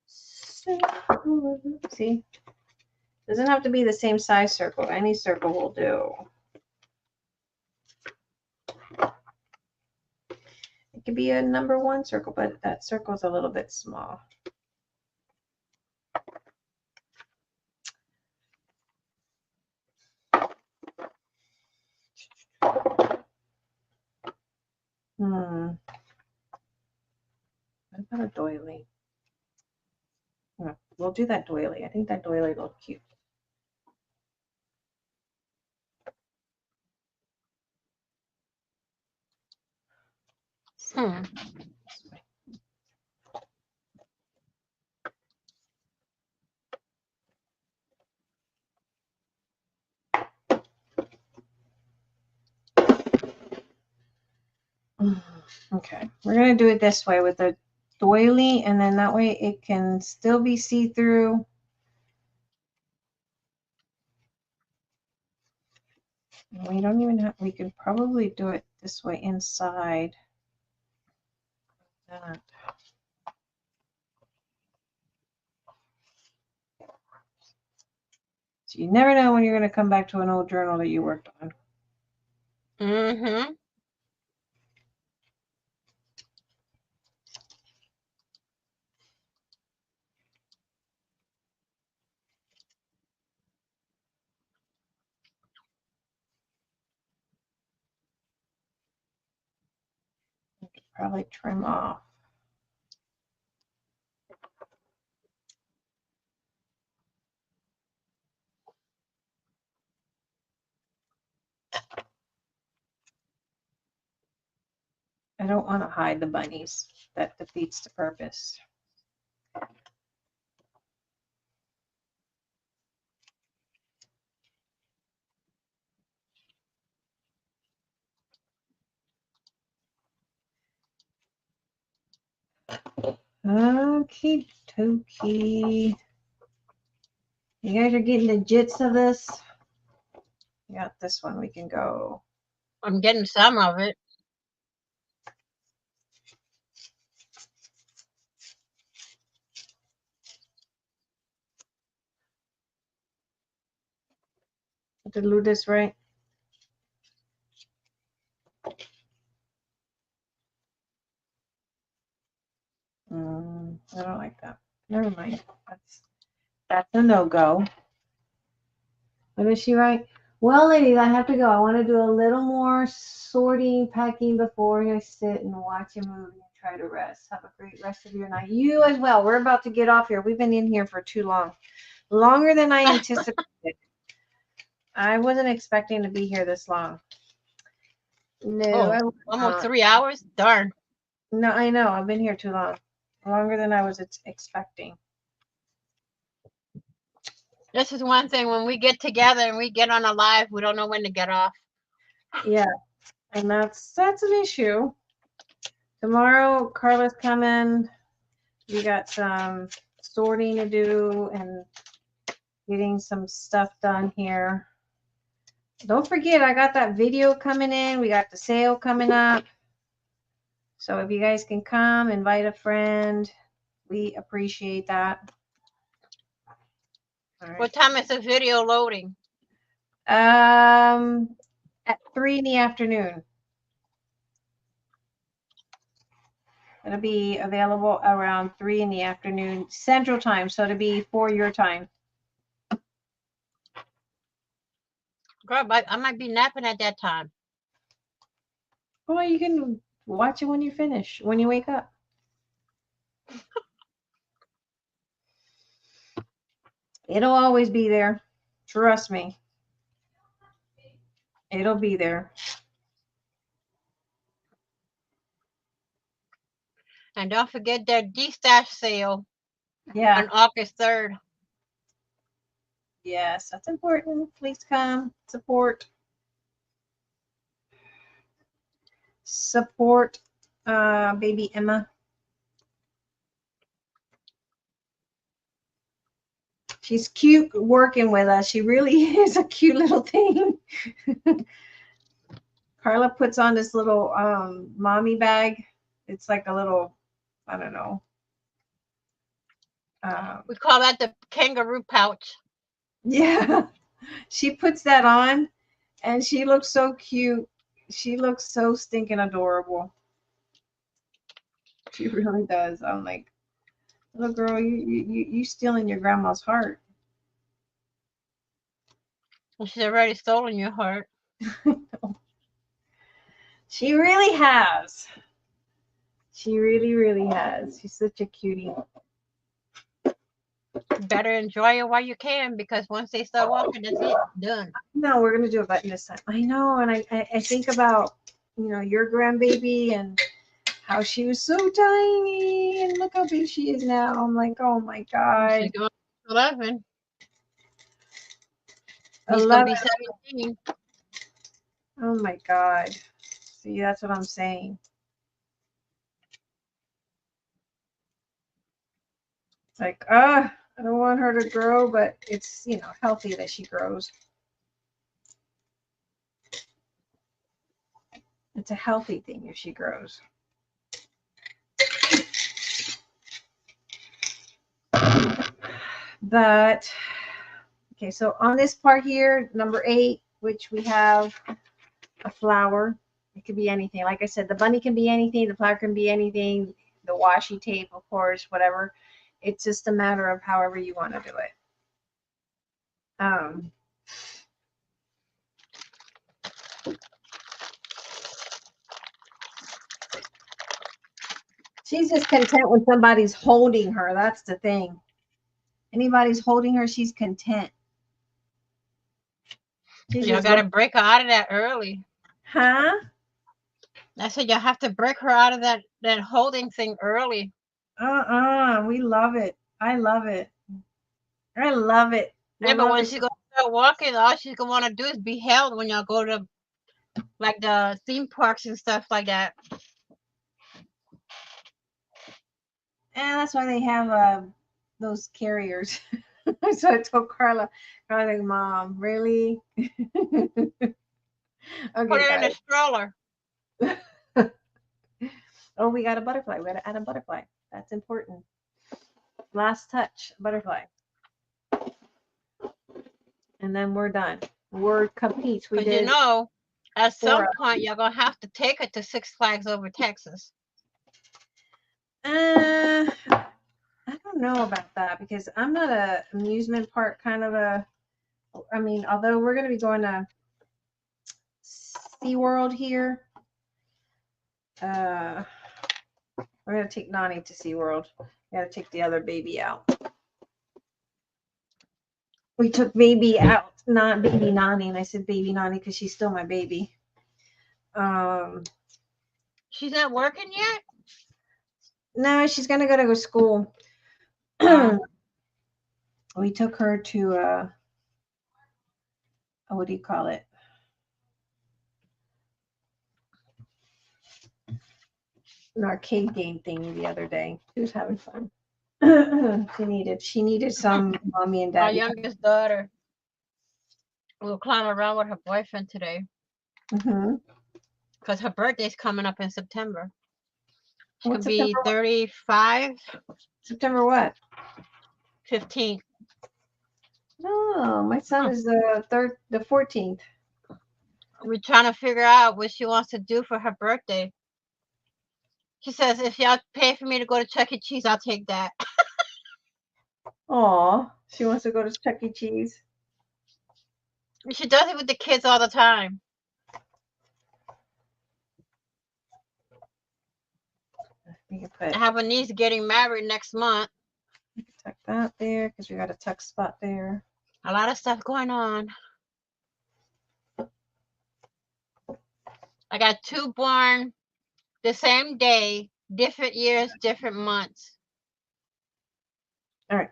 See? Doesn't have to be the same size circle. Any circle will do. It could be a number 1 circle, but that circle is a little bit small. What about a doily? No, we'll do that doily. I think that doily looks cute. Okay, we're going to do it this way with the doily, and then that way it can still be see-through. We don't even have, we could probably do it this way inside. That. So you never know when you're going to come back to an old journal that you worked on. Mm-hmm. I could probably trim off. I don't want to hide the bunnies. That defeats the purpose. Okie dokie. You guys are getting the gist of this? Yeah, this one we can go. I'm getting some of it. Did I do this right? I don't like that. Never mind. That's a no-go. What is she right? Well, ladies, I have to go. I want to do a little more sorting, packing before I sit and watch a movie and try to rest. Have a great rest of your night. You as well. We're about to get off here. We've been in here for too long. Longer than I anticipated. I wasn't expecting to be here this long. No, I Almost 3 hours? Darn. No, I know. I've been here too long. Longer than I was expecting. This is one thing. When we get together and we get on a live, we don't know when to get off. Yeah, and that's an issue. Tomorrow, Carla's coming. We got some sorting to do and getting some stuff done here. Don't forget, I got that video coming in. We got the sale coming up. So if you guys can come, invite a friend. We appreciate that. All right. What time is the video loading? At 3 in the afternoon. It'll be available around 3 in the afternoon Central Time, so it'll be 4 your time. Girl, but I might be napping at that time. Well, you can watch it when you finish, when you wake up. It'll always be there. Trust me. It'll be there. And don't forget their D-Stash sale Yeah. on August 3rd. Yes, that's important. Please come support. Support baby Emma. She's cute working with us. She really is a cute little thing. Carla puts on this little mommy bag. It's like a little, I don't know. We call that the kangaroo pouch. Yeah. She puts that on and she looks so cute. She looks so stinking adorable. She really does. I'm like, little girl, you stealing your grandma's heart. She's already stolen your heart. She really has. She really, really has. She's such a cutie. Better enjoy it while you can, because once they start walking, that's it. Done. No, we're gonna do a button this time. I know, and I think about, you know, your grandbaby and how she was so tiny, and look how big she is now. I'm like, oh my god. She's going to 11. He's 11. going to be 17. Oh my god. See, that's what I'm saying. It's like, I don't want her to grow, but it's, you know, healthy that she grows. It's a healthy thing if she grows. But, okay, so on this part here, number 8, which we have a flower. It could be anything. Like I said, the bunny can be anything. The flower can be anything. The washi tape, of course, whatever. It's just a matter of however you want to do it. She's just content when somebody's holding her. That's the thing. Anybody's holding her, she's content. Y'all got to break her out of that early. Huh? I said y'all have to break her out of that holding thing early. We love it. I love it. I love it. Yeah, but when she's going to start walking, all she's going to want to do is be held when y'all go to, like, the theme parks and stuff like that. And that's why they have those carriers. So I told Carla, like, Mom, really? Okay, put her in a stroller. Oh, we got a butterfly. We got to add a butterfly. That's important. Last touch, butterfly. And then we're done. We're complete. We did. You know, at some point, you're going to have to take her to Six Flags Over Texas. I don't know about that, because I'm not a amusement park kind of a, I mean, although we're going to be going to SeaWorld here. We're going to take Nani to SeaWorld. We got to take the other baby out. We took baby out, not baby Nani, and I said baby Nani because she's still my baby. She's not working yet? No, she's going to go to school. We took her to what do you call it? An arcade game thing the other day. She was having fun. She needed some mommy and daddy. Our youngest daughter will climb around with her boyfriend today. Because her birthday's coming up in September. She's going to be 35. September what? 15th. No, my son is the 14th. We're trying to figure out what she wants to do for her birthday. She says, if y'all pay for me to go to Chuck E. Cheese, I'll take that. Aw, she wants to go to Chuck E. Cheese. She does it with the kids all the time. I have a niece getting married next month. Tuck that there, because we got a tuck spot there. A lot of stuff going on. I got 2 born the same day different years, different months. All right.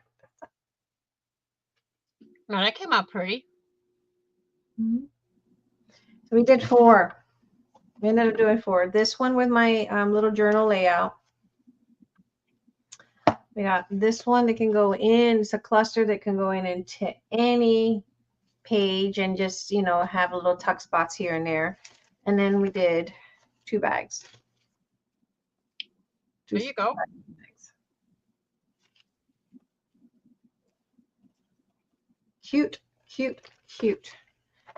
No, that came out pretty. So we did 4. We ended up doing 4. This one with my little journal layout. We got this one that can go in. It's a cluster that can go in into any page and just, you know, have a little tuck spots here and there. And then we did 2 bags. There you go. Bags. Cute, cute, cute.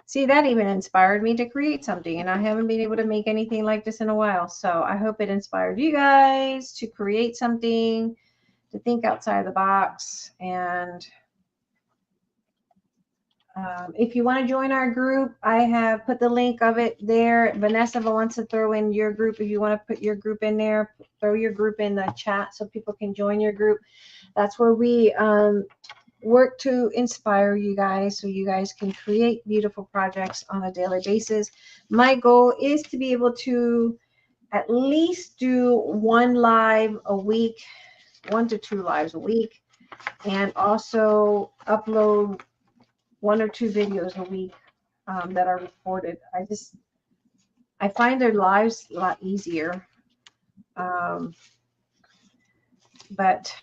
See, that even inspired me to create something, and I haven't been able to make anything like this in a while. So I hope it inspired you guys to create something, to think outside the box. And if you want to join our group, I have put the link of it there. Vanessa wants to throw in your group. If you want to put your group in there, throw your group in the chat so people can join your group. That's where we work to inspire you guys so you guys can create beautiful projects on a daily basis. My goal is to be able to at least do 1 live a week, 1 to 2 lives a week, and also upload 1 or 2 videos a week that are recorded. I find their lives a lot easier. But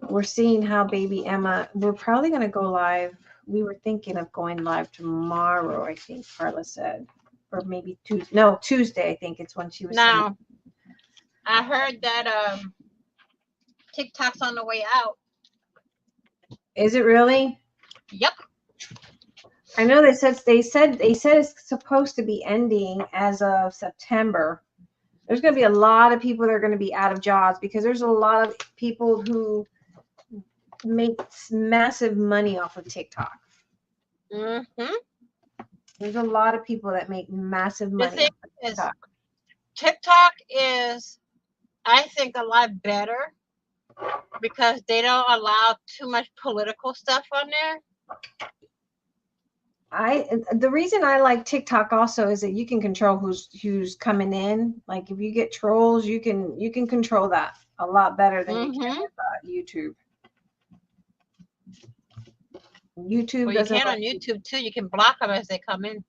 we're seeing how baby Emma, we're probably going to go live. We were thinking of going live tomorrow, I think Carla said, or maybe Tuesday. No, Tuesday, I think it's when she was. Now, I heard that TikTok's on the way out. Is it really? Yep. I know they said it's supposed to be ending as of September. There's going to be a lot of people that are going to be out of jobs because there's a lot of people who make massive money off of TikTok. Mm-hmm. There's a lot of people that make massive money. The thing is, TikTok is, I think, a lot better because they don't allow too much political stuff on there. The reason I like TikTok also is that you can control who's coming in. Like if you get trolls, you can control that a lot better than you can with YouTube. YouTube well, you can on YouTube too. You can block them as they come in.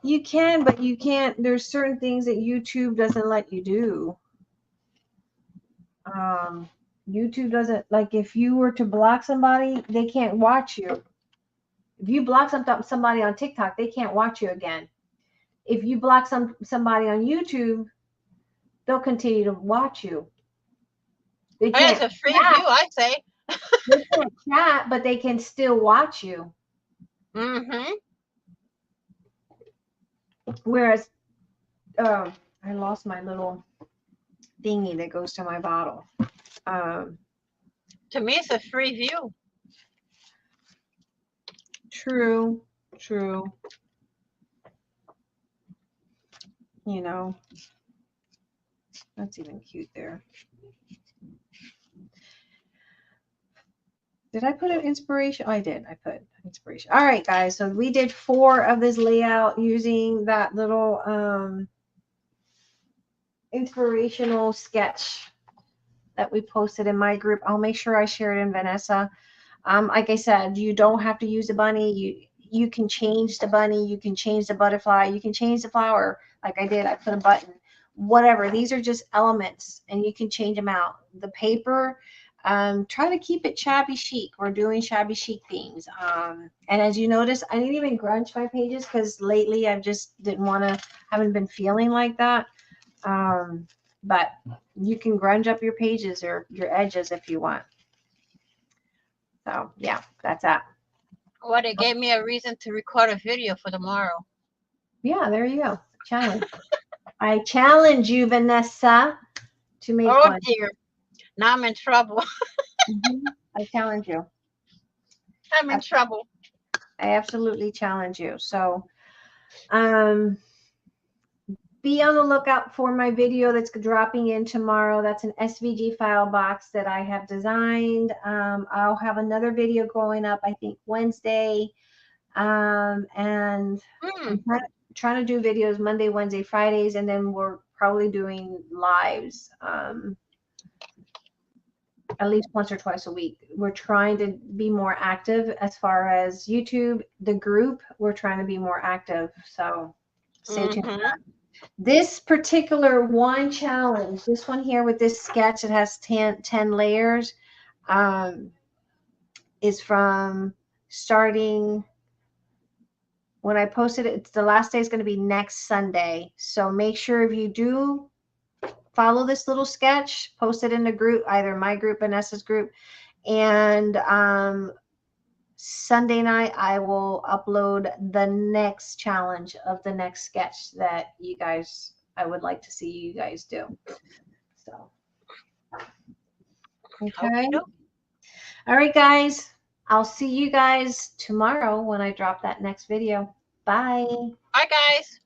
You can, but you can't. There's certain things that YouTube doesn't let you do. YouTube doesn't, like if you were to block somebody, they can't watch you. If you block somebody on TikTok, they can't watch you again. If you block somebody on YouTube, they'll continue to watch you. They can't. It's a free view, I say. They can't chat, but they can still watch you. Mm-hmm. Whereas, I lost my little thingy that goes to my bottle. To me, it's a free view. True. You know, that's even cute there. Did I put an inspiration? Oh, I did. I put inspiration. All right, guys. So we did 4 of this layout using that little inspirational sketch that we posted in my group. I'll make sure I share it in Vanessa. Like I said, you don't have to use a bunny. You can change the bunny. You can change the butterfly. You can change the flower. Like I did. I put a button. Whatever. These are just elements, and you can change them out. The paper. Try to keep it shabby chic. We're doing shabby chic themes. And as you notice, I didn't even grunge my pages because lately I just haven't been feeling like that. But you can grunge up your pages or your edges if you want. So yeah, that's that. Well, it gave me a reason to record a video for tomorrow. Yeah, there you go. Challenge. I challenge you, Vanessa, to make one. Oh dear. Now I'm in trouble. I challenge you. I'm in trouble. I absolutely challenge you. So be on the lookout for my video that's dropping in tomorrow. That's an SVG file box that I have designed. I'll have another video going up, I think, Wednesday. And I'm trying to do videos Monday, Wednesday, Fridays, and then we're probably doing lives at least once or twice a week. We're trying to be more active as far as YouTube, the group, we're trying to be more active. So stay tuned for that. This particular one challenge, this one here with this sketch, it has 10 layers, is from starting when I posted it. It's the last day is going to be next Sunday. So make sure if you do follow this little sketch, post it in the group, either my group, Vanessa's group, and Sunday night I will upload the next challenge of the next sketch that you guys, I would like to see you guys do. So, okay. All right, guys. I'll see you guys tomorrow when I drop that next video. Bye. Bye, guys.